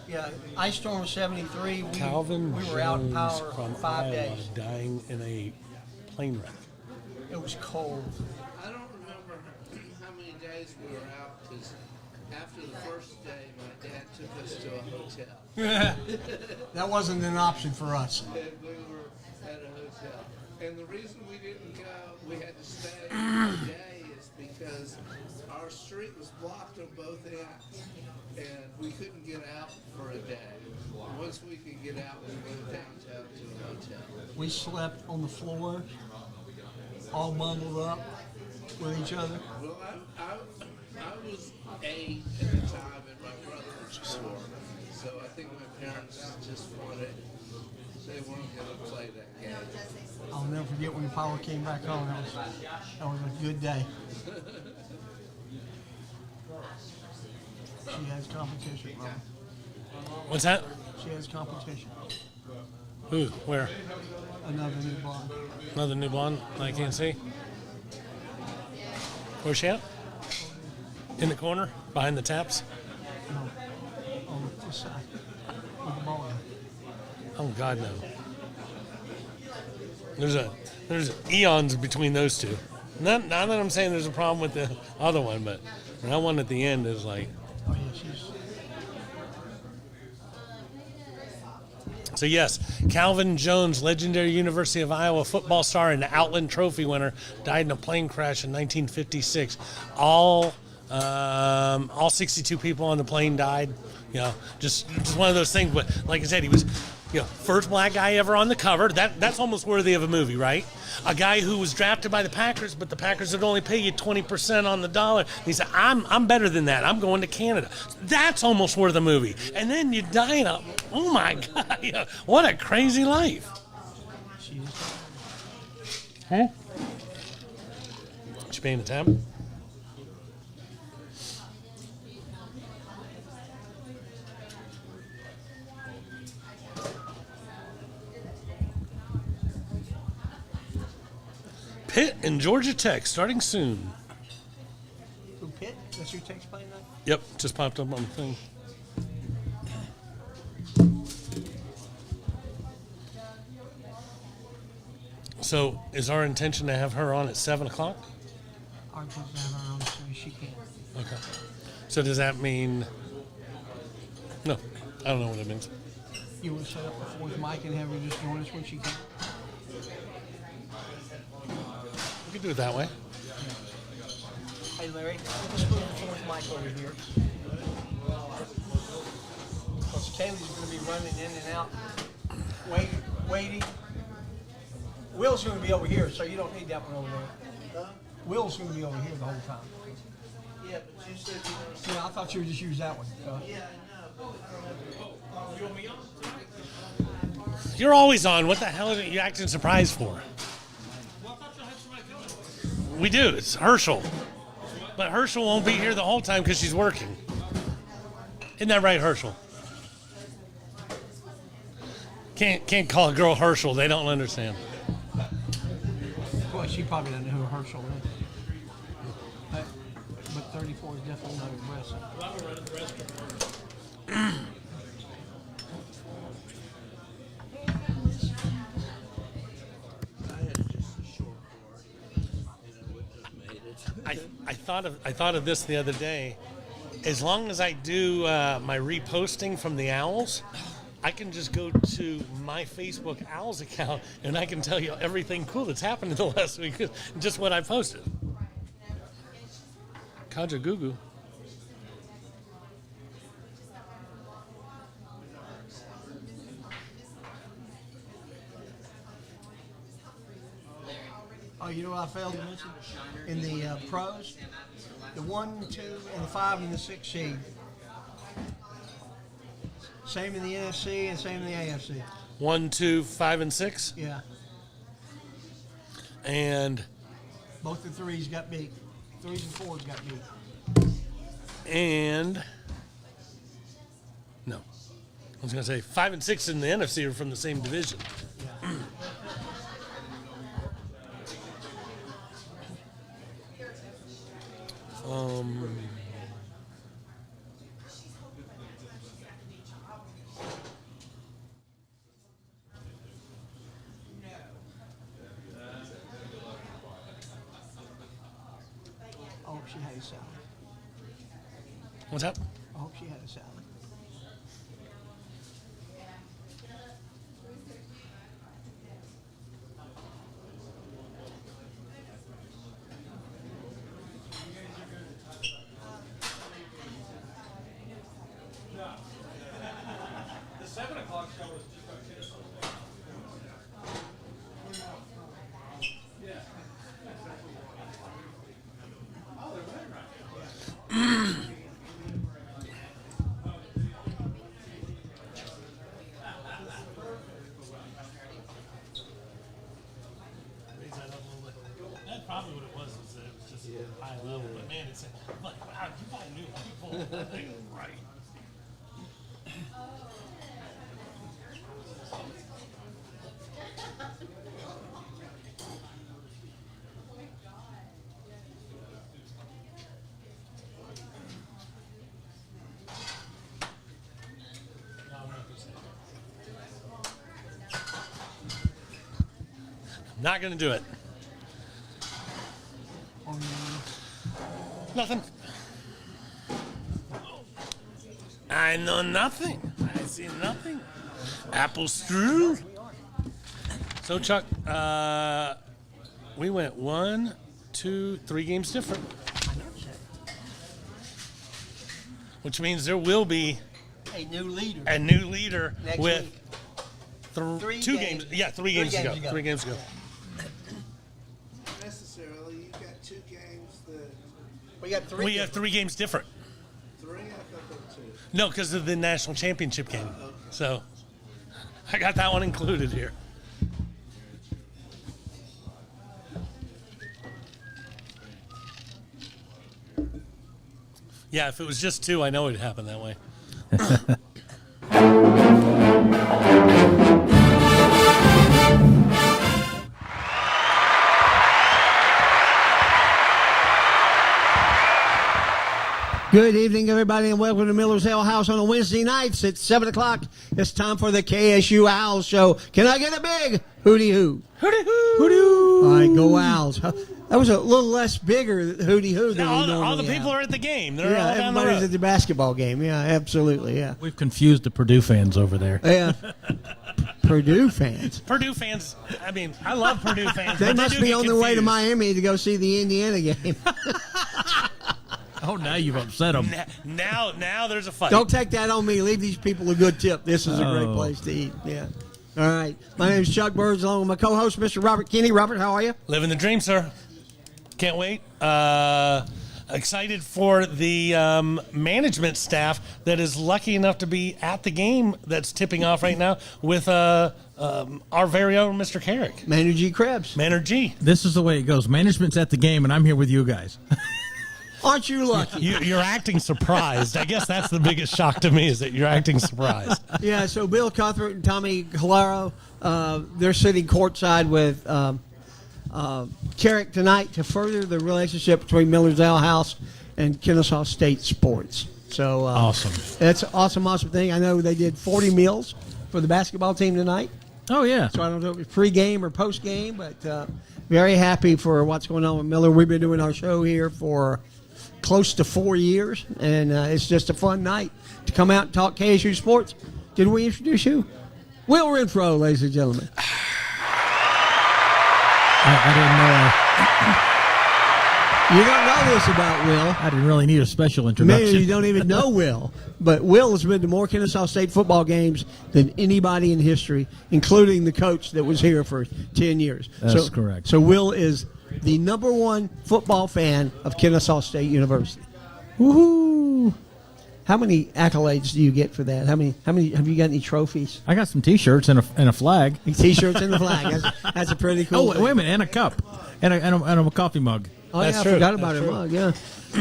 Yeah, Ice Storm 73. Calvin we were out of Jones power from for 5 Iowa days. dying in a plane wreck. It was cold. I don't remember how many days we were out because after the first day, my dad took us to a hotel. That wasn't an option for us. And we were at a hotel. And the reason we didn't go, we had to stay a day, is because our street was blocked on both ends. And we couldn't get out for a day. Once we could get out, we moved downtown to a hotel. We slept on the floor, all bundled up with each other. Well, I was 8 at the time, and my brother was 4. So I think my parents just wanted, they weren't going to play that game. I'll never forget when the power came back on. That was a good day. She has competition, Ron. What's that? She has competition. Who? Where? Another new blonde. Another new blonde I can't see? Where's she at? In the corner? Behind the taps? No, on this side. With the ball. Oh, God, no. There's eons between those two. Not that I'm saying there's a problem with the other one, but that one at the end is like... Oh, yeah, she's... So, yes, Calvin Jones, legendary University of Iowa football star and Outland Trophy winner, died in a plane crash in 1956. All 62 people on the plane died. You know, just one of those things. But like I said, he was, first black guy ever on the cover. That's almost worthy of a movie, right? A guy who was drafted by the Packers, but the Packers would only pay you 20% on the dollar. And he said, I'm better than that. I'm going to Canada. That's almost worth a movie. And then you die in oh my God, what a crazy life. Huh? You paying the tab? Pitt and Georgia Tech starting soon. Who, Pitt? That's your text playing that? Yep, just popped up on the thing. So, is our intention to have her on at 7 o'clock? Our kids have our own, so she can't. Okay. So does that mean? No, I don't know what it means. You want to set up the fourth mic and have her just join us when she can? We could do it that way. Hey, Larry, let's move the fourth mic over here. Because Kaylee's going to be running in and out, waiting. Will's going to be over here, so you don't need that one over there. Will's going to be over here the whole time. Yeah, but you said Yeah, I thought you would just use that one. Yeah, I know. You want me on? You're always on. What the hell are you acting surprised for? Well, I thought y'all had somebody coming. We do. It's Herschel. But Herschel won't be here the whole time because she's working. Isn't that right, Herschel? Can't call a girl Herschel. They don't understand. Well, she probably doesn't know who Herschel is. But 34 is definitely not aggressive. Well, I'm running the restroom. I had just a short board, and I wouldn't have made it. I thought of this the other day. As long as I do my reposting from the Owls, I can just go to my Facebook Owls account and I can tell you everything cool that's happened in the last week, just what I posted. Kaja Gugu. Oh, you know what I failed to mention? In the pros, the 1, 2, and the 5 and the 6 seed. Same in the NFC and same in the AFC. 1, 2, 5, and 6. Yeah. And Both the 3s got beat. 3s and 4s got beat. and no, I was gonna say 5 and 6 in the NFC are from the same division. I hope she had a salad. What's that? I hope she had a salad. The 7 o'clock show was just okay. That's probably what it was that it was just high level. But man, it's like, wow, you got new people. That thing is right. Not gonna do it. Nothing. I know nothing. I see nothing. Apple strudel. So Chuck, we went 1, 2, 3 games different, which means there will be A new leader. a new leader Next with week. 2 games. Yeah, 3 games to go. 3 games to go. Necessarily, you got 2 games that We got 3. We have 3 games different. 3. I thought there were 2. No, because of the national championship game. So I got that one included here. Yeah, if it was just 2, I know it'd happen that way. Good evening, everybody, and welcome to Miller's Ale House on a Wednesday nights at 7 o'clock. It's time for the KSU Owls Show. Can I get a big hooty hoo? Hooty hoo! Hooty hoo! All right, go Owls. That was a little less bigger hooty hoo than we all normally the people have. are at the game. They're all down the everybody's road. at the basketball game. Yeah, absolutely. Yeah. We've confused the Purdue fans over there. Yeah. Purdue fans. Purdue fans. I mean, I love Purdue fans. They but must do be get on their way to confused. Miami to go see the Indiana game. Oh, now you've upset them. Now there's a fight. Don't take that on me. Leave these people a good tip. This is a great Oh. place to eat. Yeah. All right. My name is Chuck Burns, along with my co-host, Mr. Robert Kinney. Robert, how are you? Living the dream, sir. Can't wait. Excited for the management staff that is lucky enough to be at the game that's tipping off right now with our very own Mr. Carrick. Manu G. Krebs. Manu G. This is the way it goes. Management's at the game, and I'm here with you guys. Aren't you lucky? You're acting surprised. I guess that's the biggest shock to me is that you're acting surprised. Yeah, so Bill Cuthbert and Tommy Hilaro, they're sitting courtside with Carrick tonight to further the relationship between Miller's Ale House and Kennesaw State Sports. So Awesome. That's an awesome thing. I know they did 40 meals for the basketball team tonight. Oh, yeah. So I don't know if it's pre-game or post-game, but very happy for what's going on with Miller. We've been doing our show here for close to 4 years, and it's just a fun night to come out and talk KSU sports. Did we introduce you? Will Renfro, ladies and gentlemen. I didn't know. You don't know this about Will. I didn't really need a special Maybe introduction. you don't even know Will. But Will has been to more Kennesaw State football games than anybody in history, including the coach that was here for 10 years. That's correct. So Will is the number one football fan of Kennesaw State University. Woohoo! How many accolades do you get for that? How many have you got any trophies? I got some T-shirts and a flag. T-shirts and the flag. That's a pretty cool Oh, thing. wait a minute, and a cup, and a coffee mug. Oh, That's yeah, true. I forgot about That's her true. mug, yeah.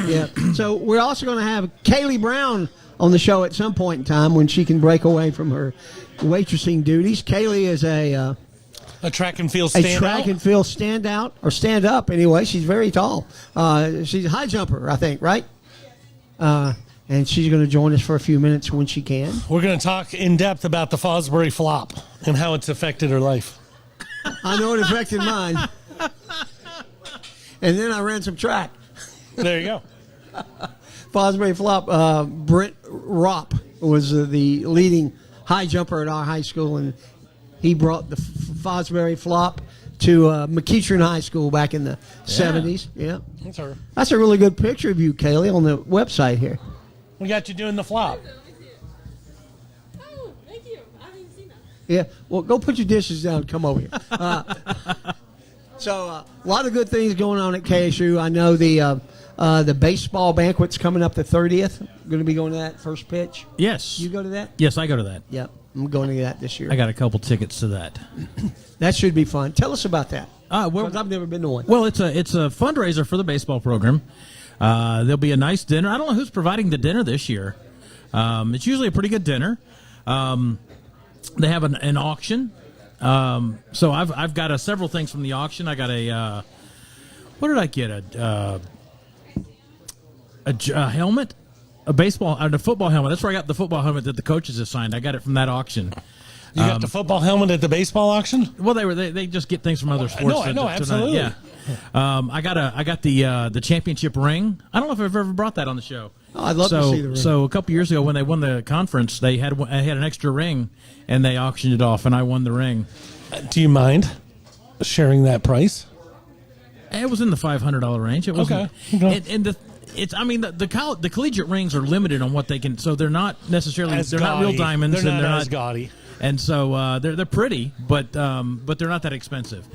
Yeah. So we're also going to have Kaylee Brown on the show at some point in time when she can break away from her waitressing duties. Kaylee is a track and field a standout. track and field standout, or stand up anyway. She's very tall. She's a high jumper, I think, right? And she's going to join us for a few minutes when she can. We're going to talk in depth about the Fosbury flop and how it's affected her life. I know it affected mine. And then I ran some track. There you go. Fosbury Flop, Brent Ropp was the leading high jumper at our high school, and he brought the Fosbury Flop to McEachern High School back in the 70s. Yeah. That's her. That's a really good picture of you, Kaylee, on the website here. We got you doing the flop. Oh, thank you. I haven't seen that. Yeah. Well, go put your dishes down and come over here. So a lot of good things going on at KSU. I know the baseball banquet's coming up the 30th. Going to be going to that first pitch. Yes. You go to that? Yes, I go to that. Yep. I'm going to that this year. I got a couple tickets to that. That should be fun. Tell us about that. Well, 'Cause I've never been to one. Well, it's a fundraiser for the baseball program. There'll be a nice dinner. I don't know who's providing the dinner this year. It's usually a pretty good dinner. They have an auction. So I've got several things from the auction. I got what did I get? A helmet, a football helmet. That's where I got the football helmet that the coaches assigned. I got it from that auction. You got the football helmet at the baseball auction? Well, they just get things from other sports. I know, absolutely. Yeah. I got the championship ring. I don't know if I've ever brought that on the show. Oh, I'd love to see the ring. So a couple years ago when they won the conference, I had an extra ring, and they auctioned it off, and I won the ring. Do you mind sharing that price? It was in the $500 range. It wasn't. Okay. The collegiate rings are limited on what they can. So they're not necessarily As they're not gaudy. real diamonds, They're and not they're as not gaudy. And so they're pretty, but they're not that expensive.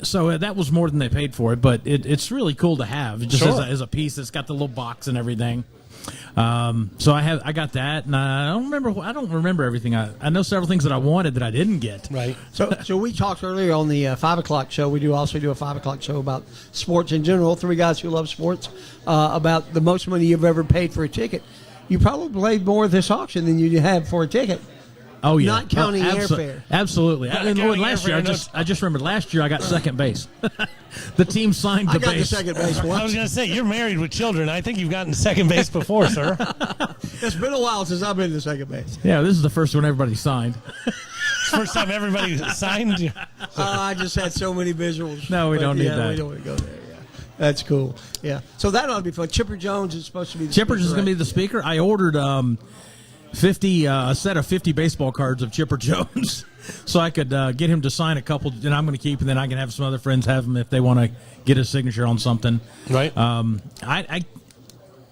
So that was more than they paid for it, but it's really cool to have just Sure. as a piece. It's got the little box and everything. So I got that, and I don't remember everything. I know several things that I wanted that I didn't get. Right. So we talked earlier on the 5 o'clock show. We also do a 5 o'clock show about sports in general. Three guys who love sports, about the most money you've ever paid for a ticket. You probably paid more this auction than you have for a ticket. Oh yeah, Not counting airfare. Absolutely. Not And counting last year, airfare, I just remembered last year I got second base. The team signed the I got base. the second base I was once. going to say, you're married with children. I think you've gotten second base before, sir. It's been a while since I've been to second base. Yeah, this is the first one everybody signed. First time everybody signed. I just had so many visuals. No, we But don't need that. We don't want to go there. Yeah, that's cool. Yeah, so that ought to be fun. Chipper Jones is supposed to be. The Chipper's is speaker, going to be right? the speaker. I ordered a set of 50 baseball cards of Chipper Jones, so I could get him to sign a couple, and I'm going to keep, and then I can have some other friends have them if they want to get his signature on something. Right.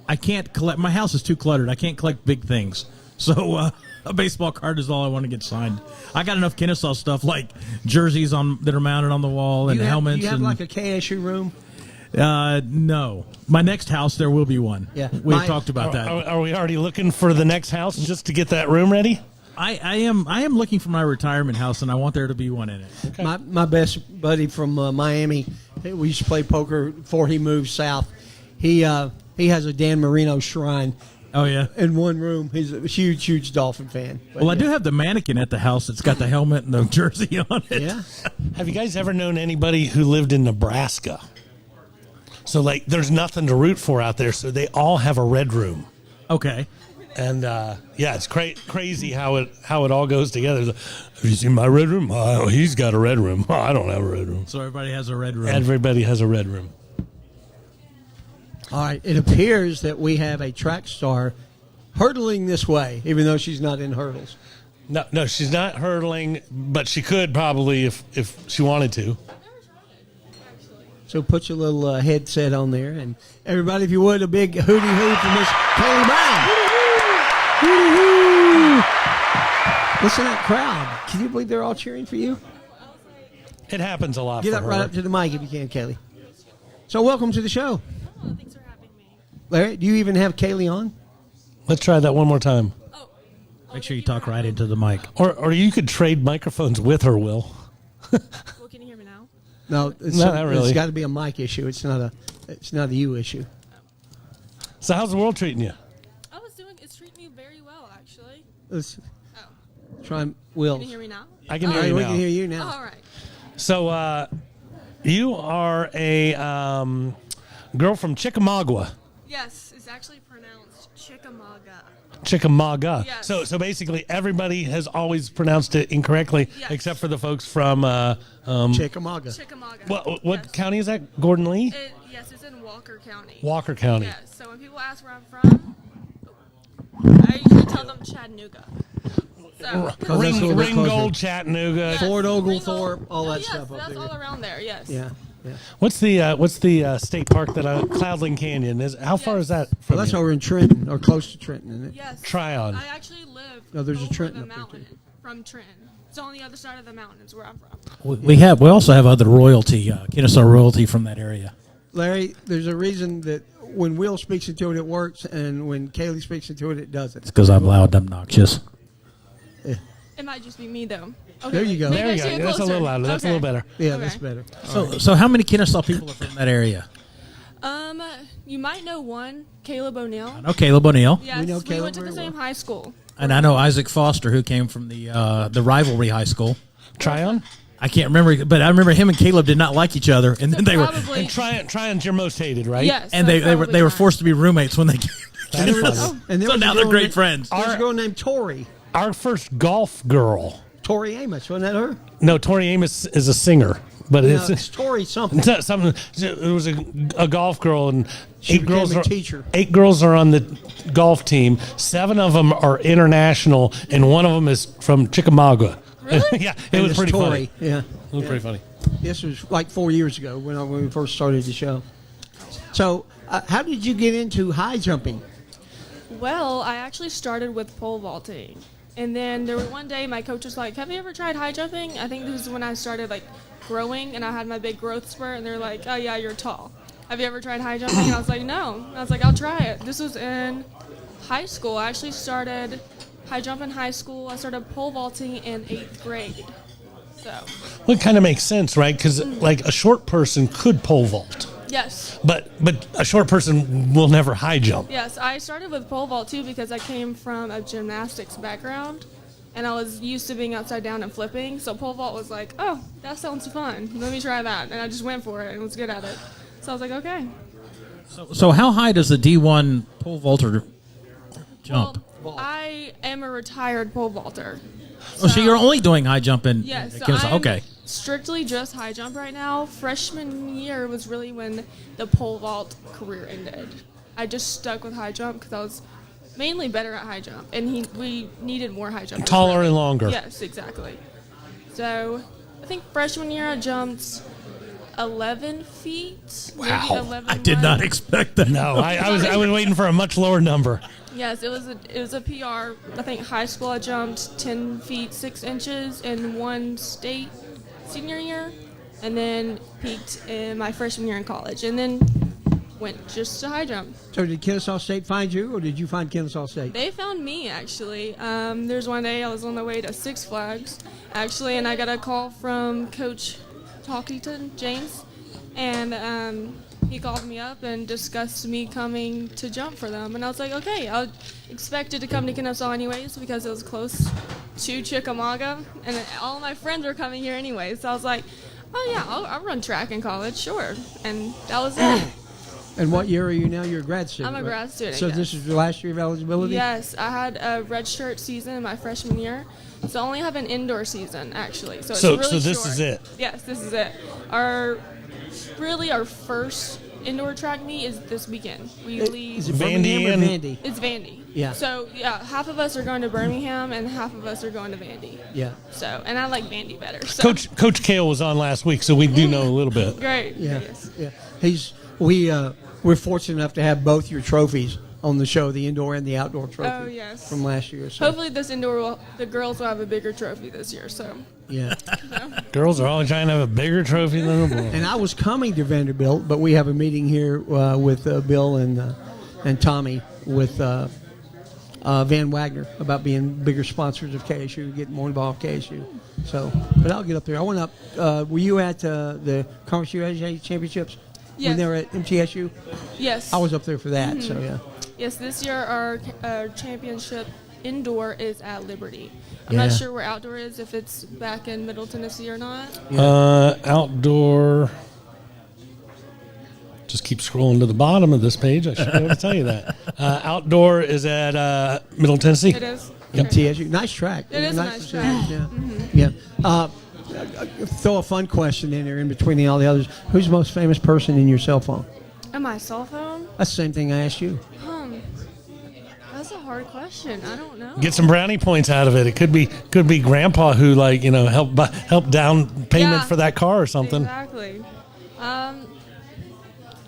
I can't collect. My house is too cluttered. I can't collect big things, so a baseball card is all I want to get signed. I got enough Kennesaw stuff like jerseys that are mounted on the wall and helmets. Do you have and, like a KSU room? No. My next house, there will be one. Yeah. We've talked about that. Are we already looking for the next house just to get that room ready? I am looking for my retirement house, and I want there to be one in it. Okay. My best buddy from Miami, we used to play poker before he moved south. He has a Dan Marino shrine. Oh, yeah? In one room. He's a huge Dolphin fan. But Well, I do have the mannequin at the house that's got the helmet and the jersey on it. Yeah. Have you guys ever known anybody who lived in Nebraska? So, like, there's nothing to root for out there, so they all have a red room. Okay. And, yeah, it's crazy how it all goes together. Have you seen my red room? Oh, he's got a red room. Oh, I don't have a red room. So everybody has a red room. Everybody has a red room. All right. It appears that we have a track star hurdling this way, even though she's not in hurdles. No, she's not hurdling, but she could probably if she wanted to. So put your little headset on there. And everybody, if you would, a big hooty hoo for Miss Kaylee Brown. Hooty-hoo. Listen to that crowd. Can you believe they're all cheering for you? It happens a lot Get for up her. right up to the mic if you can, Kaylee. So welcome to the show. Oh, thanks for having me. Larry, do you even have Kaylee on? Let's try that one more time. Make sure you talk right into the mic. Or you could trade microphones with her, Will. Well, can you hear me now? No, not really. It's got to be a mic issue. It's not a you issue. So how's the world treating you? Oh, it's treating me very well, actually. Let's Oh. try Will. Can you hear me now? I can All hear right, you we now. can hear you now. All right. So you are a girl from Chickamauga. Yes, it's actually pronounced Chickamauga. Chickamauga. Yes. So basically everybody has always pronounced it incorrectly, Yes. except for the folks from Chickamauga. Chickamauga. What Yes. county is that? Gordon Lee? Yes, it's in Walker County. Walker County. Yes, so when people ask where I'm from, I usually tell them Chattanooga. So, Ringgold, Chattanooga. Fort Oglethorpe, all that yes, stuff up that's there. all around there. Yes. Yeah. What's the state park that Cloudland Canyon is? How far is that from Well, that's you? over in Trenton, or close to Trenton, isn't it? Yes. Tryon. I actually live No, there's a over Trenton the up there, mountain from Trenton. It's on the other side of the mountain is where I'm from. We also have other royalty, Kennesaw royalty from that area. Larry, there's a reason that when Will speaks into it, it works, and when Kaylee speaks into it, it doesn't. It's because I'm loud and obnoxious. It might just be me though. Okay. There you go. Maybe There I you should go. get That's a little closer. louder. That's a little better. Yeah, Okay. that's better. So how many Kennesaw people are from that area? You might know one, Caleb O'Neill. I know Caleb O'Neill. Yes, We know we Caleb went to the very same high school. And I know Isaac Foster, who came from the rivalry high school. Tryon? I can't remember, but I remember him and Caleb did not like each other, and then they were Probably. And Tryon's your most hated, right? Yes. and that's they were probably forced to be roommates when they came. That's funny. And there So was a now they're girl great named- friends. There's a girl named Tori. Our first golf girl. Tori Amos, wasn't that her? No, Tori Amos is a singer, but No, it's it's Tori something. It's not something. It was a golf girl, and She became a teacher. 8 girls are on the golf team. 7 of them are international, and one of them is from Chickamauga. Really? Yeah, it And was it's pretty Tori. funny. Yeah. It was pretty funny. This was like 4 years ago when we first started the show. So, how did you get into high jumping? Well, I actually started with pole vaulting. And then there was one day my coach was like, "Have you ever tried high jumping?" I think this is when I started like growing and I had my big growth spurt and they're like, "Oh yeah, you're tall. Have you ever tried high jumping?" And I was like, "No." And I was like, "I'll try it." This was in high school. I actually started high jump in high school. I started pole vaulting in 8th grade. So, Well, it kind of makes sense, right? Because like a short person could pole vault, yes. but a short person will never high jump. Yes, I started with pole vault too because I came from a gymnastics background and I was used to being upside down and flipping. So pole vault was like, "Oh, that sounds fun. Let me try that." And I just went for it and was good at it. So I was like, okay. So how high does the D1 pole vaulter jump? I am a retired pole vaulter. So you're only doing high jump in Yes, Kennesaw. Okay. Strictly just high jump right now. Freshman year was really when the pole vault career ended. I just stuck with high jump because I was mainly better at high jump, and we needed more high jumpers. Taller and longer. Yes, exactly. So I think freshman year I jumped 11 feet. maybe Wow. 11 I did not expect that. No, I was waiting for a much lower number. Yes, it was a PR. I think high school I jumped 10 feet 6 inches in one state senior year, and then peaked in my freshman year in college, and then went just to high jump. So did Kennesaw State find you, or did you find Kennesaw State? They found me, actually. There's one day I was on the way to Six Flags, actually, and I got a call from Coach Talkington, James, and he called me up and discussed me coming to jump for them. And I was like, okay, I expected to come to Kennesaw anyways because it was close to Chickamauga, and all my friends were coming here anyways. So I was like, oh, yeah, I'll run track in college, sure. And that was it. And what year are you now? You're a grad student. I'm a right? grad student, So yes. this is your last year of eligibility? Yes, I had a redshirt season in my freshman year, so I only have an indoor season actually. So it's So really this short. is it. Yes, this is it. Our first indoor track meet is this weekend. We leave. Is it Birmingham or Vandy? It's Vandy. Yeah. So yeah, half of us are going to Birmingham and half of us are going to Vandy. Yeah. So and I like Vandy better. So. Coach Kale was on last week, so we do know a little bit. Great. Yeah. Yes. Yeah. We're fortunate enough to have both your trophies on the show, the indoor and the outdoor trophy. Oh, yes. From last year. So. Hopefully this indoor the girls will have a bigger trophy this year. So. Yeah. Girls are always trying to have a bigger trophy than the boys. And I was coming to Vanderbilt, but we have a meeting here with Bill and Tommy with Van Wagner about being bigger sponsors of KSU, getting more involved with KSU. So, but I'll get up there. I went up. Were you at the Conference USA Championships? Yes. When they were at MTSU? Yes. I was up there for that. So yeah. Yes, this year our championship indoor is at Liberty. I'm Yeah. not sure where outdoor is, if it's back in Middle Tennessee or not. Outdoor. Just keep scrolling to the bottom of this page. I should be able to tell you that. Outdoor is at Middle Tennessee. It is. MTSU. Nice track. It is a nice facility. track. Yeah. Yeah. Throw a fun question in there in between all the others. Who's the most famous person in your cell phone? And my cell phone? That's the same thing I asked you. That's a hard question. I don't know. Get some brownie points out of it. It could be Grandpa who help down payment for that car or something. Exactly.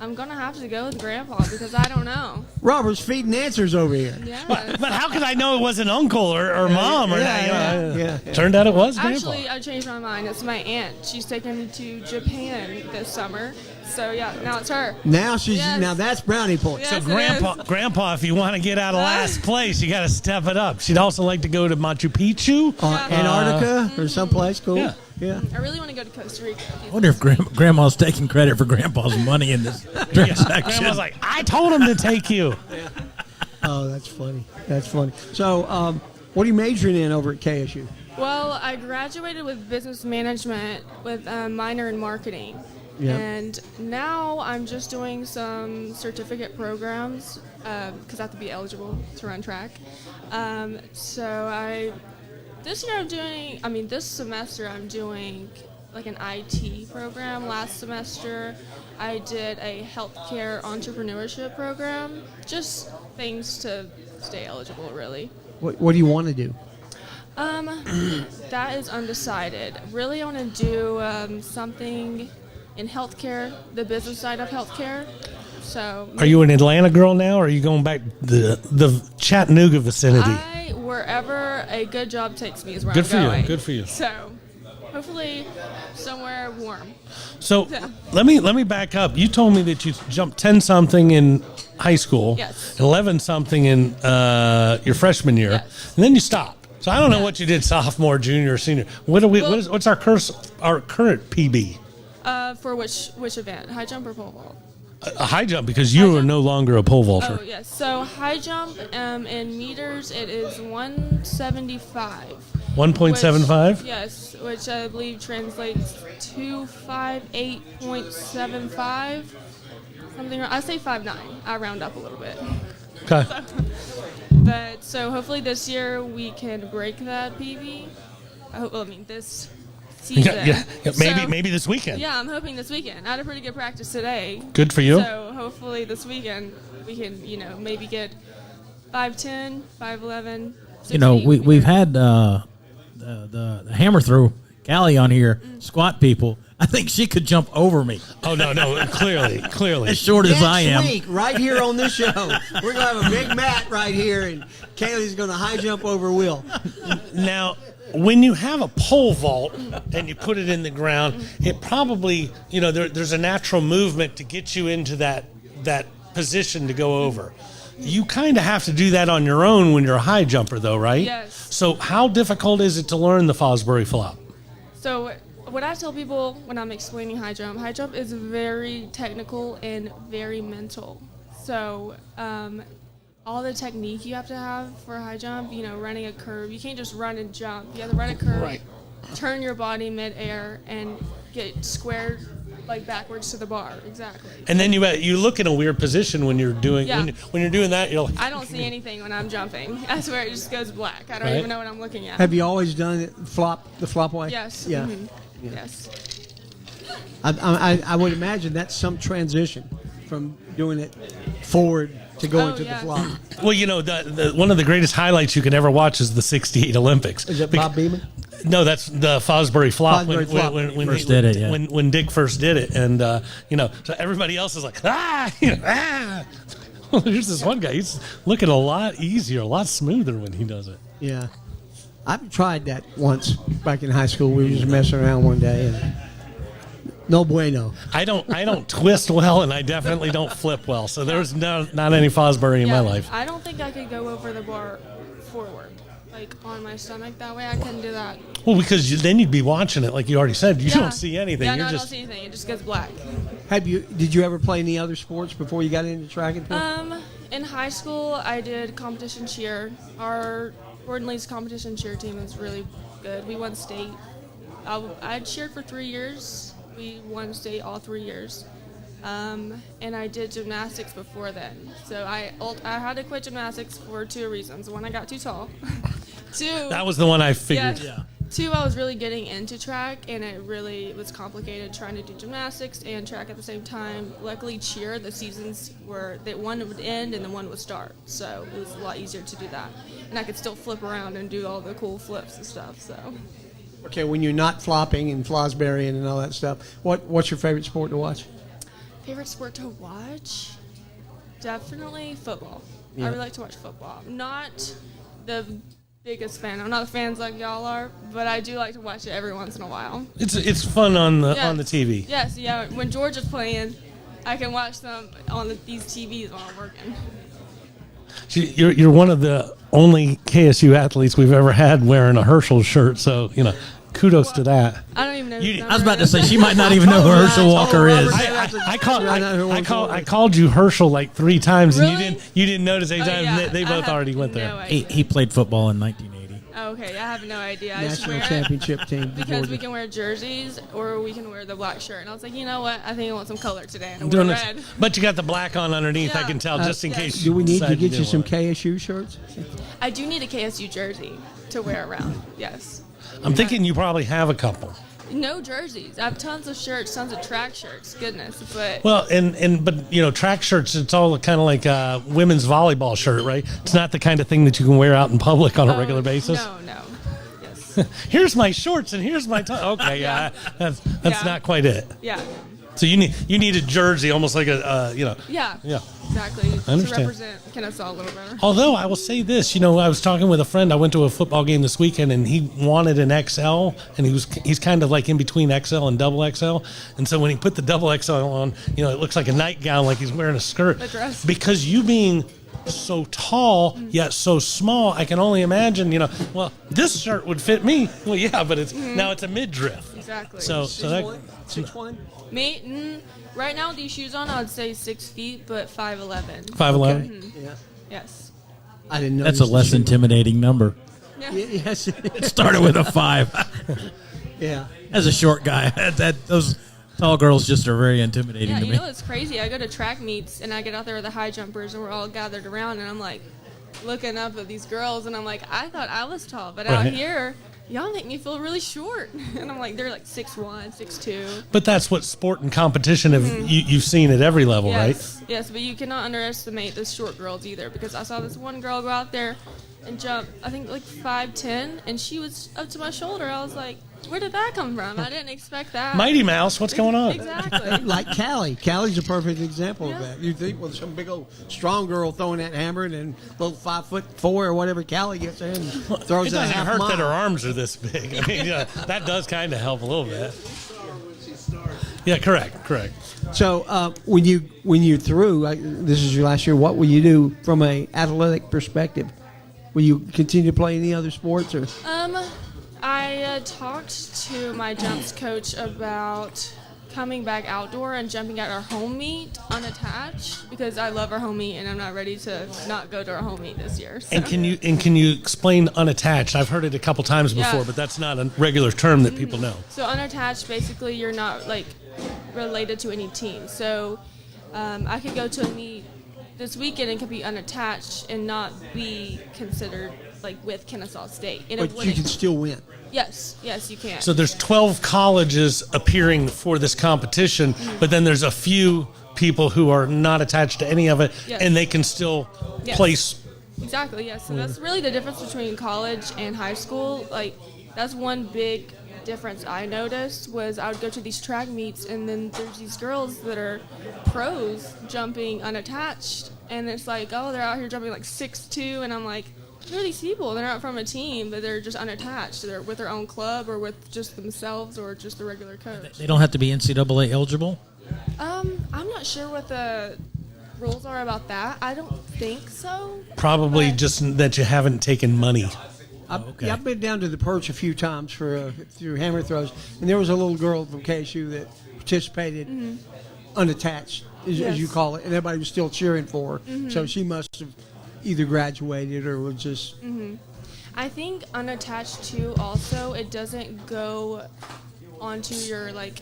I'm gonna have to go with Grandpa because I don't know. Robert's feeding answers over here. Yeah. But how could I know it wasn't uncle or mom or that? Yeah. Turned out it was Grandpa. Actually, I changed my mind. It's my aunt. She's taking me to Japan this summer. So yeah, now it's her. Now she's Yes. now that's brownie points. Yes, So it Grandpa, if you want to get out of last place, you got to step it up. She'd also like to go to Machu Picchu, Antarctica or someplace cool. Yeah. Yeah. I really want to go to Costa Rica. I wonder if Grandma's taking credit for Grandpa's money in this transaction. Grandma's like, I told him to take you. Oh, that's funny. That's funny. So, what are you majoring in over at KSU? Well, I graduated with business management with a minor in marketing. Yeah. And now I'm just doing some certificate programs because I have to be eligible to run track. This semester I'm doing like an IT program. Last semester I did a healthcare entrepreneurship program. Just things to stay eligible, really. What do you want to do? That is undecided. Really, I want to do something in healthcare, the business side of healthcare. So, Are you an Atlanta girl now, or are you going back the Chattanooga vicinity? Wherever a good job takes me is where Good I'm for you, going. good for you. So, hopefully, somewhere warm. So Yeah. let me back up. You told me that you jumped 10 something in high school, Yes. 11 something in your freshman year, and then you stopped. So I don't know what you did sophomore, junior, or senior. What's our current PB? For which event? High jump or pole vault? A high jump, because you are no longer a pole vaulter. Oh, yes. So, high jump in meters, it is 175. 1.75? Yes, which I believe translates to 258.75. Something. I say 5'9". I round up a little bit. Okay. But so hopefully this year we can break that PB. This season. Yeah, maybe So- maybe this weekend. Yeah, I'm hoping this weekend. I had a pretty good practice today. Good for you. So hopefully this weekend we can, maybe get 5'10", 5'11". We've had the hammer throw Callie on here, squat people. I think she could jump over me. Oh no, clearly. As short as I am. Next week, right here on this show, we're gonna have a big mat right here, and Kaylee's gonna high jump over Will. Now, when you have a pole vault and you put it in the ground, it probably, there's a natural movement to get you into that position to go over. You kind of have to do that on your own when you're a high jumper, though, right? Yes. So how difficult is it to learn the Fosbury flop? So what I tell people when I'm explaining high jump is very technical and very mental. So all the technique you have to have for a high jump, running a curve, you can't just run and jump. You have to run a curve, turn your body mid-air, and get squared backwards to the bar. Exactly. And then you look in a weird position when you're doing Yeah. when you're doing that. You're like, I don't see anything when I'm jumping. I swear it just goes black. I don't Right. even know what I'm looking at. Have you always done it the flop way? Yes. Yeah. Mhm. Yeah. Yes. I would imagine that's some transition from doing it forward to going to the flop. well, the one of the greatest highlights you can ever watch is the '68 Olympics. Is it Bob Beeman? No, that's the Fosbury flop. Fosbury flop. When First did it, yeah. when Dick first did it, and so everybody else is like, ah. Well, there's this one guy. He's looking a lot easier, a lot smoother when he does it. Yeah. I've tried that once back in high school. We were just messing around one day, and no bueno. I don't twist well, and I definitely don't flip well. So there's not any Fosbury in my life. I don't think I could go over the bar forward, on my stomach that way. I couldn't do that. Well, because then you'd be watching it, like you already said. You don't see anything. Yeah, You're I just don't see anything. It just goes black. Did you ever play any other sports before you got into track and field? In high school, I did competition cheer. Our Gordon Lee's competition cheer team is really good. We won state. I cheered for 3 years. We won state all 3 years. And I did gymnastics before then. So I had to quit gymnastics for 2 reasons. One, I got too tall. 2. That was the one I figured. Yeah. 2, I was really getting into track, and it really was complicated trying to do gymnastics and track at the same time. Luckily, cheer, the seasons were that one would end and then one would start, so it was a lot easier to do that. And I could still flip around and do all the cool flips and stuff. So. Okay, when you're not flopping and Fosbury and all that stuff, what's your favorite sport to watch? Favorite sport to watch? Definitely football. Yeah. I really like to watch football. I'm not the biggest fan. I'm not fans like y'all are, but I do like to watch it every once in a while. It's fun on the Yes. on the TV. Yes, yeah. When Georgia's playing, I can watch them on these TVs while I'm working. You're one of the only KSU athletes we've ever had wearing a Herschel shirt, so kudos to that. I don't even know. I was about to say she might not even know who Herschel Walker is. I called you Herschel like 3 times, and you didn't notice any time. yeah. They both already went there. He played football in 1980. Okay, I have no idea. I just National wear it championship team. because Georgia. we can wear jerseys or we can wear the black shirt. And I was like, you know what? I think I want some color today, and I Doing wear this- red. But you got the black on underneath. I Yeah. can tell just in case. Do we need to decide get you didn't some want it. KSU shirts? I do need a KSU jersey to wear around. Yes. I'm thinking you probably have a couple. No jerseys. I have tons of shirts, tons of track shirts. Goodness, but Well, but track shirts, it's all kind of like a women's volleyball shirt, right? It's not the kind of thing that you can wear out in public on a regular basis. No. Here's my shorts and here's my tie. Okay, yeah, that's Yeah. not quite it. Yeah. So you need a jersey, almost like a Yeah. Yeah. Exactly. I understand. To represent Kennesaw a little better. Although I will say this, I was talking with a friend. I went to a football game this weekend, and he wanted an XL, and he's kind of like in between XL and double XL. And so when he put the double XL on, it looks like a nightgown, like he's wearing a skirt. A dress. Because you being so tall yet so small, I can only imagine. Well, this shirt would fit me. Well, yeah, but now it's a midriff. Exactly. So that 6'1"? Me, right now with these shoes on, I would say 6 feet, but 5'11". 5'11". Mhm. Yeah. Yes. I didn't know. That's a less intimidating number. Yeah. Yes. It started with a 5. Yeah. As a short guy, those Tall girls just are very intimidating Yeah, to you me. know it's crazy. I go to track meets and I get out there with the high jumpers and we're all gathered around and I'm like looking up at these girls and I'm like, I thought I was tall, but out Right. here, y'all make me feel really short. And I'm like, they're like 6'1", 6'2". But that's what sport and competition you've seen at every level, Yes, right? yes, but you cannot underestimate the short girls either because I saw this one girl go out there and jump, I think like 5'10", and she was up to my shoulder. I was like, where did that come from? I didn't expect that. Mighty Mouse, what's going on? Exactly. Like Callie. Callie's a perfect example Yeah. of that. You think, well, some big old strong girl throwing that hammer and then little 5'4" or whatever Callie gets in and throws It that doesn't half hurt mile. that her arms are this big. I mean, yeah, that does kind of help a little bit. Yeah, correct. So when you're through, this is your last year. What will you do from a athletic perspective? Will you continue to play any other sports or? I talked to my jumps coach about coming back outdoor and jumping at our home meet unattached because I love our home meet and I'm not ready to not go to our home meet this year. So. And can you explain unattached? I've heard it a couple times before, Yeah. but that's not a regular term that people know. So unattached, basically, you're not like related to any team. So I could go to a meet this weekend and could be unattached and not be considered like with Kennesaw State. And it But you wouldn't- can still win. Yes, you can. So there's 12 colleges appearing for this competition, but then there's a few people who are not attached to any of it, Yes. and they can still Yes. place. Exactly, yes. So that's really the difference between college and high school. Like, that's one big difference I noticed was I would go to these track meets and then there's these girls that are pros jumping unattached. And it's like, oh, they're out here jumping like 6'2", and I'm like, who are these people? They're not from a team, but they're just unattached. They're with their own club or with just themselves or just the regular coach. They don't have to be NCAA eligible. I'm not sure what the rules are about that. I don't think so. Probably just that you haven't taken money. Yeah, I've been down to the perch a few times for through hammer throws, and there was a little girl from KSU that participated unattached, as you Yes. call it, and everybody was still cheering for her. Mhm. So she must have either graduated or was just. I think unattached too. Also, it doesn't go onto your like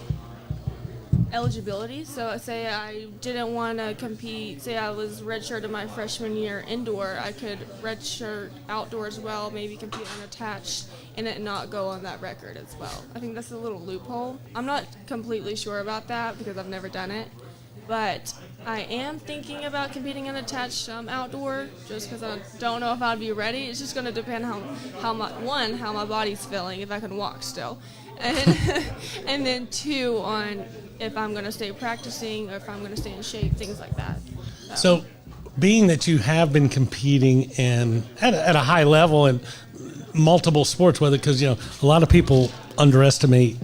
eligibility. So, say I didn't want to compete. Say I was redshirted my freshman year indoor. I could redshirt outdoor as well. Maybe compete unattached and it not go on that record as well. I think that's a little loophole. I'm not completely sure about that because I've never done it. But I am thinking about competing unattached outdoor just because I don't know if I'd be ready. It's just going to depend how my body's feeling, if I can walk still. And then two, on if I'm going to stay practicing or if I'm going to stay in shape, things like that. So, being that you have been competing at a high level in multiple sports, whether because a lot of people underestimate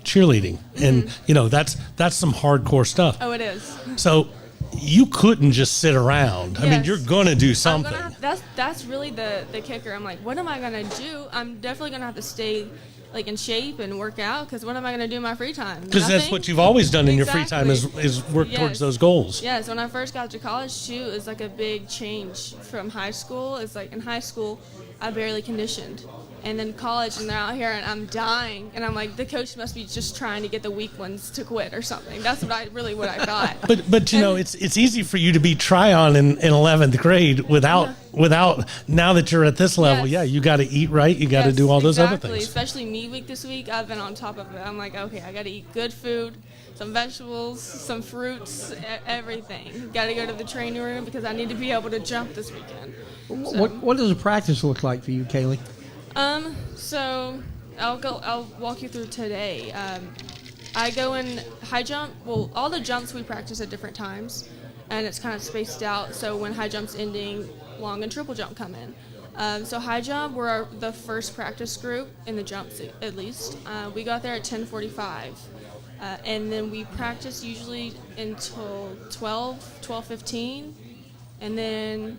cheerleading, and that's some hardcore stuff. Oh, it is. So you couldn't just sit around. I mean, Yes. you're gonna do something. That's really the kicker. I'm like, what am I going to do? I'm definitely going to have to stay like in shape and work out because what am I going to do in my free time? Because that's Nothing? what you've always done in your free time Exactly. is work Yes. towards those goals. Yes, when I first got to college too, it's like a big change from high school. It's like in high school, I barely conditioned. And then college, and they're out here, and I'm dying. And I'm like, the coach must be just trying to get the weak ones to quit or something. That's what I thought. But it's easy for you to be Tryon in 11th grade without now that you're at this level. Yes. Yeah, you got to eat right. You got to Yes, do all those other exactly. things. Especially meat week this week, I've been on top of it. I'm like, okay, I got to eat good food, some vegetables, some fruits, everything. Got to go to the training room because I need to be able to jump this weekend. So- What does a practice look like for you, Kaylee? So I'll walk you through today. I go in high jump. Well, all the jumps we practice at different times, and it's kind of spaced out. So when high jump's ending, long and triple jump come in. So high jump, we're the first practice group in the jumps at least. We got there at 10:45, and then we practice usually until 12:15, and then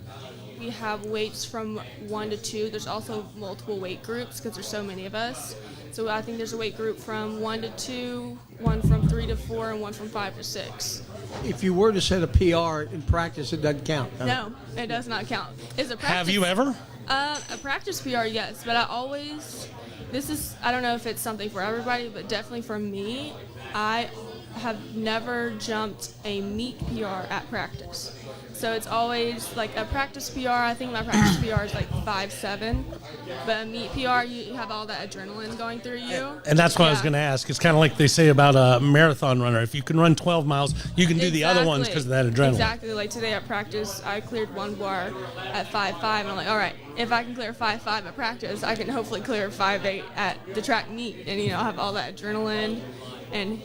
we have weights from 1 to 2. There's also multiple weight groups because there's so many of us. So I think there's a weight group from 1 to 2, one from 3 to 4, and one from 5 to 6. If you were to set a PR in practice, it doesn't count. No, it does not count. Is a practice, Have you ever? A practice PR, yes, but I always this is, I don't know if it's something for everybody, but definitely for me, I have never jumped a meet PR at practice. So it's always like a practice PR. I think my practice PR is like 5'7", but a meet PR, you have all that adrenaline going through you. And that's what I was going to ask. It's kind of like they say about a marathon runner. If you can run 12 miles, you can do the other ones because of that adrenaline. Exactly. Like today at practice, I cleared one bar at 5'5", and I'm like, all right, if I can clear 5'5" at practice, I can hopefully clear 5'8" at the track meet, and have all that adrenaline and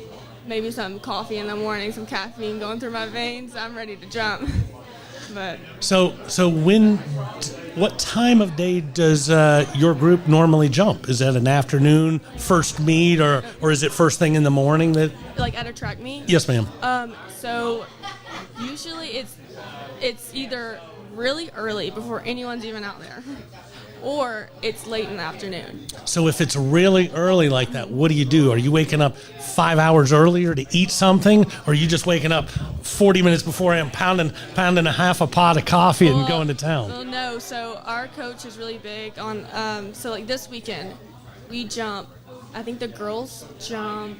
maybe some coffee in the morning, some caffeine going through my veins. I'm ready to jump. But so what time of day does your group normally jump? Is that an afternoon first meet, or is it first thing in the morning? That like at a track meet? Yes, ma'am. So usually it's either really early before anyone's even out there, or it's late in the afternoon. So if it's really early like that, what do? Are you waking up 5 hours earlier to eat something, or are you just waking up 40 minutes beforehand, pounding a half a pot of coffee and going to town? Well, no. So our coach is really big on. So like this weekend, we jump. I think the girls jump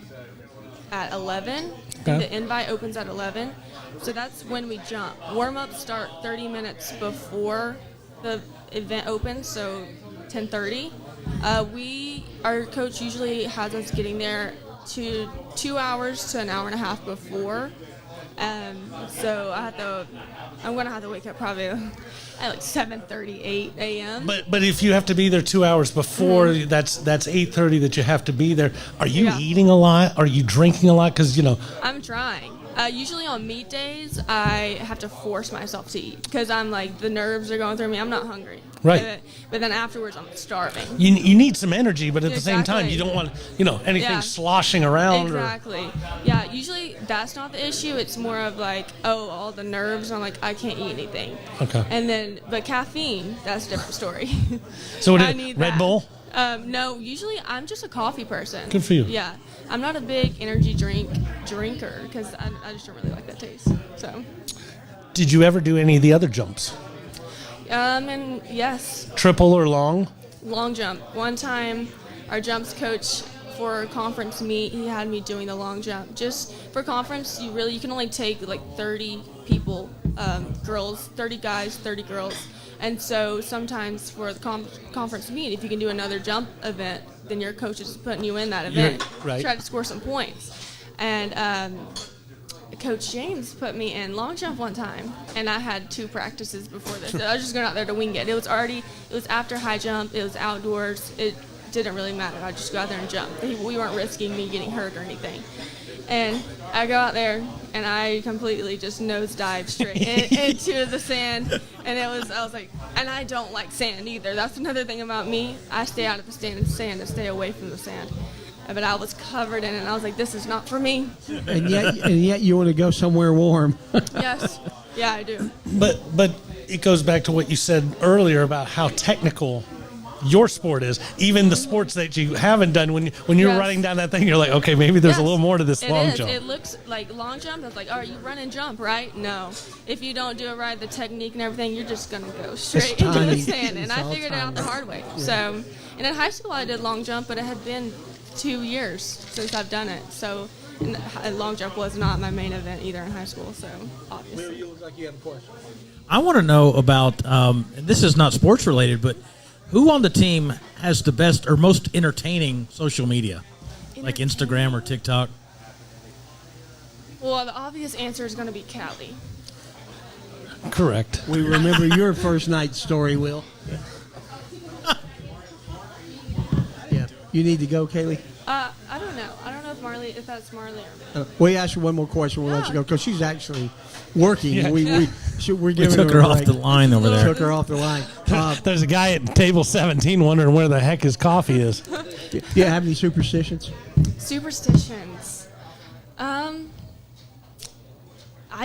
at 11. Okay. The invite opens at 11. So that's when we jump. Warm-ups start 30 minutes before the event opens, so 10:30. Our coach usually has us getting there 2 hours to an hour and a half before. So I'm gonna have to wake up probably at like 7:30, 8 a.m. But if you have to be there 2 hours before, that's 8:30 that you have to be there. Are you eating a lot? Are you drinking a lot? Because I'm trying. Usually on meet days, I have to force myself to eat because I'm like, the nerves are going through me. I'm not hungry. Right. But then afterwards, I'm starving. You need some energy, but at the same time, you don't want anything sloshing around. Exactly. Yeah. Usually that's not the issue. It's more of like, all the nerves. I'm like, I can't eat anything. Okay. And then, but caffeine, that's a different story. So I need Red that. Bull? No, usually I'm just a coffee person. Good for you. Yeah. I'm not a big energy drinker because I just don't really like that taste. So. Did you ever do any of the other jumps? And yes. Triple or long? Long jump. One time, our jumps coach for a conference meet, he had me doing the long jump. Just for conference, you can only take like 30 people, girls, 30 guys, 30 girls. And so sometimes for the conference meet, if you can do another jump event, then your coach is putting you in that event. Right. Try to score some points. And Coach James put me in long jump one time, and I had 2 practices before this. I was just going out there to wing it. It was after high jump. It was outdoors. It didn't really matter. I just go out there and jump. We weren't risking me getting hurt or anything. And I go out there, and I completely just nosedive straight into the sand. And I was like, and I don't like sand either. That's another thing about me. I stay out of the sand and stay away from the sand. But I was covered in it, and I was like, this is not for me. And yet you want to go somewhere warm. Yes. Yeah, I do. But it goes back to what you said earlier about how technical your sport is. Even the sports that you haven't done, when you're running down that thing, you're like, okay, maybe there's a little more to this long jump. It looks like long jump. I was like, all right, you run and jump, right? No. If you don't do it right, the technique and everything, you're just going to go straight into the sand. And I figured it out the hard way. Yeah. So, and in high school, I did long jump, but it had been 2 years since I've done it. So, and long jump was not my main event either in high school. So, obviously. You look like you have a question. I want to know about, and this is not sports related, but who on the team has the best or most entertaining social media, like Instagram or TikTok? Well, the obvious answer is going to be Callie. Correct. We remember your first night story, Will. Yeah. You need to go, Kaylee? I don't know. I don't know if that's Marley or me. We ask you one more question. We'll let you go because she's actually working. Yeah. We're giving took her off the line over there. Took her off the line. There's a guy at table 17 wondering where the heck his coffee is. Do you have any superstitions? Superstitions. I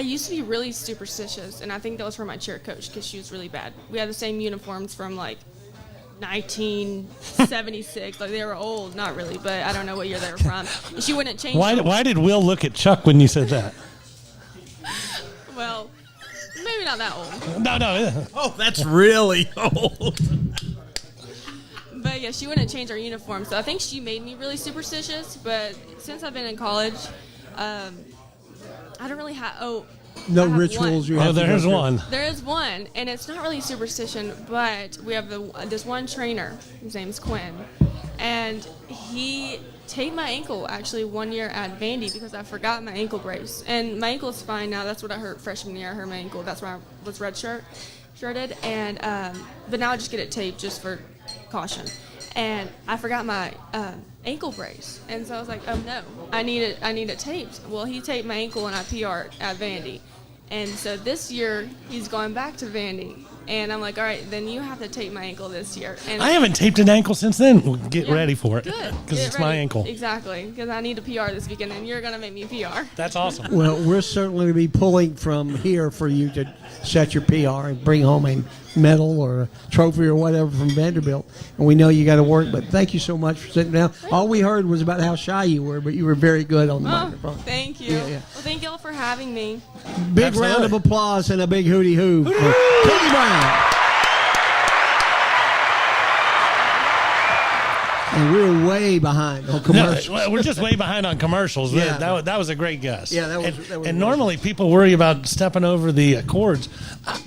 used to be really superstitious, and I think that was from my cheer coach because she was really bad. We had the same uniforms from like 1976. Like they were old, not really, but I don't know what year they were from. And she wouldn't change them. Why did Will look at Chuck when you said that? Well, maybe not that old. No. Oh, that's really old. But yeah, she wouldn't change our uniform. So I think she made me really superstitious. But since I've been in college, I don't really have. No I have rituals. one. You have to go there's through. one. There is one, and it's not really superstition, but we have this one trainer. His name's Quinn, and he taped my ankle actually one year at Vandy because I forgot my ankle brace, and my ankle is fine now. That's what I hurt freshman year. I hurt my ankle. That's why I was shirted, and but now I just get it taped just for caution. And I forgot my ankle brace, and so I was like, "Oh no, I need it taped." Well, he taped my ankle and I PR'd at Vandy, and so this year he's going back to Vandy, and I'm like, "All right, then you have to tape my ankle this year." And I haven't taped an ankle since then. Well, get Yeah, ready for it good. because Get it's my ready. ankle. Exactly, because I need to PR this weekend, and you're gonna make me PR. That's awesome. Well, we're certainly going to be pulling from here for you to set your PR and bring home a medal or a trophy or whatever from Vanderbilt. And we know you got to work, but thank you so much for sitting down. All we heard was about how shy you were, but you were very good on the microphone. Thank you. Yeah, yeah. Well, thank y'all for having me. Big round of applause and a big hootie hoo for Katie Brown. And we're way behind on commercials. No, we're just way behind on commercials. Yeah. that was a great guess. Yeah, that was And, that was and normally people worry about stepping over the cords.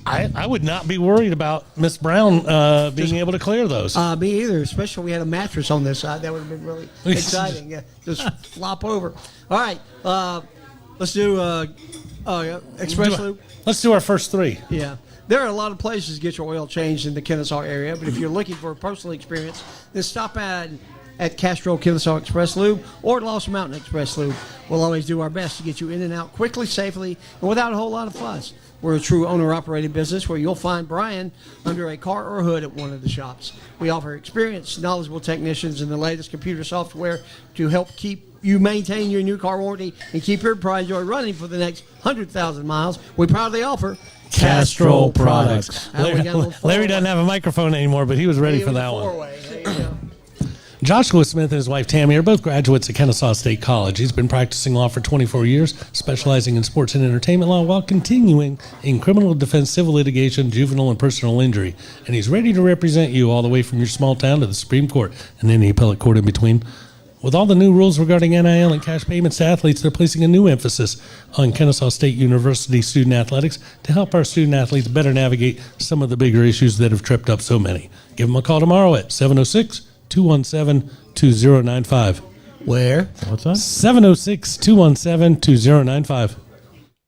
I would not be worried about Miss Brown being able to clear those. Me either, especially if we had a mattress on this side. That would have been really exciting. Yeah, just flop over. All right, let's do Express Loop. Let's do our first three. Yeah. There are a lot of places to get your oil changed in the Kennesaw area, but if you're looking for a personal experience, then stop at Castro Kennesaw Express Lube or Lost Mountain Express Lube. We'll always do our best to get you in and out quickly, safely, and without a whole lot of fuss. We're a true owner-operated business where you'll find Brian under a car or hood at one of the shops. We offer experienced, knowledgeable technicians and the latest computer software to help keep you maintain your new car warranty and keep your Pride Joy running for the next 100,000 miles. We proudly offer Castrol Products. We got a little Larry doesn't have a microphone anymore, but he was ready for that one. Joshua Smith and his wife Tammy are both graduates at Kennesaw State College. He's been practicing law for 24 years, specializing in sports and entertainment law while continuing in criminal defense, civil litigation, juvenile, and personal injury. And he's ready to represent you all the way from your small town to the Supreme Court and any appellate court in between. With all the new rules regarding NIL and cash payments to athletes, they're placing a new emphasis on Kennesaw State University student athletics to help our student athletes better navigate some of the bigger issues that have tripped up so many. Give them a call tomorrow at 706-217-2095. Where? What's that? 706-217-2095.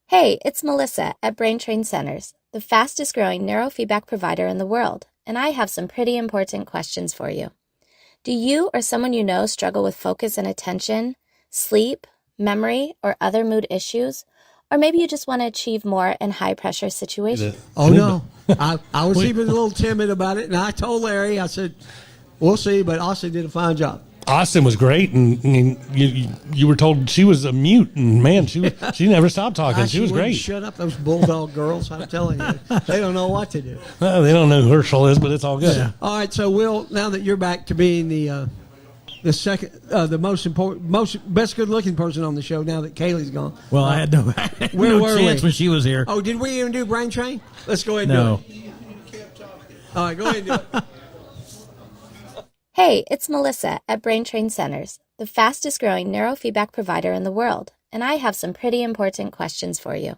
Hey, it's Melissa at Brain Train Centers, the fastest growing neurofeedback provider in the world, and I have some pretty important questions for you. Do you or someone you know struggle with focus and attention, sleep, memory, or other mood issues? Or maybe you just want to achieve more in high-pressure situations? Oh, no. I was even a little timid about it, and I told Larry, I said, we'll see, but Austin did a fine job. Austin was great, and you were told she was a mute, and man, she never stopped talking. She was wouldn't great. Shut up, those bulldog girls! I'm telling you, they don't know what to do. Well, they don't know who Herschel is, but it's all good. Yeah. All right, so Will, now that you're back to being the second, the most important, best good-looking person on the show, now that Kaylee's gone. Well, I had no, Where no were chance we? when she was here. Oh, did we even do Brain Train? Let's go ahead and No. do it. All right, go ahead and do it. Hey, it's Melissa at Brain Train Centers, the fastest growing neurofeedback provider in the world, and I have some pretty important questions for you.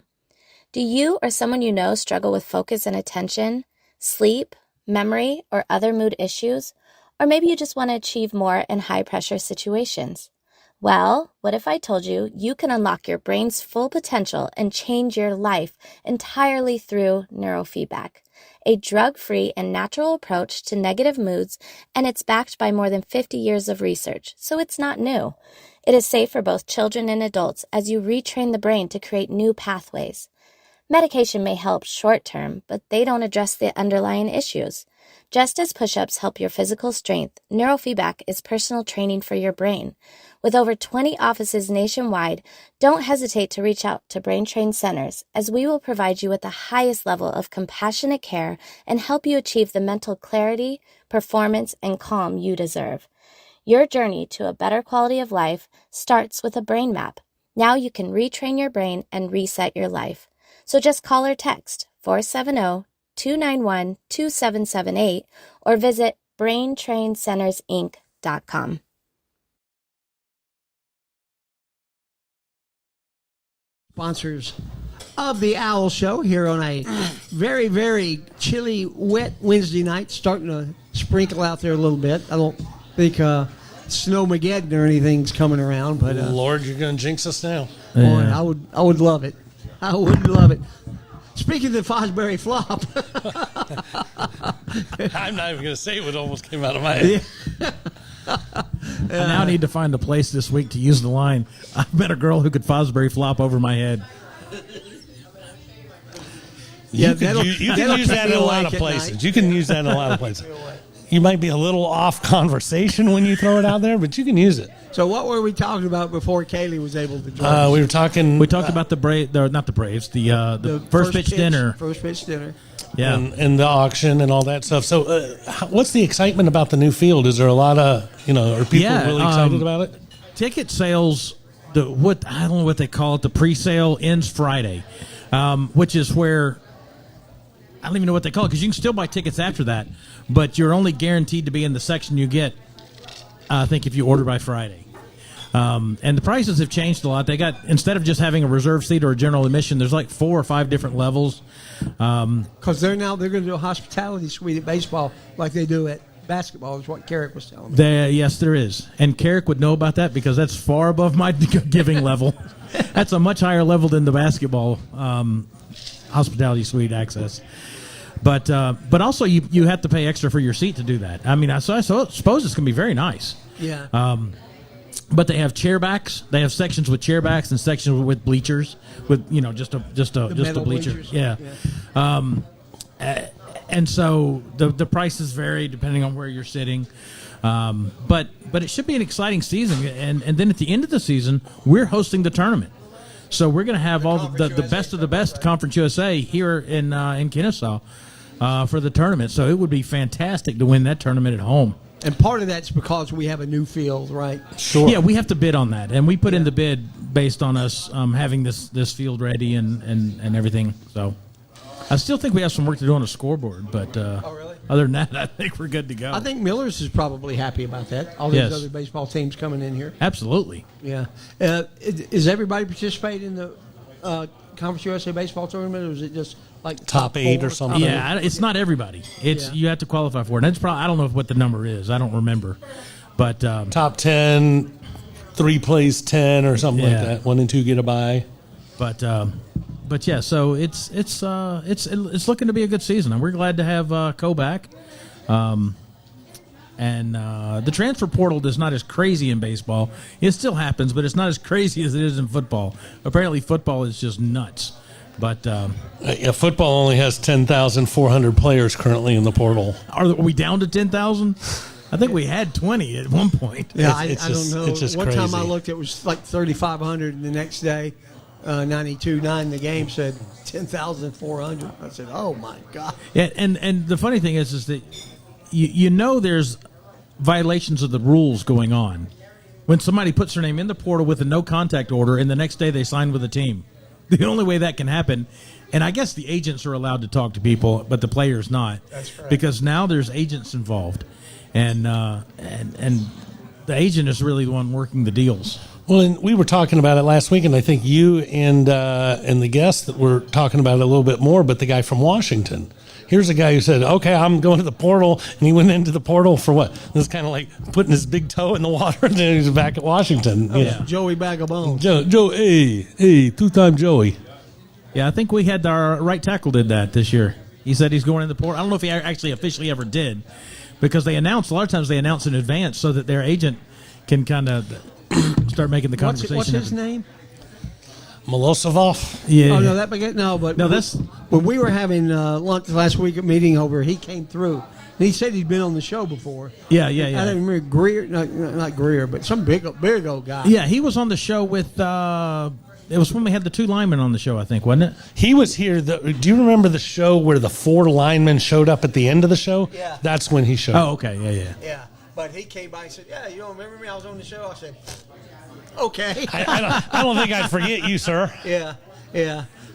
Do you or someone you know struggle with focus and attention, sleep, memory, or other mood issues? Or maybe you just want to achieve more in high-pressure situations? Well, what if I told you you can unlock your brain's full potential and change your life entirely through neurofeedback? A drug-free and natural approach to negative moods, and it's backed by more than 50 years of research, so it's not new. It is safe for both children and adults as you retrain the brain to create new pathways. Medication may help short-term, but they don't address the underlying issues. Just as push-ups help your physical strength, neurofeedback is personal training for your brain. With over 20 offices nationwide, don't hesitate to reach out to Brain Train Centers, as we will provide you with the highest level of compassionate care and help you achieve the mental clarity, performance, and calm you deserve. Your journey to a better quality of life starts with a brain map. Now you can retrain your brain and reset your life. So just call or text 470-291-2778 or visit BrainTrainCentersInc.com. Sponsors of the Owl Show here on a very, very chilly, wet Wednesday night, starting to sprinkle out there a little bit. I don't think Snowmageddon or anything's coming around, but Lord, you're going to jinx us now. boy, I would love it. I would love it. Speaking of the Fosbury flop, I'm not even going to say what almost came out of my head. I now need to find a place this week to use the line, I've met a girl who could Fosbury flop over my head. You can use that in a lot of places. You can use that in a lot of places. You might be a little off conversation when you throw it out there, but you can use it. So what were we talking about before Kaylee was able to join? We talked about the Braves, not the Braves, the first pitch dinner. First pitch dinner. Yeah, and the auction and all that stuff. So, what's the excitement about the new field? Is there a lot of are people really excited about it? Ticket sales, I don't know what they call it. The pre-sale ends Friday, which is where I don't even know what they call it because you can still buy tickets after that, but you're only guaranteed to be in the section you get. I think if you order by Friday. And the prices have changed a lot. They got, instead of just having a reserved seat or a general admission, there's like 4 or 5 different levels. Because they're going to do a hospitality suite at baseball like they do at basketball, is what Carrick was telling me. Yes, there is. And Carrick would know about that because that's far above my giving level. That's a much higher level than the basketball hospitality suite access. But also you have to pay extra for your seat to do that. I mean, I suppose it's going to be very nice. Yeah. But they have chairbacks. They have sections with chairbacks and sections with bleachers, with just a bleacher. Bleachers. Yeah. And so the prices vary depending on where you're sitting. But it should be an exciting season. And then at the end of the season, we're hosting the tournament. So we're going to have all the best of the best Conference USA here in Kennesaw for the tournament. So it would be fantastic to win that tournament at home. And part of that's because we have a new field, right? Sure. Yeah, we have to bid on that, and we put in the bid based on us having this field ready and everything. So, I still think we have some work to do on the scoreboard, but really? Other than that, I think we're good to go. I think Miller's is probably happy about that. All these other baseball teams coming in here. Absolutely. Yeah. Is everybody participating in the Conference USA baseball tournament, or is it just like top 8 or something? Yeah, it's not everybody. You have to qualify for it. And it's probably, I don't know what the number is. I don't remember, but top 10, 3 plays 10 or something like that. 1 and 2 get a bye. But yeah, so it's looking to be a good season, and we're glad to have Co back. And the transfer portal is not as crazy in baseball. It still happens, but it's not as crazy as it is in football. Apparently, football is just nuts. But football only has 10,400 players currently in the portal. Are we down to 10,000? I think we had 20 at one point. Yeah, I don't know. It's just one crazy. time I looked, it was like 3,500, and the next day, 92.9, the game said 10,400. I said, "Oh my God!" Yeah, and the funny thing is that you know there's violations of the rules going on when somebody puts their name in the portal with a no contact order, and the next day they sign with a team. The only way that can happen, and I guess the agents are allowed to talk to people, but the players not. That's correct. Because now there's agents involved, and the agent is really the one working the deals. Well, and we were talking about it last week, and I think you and the guests that were talking about it a little bit more, but the guy from Washington. Here's a guy who said, okay, I'm going to the portal, and he went into the portal for what? It's kind of like putting his big toe in the water, and then he's back at Washington. Yeah. Joey Bag of Bones. Joe, hey, two-time Joey. Yeah, I think we had our right tackle did that this year. He said he's going in the portal. I don't know if he actually officially ever did, because they announce, a lot of times they announce in advance so that their agent can kind of start making the conversation. What's his name? Milosavov? Yeah. Oh, no, that's when we were having lunch last week at meeting over, he came through. And he said he'd been on the show before. Yeah. I don't remember Greer, not Greer, but some big old guy. Yeah, he was on the show with, it was when we had the 2 linemen on the show, I think, wasn't it? He was here. Do you remember the show where the 4 linemen showed up at the end of the show? Yeah. That's when he showed up. Oh, okay, Yeah, but he came by and said, yeah, you don't remember me? I was on the show. I said, okay. I don't think I'd forget you, sir. Yeah.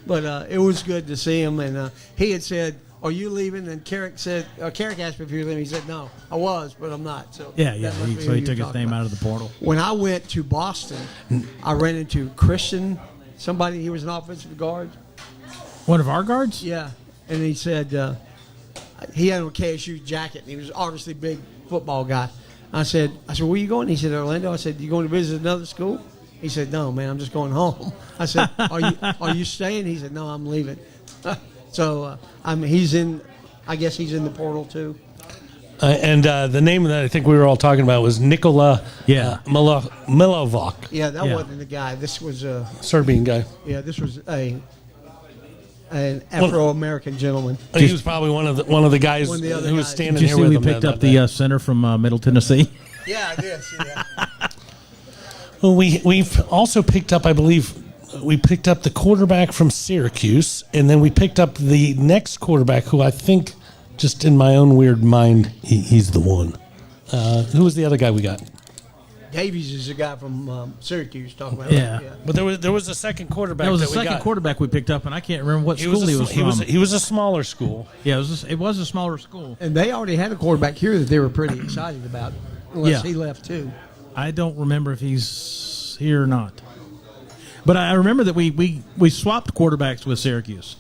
But it was good to see him. And he had said, "Are you leaving?" And Carrick asked me if he was leaving. He said, "No, I was, but I'm not." So Yeah. that must be So who he you're took his talking name about. out of the portal. When I went to Boston, I ran into Christian, somebody. He was an offensive guard. One of our guards? Yeah, and he said he had on a KSU jacket, and he was obviously a big football guy. I said, "Where are you going?" He said, "Orlando." I said, "You going to visit another school?" He said, "No, man, I'm just going home." I said, "Are you staying?" He said, "No, I'm leaving." So I guess he's in the portal too. And the name that I think we were all talking about was Nikola Milovac. Yeah, that wasn't the guy. This was a Serbian guy. Yeah, this was an Afro-American gentleman. He was probably one of the guys One of the other who was guys. standing Did you here see with we him picked that up day. the center from Middle Tennessee? Yeah, I did see that. Well, we've also picked up, I believe, we picked up the quarterback from Syracuse, and then we picked up the next quarterback, who I think, just in my own weird mind, he's the one. Who was the other guy we got? Davies is a guy from Syracuse talking about. Yeah. But there was a second quarterback. That was the we second got. quarterback we picked up, and I can't remember what He school was he was from. He was a smaller school. Yeah, it was a smaller school. And they already had a quarterback here that they were pretty excited about, unless Yeah. he left too. I don't remember if he's here or not. But I remember that we swapped quarterbacks with Syracuse.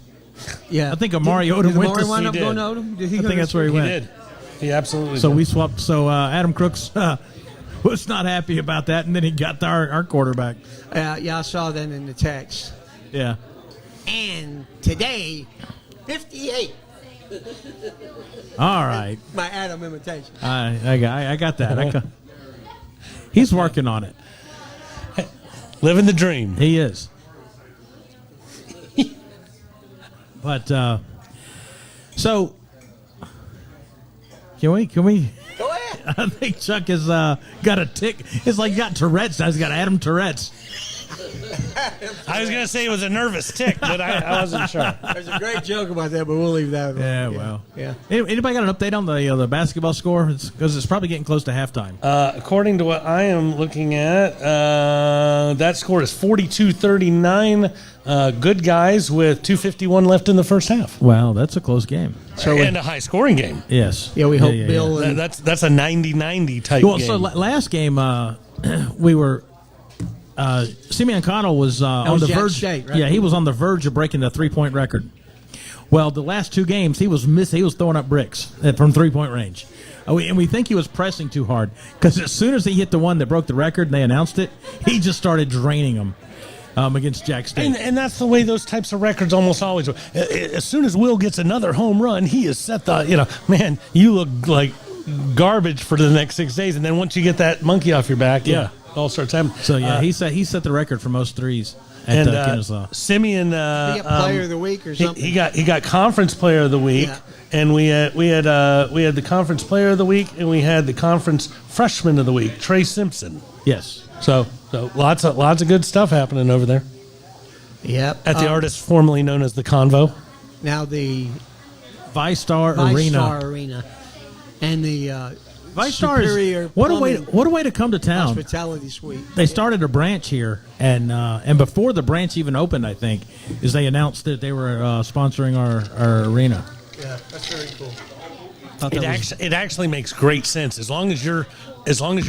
Yeah, I think Amari Odom did went Amari to wind up see- going to Odom? Did he I go think to that's where he He went. did. He absolutely So did. we swapped. So Adam Crooks was not happy about that, and then he got our quarterback. Yeah, I saw that in the text. Yeah. And today, 58. All right. My Adam imitation. I got that. He's working on it. Living the dream. He is. But so can we? Go ahead. I think Chuck has got a tick. It's like he got Tourette's. Now he's got Adam Tourette's. I was going to say it was a nervous tick, but I wasn't sure. There's a great joke about that, but we'll leave that alone. Yeah, well. Yeah. Anybody got an update on the basketball score? Because it's probably getting close to halftime. According to what I am looking at, that score is 42-39. Good guys with 2:51 left in the first half. Wow, that's a close game. And a high-scoring game. Yes. Yeah, we hope Bill and That's a 90-90 type Well, game. so last game we were. Simeon Connell was on was the Jack verge. State, right? Yeah, he was on the verge of breaking the 3-point record. Well, the last two games he was He was throwing up bricks from 3-point range, and we think he was pressing too hard because as soon as he hit the one that broke the record and they announced it, he just started draining them against Jack State. And that's the way those types of records almost always are. As soon as Will gets another home run, he is set man, you look like garbage for the next 6 days. And then once you get that monkey off your back, it all starts happening. So, yeah, he set the record for most threes at Kennesaw. he Simeon, got player of the week or something. he got conference player of the week. Yeah. And we had the conference player of the week, and we had the conference freshman of the week, Trey Simpson. Yes. So lots of good stuff happening over there Yep. at the artist formerly known as the Convo. Now the ViStar ViStar Arena. Arena and the ViStar Superior is what a way Plumbing to come to town. Hospitality Suite. They started a branch here, and before the branch even opened, I think, is they announced that they were sponsoring our arena. Yeah, that's very cool. It actually makes great sense as long as your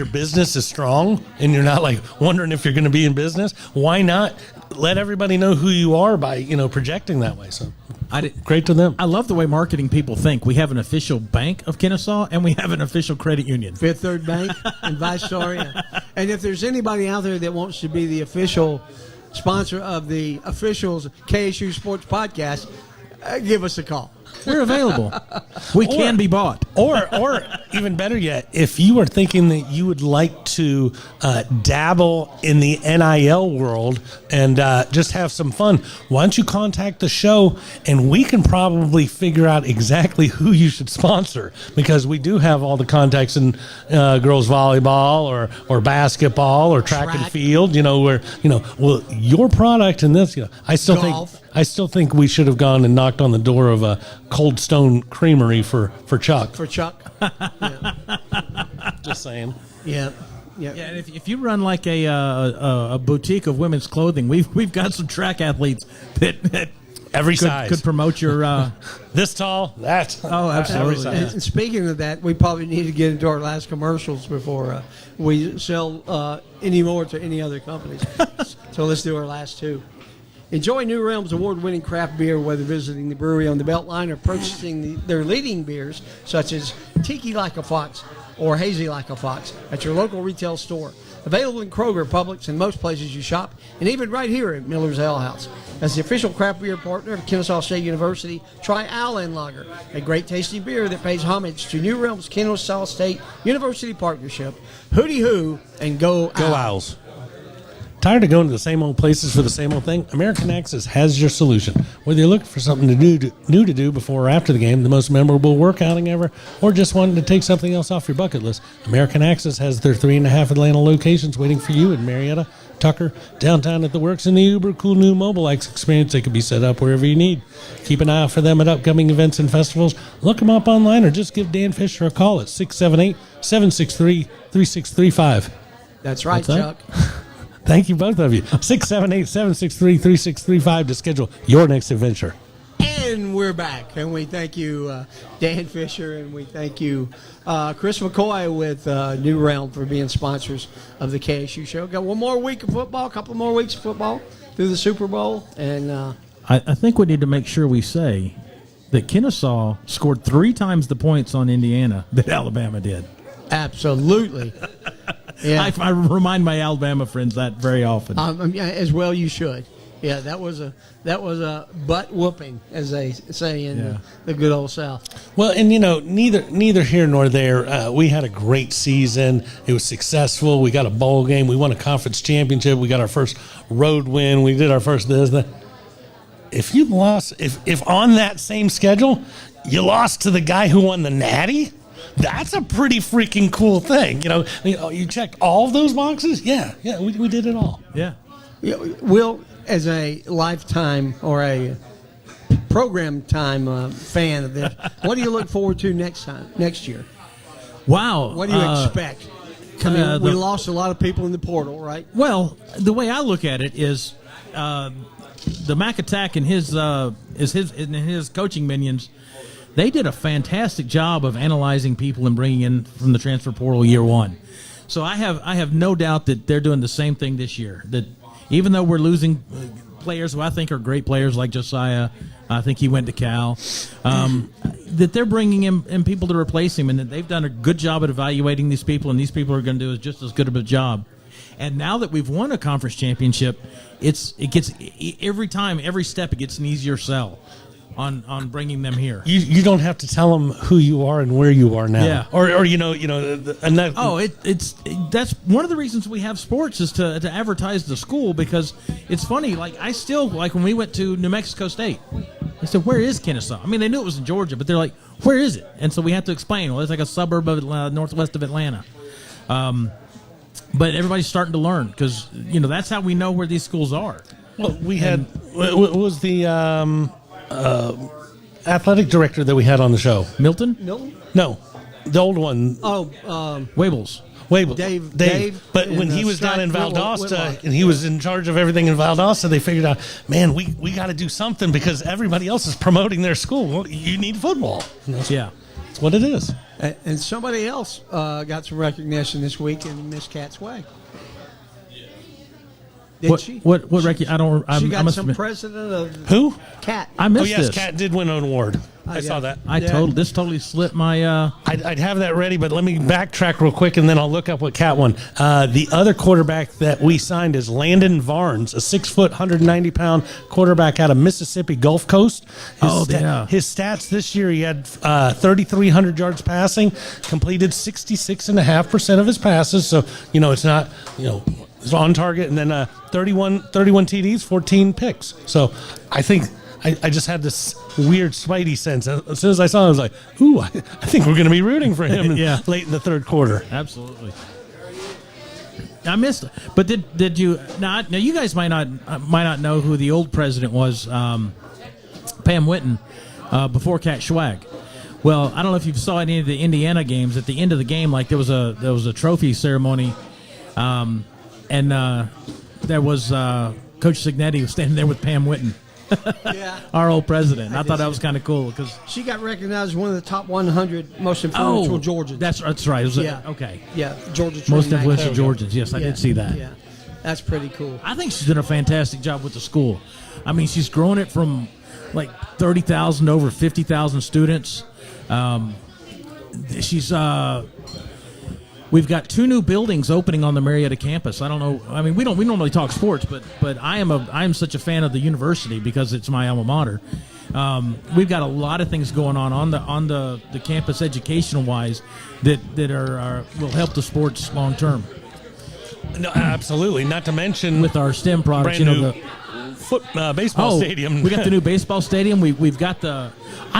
business is strong and you're not like wondering if you're going to be in business. Why not let everybody know who you are by projecting that way? So great to them. I love the way marketing people think. We have an official bank of Kennesaw, and we have an official credit union. Fifth Third Bank and ViStar. Yeah. And if there's anybody out there that wants to be the official sponsor of the officials KSU Sports Podcast, give us a call. We're available. We can be bought. Or even better yet, if you are thinking that you would like to dabble in the NIL world and just have some fun, why don't you contact the show and we can probably figure out exactly who you should sponsor, because we do have all the contacts in girls volleyball or basketball or track and field, where your product and this, I still think we should have gone and knocked on the door of a Cold Stone Creamery for Chuck. For Chuck. Yeah. Just saying. Yeah. Yeah, and if you run like a boutique of women's clothing, we've got some track athletes that Every size. could promote your. This tall, that. Oh, absolutely. Every size. And speaking of that, we probably need to get into our last commercials before we sell any more to any other companies. So let's do our last two. Enjoy New Realm's award-winning craft beer, whether visiting the brewery on the Beltline or purchasing their leading beers, such as Tiki Like a Fox or Hazy Like a Fox, at your local retail store. Available in Kroger, Publix, and most places you shop, and even right here at Miller's Ale House. As the official craft beer partner of Kennesaw State University, try Allen Lager, a great tasting beer that pays homage to New Realm's Kennesaw State University partnership. Hooty hoo and go Owls. Tired of going to the same old places for the same old thing? American Access has your solution. Whether you're looking for something new to do before or after the game, the most memorable workouting ever, or just wanting to take something else off your bucket list, American Access has their 3.5 Atlanta locations waiting for you in Marietta, Tucker, downtown at the Works, and the uber cool new Mobile X experience. They can be set up wherever you need. Keep an eye out for them at upcoming events and festivals. Look them up online or just give Dan Fisher a call at 678-763-3635. That's right, What's that? Chuck. Thank you, both of you. 678-763-3635 to schedule your next adventure. And we're back, and we thank you, Dan Fisher, and we thank you, Chris McCoy with New Realm for being sponsors of the KSU show. Got one more week of football, a couple more weeks of football through the Super Bowl, and I think we need to make sure we say that Kennesaw scored 3 times the points on Indiana that Alabama did. Absolutely. Yeah. I remind my Alabama friends that very often. As well you should. Yeah, that was a butt whooping, as they say in the good old South. Well, and neither here nor there. We had a great season. It was successful. We got a bowl game. We won a conference championship. We got our first road win. We did our first this. That. If you lost, if on that same schedule, you lost to the guy who won the Natty. That's a pretty freaking cool thing. You checked all of those boxes. Yeah, we did it all. Yeah. Will, as a lifetime or a program time fan of this, what do you look forward to next year? Wow. What do you expect? We lost a lot of people in the portal, right? Well, the way I look at it is the Mac Attack and his coaching minions. They did a fantastic job of analyzing people and bringing in from the transfer portal year one. So I have no doubt that they're doing the same thing this year. That even though we're losing players who I think are great players like Josiah, I think he went to Cal, that they're bringing in people to replace him, and that they've done a good job at evaluating these people, and these people are going to do just as good of a job. And now that we've won a conference championship, it gets every step it gets an easier sell on bringing them here. You don't have to tell them who you are and where you are now. Yeah. Or and that. Oh, that's one of the reasons we have sports is to advertise the school, because it's funny. Like I still when we went to New Mexico State, they said, "Where is Kennesaw?" I mean, they knew it was in Georgia, but they're like, "Where is it?" And so we have to explain. Well, it's like a suburb of northwest of Atlanta. But everybody's starting to learn because that's how we know where these schools are. Well, we had what was the athletic director that we had on the show? Milton? No, the old one. Oh, Wables. Dave. But when he was down in Valdosta and he was in charge of everything in Valdosta, they figured out, man, we got to do something because everybody else is promoting their school. Well, you need football. Yeah. That's what it is. And somebody else got some recognition this week in Miss Cat's Way. Did she? What I don't. She got I some president of who? Cat. I missed yes, this. Cat did win an award. I saw that. This totally slipped my. I'd have that ready, but let me backtrack real quick, and then I'll look up what Cat won. The other quarterback that we signed is Landon Varnes, a 6 foot, 190-pound quarterback out of Mississippi Gulf Coast. His stats this year: he had 3,300 yards passing, completed 66.5% of his passes. So it's not it's on target, and then 31 TDs, 14 picks. So I think. I just had this weird Spidey sense. As soon as I saw him, I was like, ooh, I think we're going to be rooting for him late in the third quarter. Absolutely. I missed it. But did you not? Now, you guys might not know who the old president was, Pam Whitten, before Cat Schwag. Well, I don't know if you saw any of the Indiana games. At the end of the game, there was a trophy ceremony, and there was Coach Signetti was standing there with Pam Whitten. Yeah. Our old president. I thought that was kind of cool because She got recognized as one of the top 100 most influential Georgians. That's right. It was Yeah. Okay. Yeah, Georgia. Most Training influential Act. Georgians. Yes, I Yeah, did see that. Yeah, that's pretty cool. I think she's done a fantastic job with the school. I mean, she's grown it from like 30,000 to over 50,000 students. We've got 2 new buildings opening on the Marietta campus. I don't know. I mean, we normally talk sports, but I am such a fan of the university because it's my alma mater. We've got a lot of things going on the campus educational wise that will help the sports long term. No, absolutely. Not to mention with our STEM products, brand new baseball stadium. We got the new baseball stadium. We've got I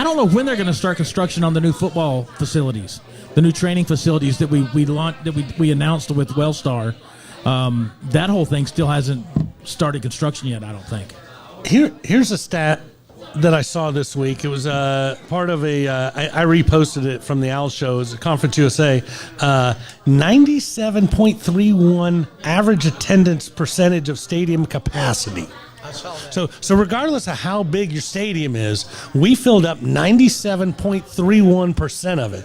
don't know when they're going to start construction on the new football facilities, the new training facilities that we launched, that we announced with Wellstar. That whole thing still hasn't started construction yet, I don't think. Here's a stat that I saw this week. It was part of I reposted it from the Owl Show. It was a Conference USA. 97.31 average attendance percentage of stadium capacity. I saw that. So regardless of how big your stadium is, we filled up 97.31% of it.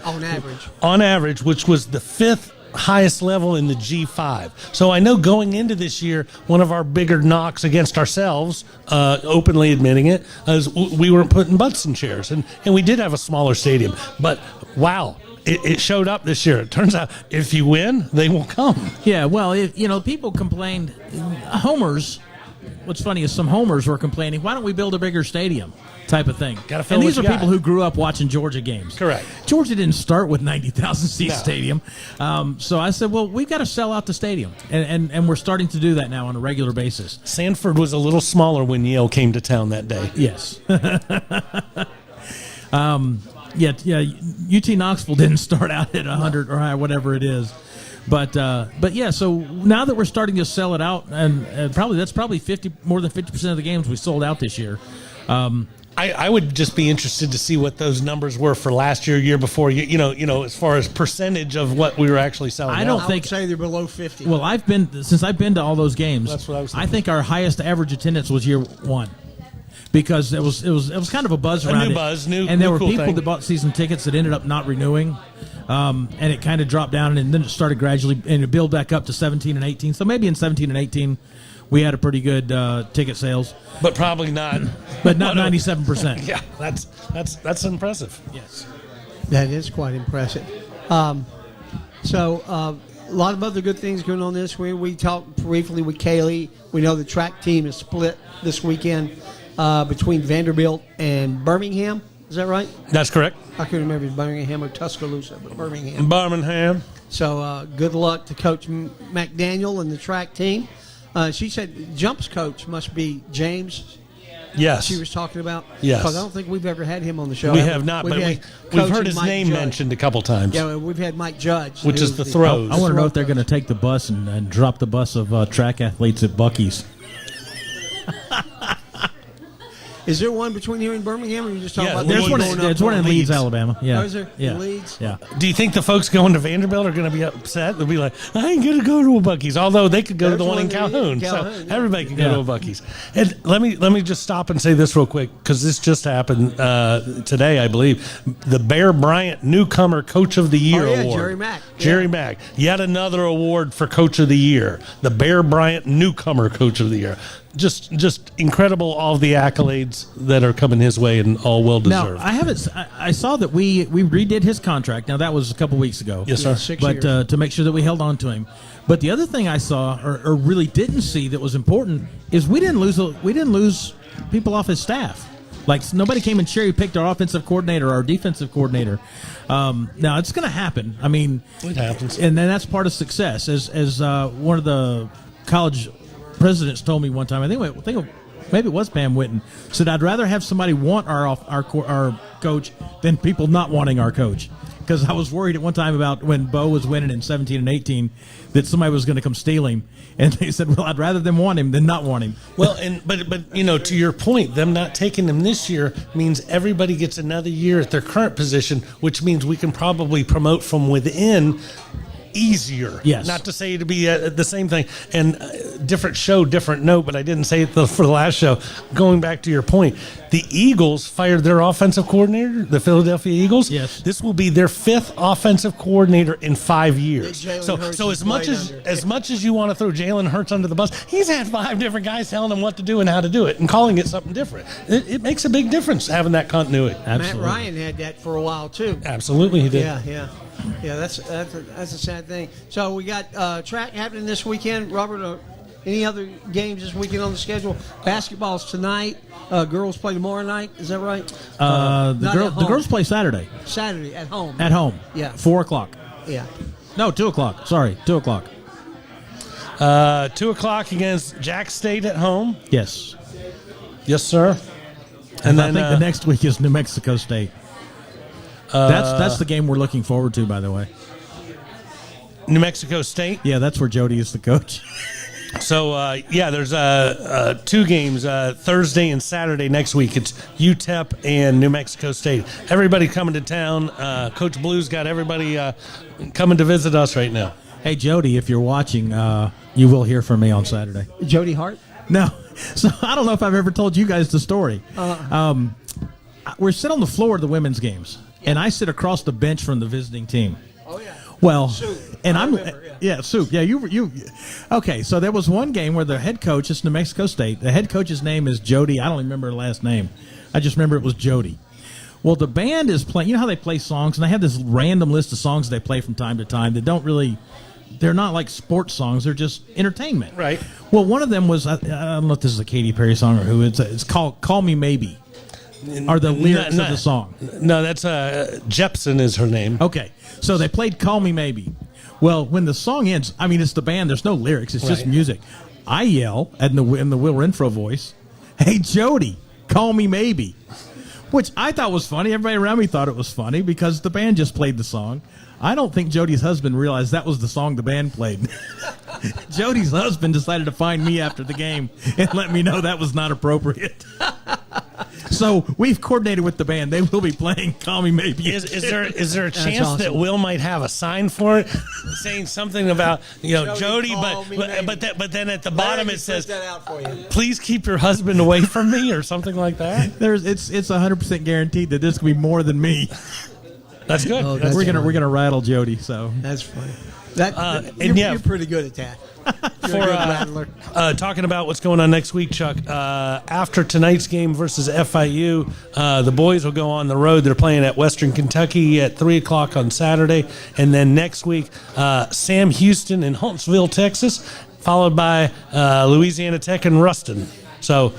On average, which was the 5th highest level in the G5. So I know going into this year, one of our bigger knocks against ourselves, openly admitting it, is we weren't putting butts in chairs. And we did have a smaller stadium. But, wow, it showed up this year. It turns out if you win, they will come. Yeah, well, people complained, homers. What's funny is some homers were complaining, why don't we build a bigger stadium type of thing. Gotta fill and these what are you people got. who grew up watching Georgia games. Correct. Georgia didn't start with 90,000 seat No. stadium. So I said, well, we've got to sell out the stadium. And we're starting to do that now on a regular basis. Sanford was a little smaller when Yale came to town that day. Yes. UT Knoxville didn't start out at 100 or high, whatever it is. But yeah, so now that we're starting to sell it out, and that's probably more than 50% of the games we sold out this year. I would just be interested to see what those numbers were for last year before. You know, as far as percentage of what we were actually selling. I don't I think would say they're below 50. Well, since I've been to all those games. That's what I was I thinking. think our highest average attendance was year 1. Because it was kind of a buzz around new it. buzz, and new there were cool people thing. that bought season tickets that ended up not renewing, and it kind of dropped down, and then it started gradually and it built back up to 17 and 18. So maybe in 17 and 18, we had a pretty good ticket sales, but probably not. But not 97%. Yeah, that's impressive. Yes, that is quite impressive. So a lot of other good things going on this week. We talked briefly with Kaylee. We know the track team is split this weekend between Vanderbilt and Birmingham. Is that right? That's correct. I couldn't remember if it was Birmingham or Tuscaloosa, but Birmingham. Birmingham. So good luck to Coach McDaniel and the track team. She said jumps coach must be James. Yes. She was talking about. Yes. Because I don't think we've ever had him on the show. We have not, but had we've Coach heard and his Mike name Judge. mentioned a couple times. Yeah, we've had Mike Judge, Which who's is the throws. I want to know if they're going to take the bus and drop the bus of track athletes at Buc-ee's. Is there one between here and Birmingham, or are you just talking Yeah, about There's one. going up There's one in north? Leeds, Alabama. Yeah. Oh, is there? Yeah. In Leeds? Yeah. Do you think the folks going to Vanderbilt are going to be upset? They'll be like, I ain't going to go to a Buc-ee's, although they could go to There's the one in one in Calhoun. Calhoun, So yeah. everybody can go Yeah. to a Buc-ee's. And let me just stop and say this real quick, because this just happened today, I believe. The Bear Bryant Newcomer Coach of the Year Oh, yeah, Award. Jerry Mack. Jerry Mack. Yet another award for Coach of the Year. The Bear Bryant Newcomer Coach of the Year. Just incredible, all the accolades that are coming his way, and all well deserved. Now, I saw that we redid his contract. Now, that was a couple weeks ago. Yes, sir. 6 But years. to make sure that we held on to him. But the other thing I saw, or really didn't see, that was important is we didn't lose people off his staff. Like, nobody came and cherry picked our offensive coordinator or our defensive coordinator. Now, it's going to happen. I mean, It happens. and then that's part of success. As one of the college presidents told me one time, I think maybe it was Pam Whitten, said, I'd rather have somebody want our coach than people not wanting our coach. Because I was worried at one time about when Bo was winning in 17 and 18 that somebody was going to come steal him. And they said, well, I'd rather them want him than not want him. Well, but to your point, them not taking him this year means everybody gets another year at their current position, which means we can probably promote from within easier. Yes. Not to say to be the same thing. And different show, different note, but I didn't say it for the last show. Going back to your point, the Eagles fired their offensive coordinator, the Philadelphia Eagles. Yes. This will be their 5th offensive coordinator in 5 years. Jalen Hurts So is as much as you want to throw Jalen Hurts under the bus, he's had 5 different guys telling him what to do and how to do it and calling it something different. It makes a big difference having that continuity. Matt Ryan had that for a while too. Absolutely, he did. Yeah. That's a sad thing. So we got track happening this weekend. Robert, any other games this weekend on the schedule? Basketball's tonight. Girls play tomorrow night. Is that right? The girls play Saturday. Saturday at home. At home. Yeah. 4:00. Yeah. No, 2:00. Sorry, 2:00. 2:00 against Jack State at home. Yes. Yes, sir. And then I think the next week is New Mexico State. That's the game we're looking forward to, by the way. New Mexico State. Yeah, that's where Jody is the coach. So, there's 2 games, Thursday and Saturday next week. It's UTEP and New Mexico State. Everybody coming to town. Coach Blue's got everybody coming to visit us right now. Hey, Jody, if you're watching, you will hear from me on Saturday. Jody Hart? No. So I don't know if I've ever told you guys the story. We're sitting on the floor of the women's games, and I sit across the bench from the visiting team. Oh, yeah. Well, Soup. and I I'm remember, Soup. Yeah, you. Okay, so there was one game where the head coach, it's New Mexico State. The head coach's name is Jody. I don't remember her last name. I just remember it was Jody. Well, the band is playing. You know how they play songs, and they have this random list of songs they play from time to time that don't really. They're not like sports songs. They're just entertainment. Right. Well, one of them was I don't know if this is a Katy Perry song or who. It's called "Call Me Maybe." Are the lyrics of the song? No, that's Jepsen is her name. Okay, so they played "Call Me Maybe." Well, when the song ends, I mean, it's the band. There's no lyrics. It's just Right. music. I yell in the Will Renfro voice, "Hey, Jody, call me maybe," which I thought was funny. Everybody around me thought it was funny because the band just played the song. I don't think Jody's husband realized that was the song the band played. Jody's husband decided to find me after the game and let me know that was not appropriate. So we've coordinated with the band. They will be playing "Call Me Maybe." Is there a That's chance awesome. that Will might have a sign for it, saying something about Jody, call me maybe. but then at the bottom Larry it says, put that out for you. "Please keep your husband away from me" or something like that? It's 100% guaranteed that this will be more than me. That's good. Oh, that's we're gonna rattle Jody. So That's funny. That and you're pretty good at that. You're a good rattler. Talking about what's going on next week, Chuck. After tonight's game versus FIU, the boys will go on the road. They're playing at Western Kentucky at 3:00 on Saturday, and then next week, Sam Houston in Huntsville, Texas, followed by Louisiana Tech and Ruston. So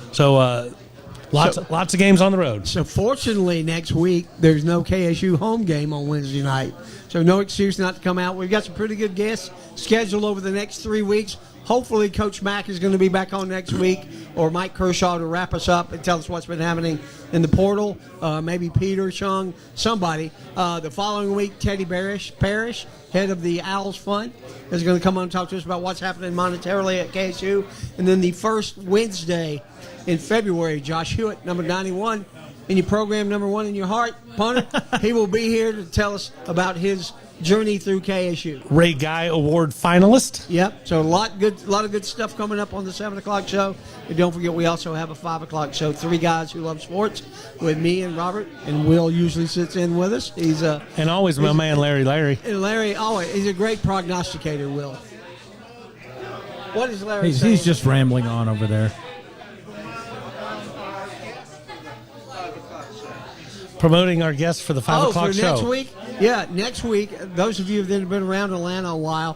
lots of games on the road. So fortunately, next week there's no KSU home game on Wednesday night, so no excuse not to come out. We've got some pretty good guests scheduled over the next 3 weeks. Hopefully, Coach Mack is going to be back on next week, or Mike Kershaw to wrap us up and tell us what's been happening in the portal. Maybe Peter Chung, somebody. The following week, Teddy Parrish, head of the Owls Fund, is going to come on and talk to us about what's happening monetarily at KSU. And then the first Wednesday in February, Josh Hewitt, number 91, in your program, number 1 in your heart, punter. He will be here to tell us about his journey through KSU. Ray Guy Award finalist. Yep. So a lot of good stuff coming up on the 7:00 show. And don't forget, we also have a 5:00 show. 3 guys who love sports with me and Robert, and Will usually sits in with us. He's and always my man Larry. And Larry always he's a great prognosticator. Will. What is Larry saying? he's just rambling on over there. Promoting our guests for the 5:00 for show. next week? Yeah, next week, those of you that have been around Atlanta a while,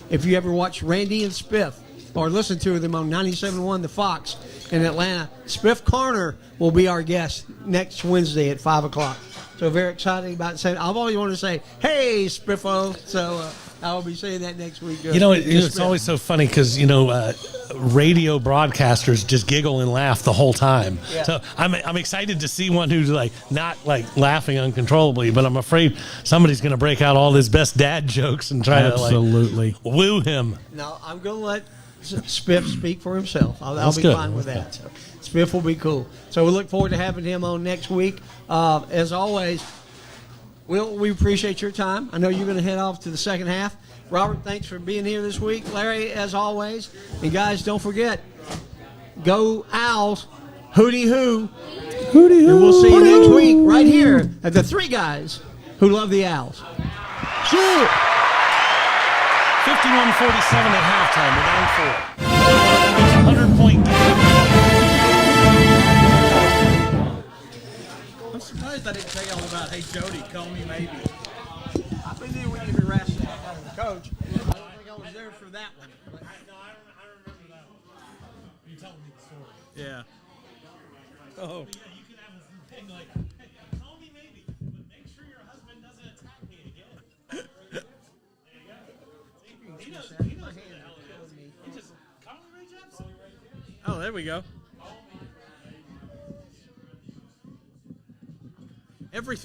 if you ever watch Randy and Spiff or listen to them on 97.1 The Fox in Atlanta, Spiff Carner will be our guest next Wednesday at 5:00. So very excited about saying, I've always wanted to say, hey, Spiffo. So I will be saying that next week. It's always so funny because, radio broadcasters just giggle and laugh the whole time. Yeah. So I'm excited to see one who's not laughing uncontrollably, but I'm afraid somebody's going to break out all his best dad jokes and try Absolutely. to woo him. No, I'm going to let Spiff speak for himself. I'll That's be good. fine with that. So Spiff will be cool. So we look forward to having him on next week. As always, Well, we appreciate your time. I know you're going to head off to the second half. Robert, thanks for being here this week. Larry, as always. And guys, don't forget, go Owls, hooty hoo. Hooty hoo. And we'll see you next week right here at the Three Guys Who Love the Owls. See you. 51-47 at halftime. We're down 4. It's a 100-point game. I'm surprised I didn't tell y'all about Hey Jody, call me maybe. I knew we needed to wrestle that out of the coach. I don't think I was there for that one. I remember that one. You told me the story. Yeah. Oh. Yeah, you can have a thing like, hey, call me maybe, but make sure your husband doesn't attack me again. There you go. See, he knows what the hell it is. He just, call me Ray Jepsen. Oh, there we go. Every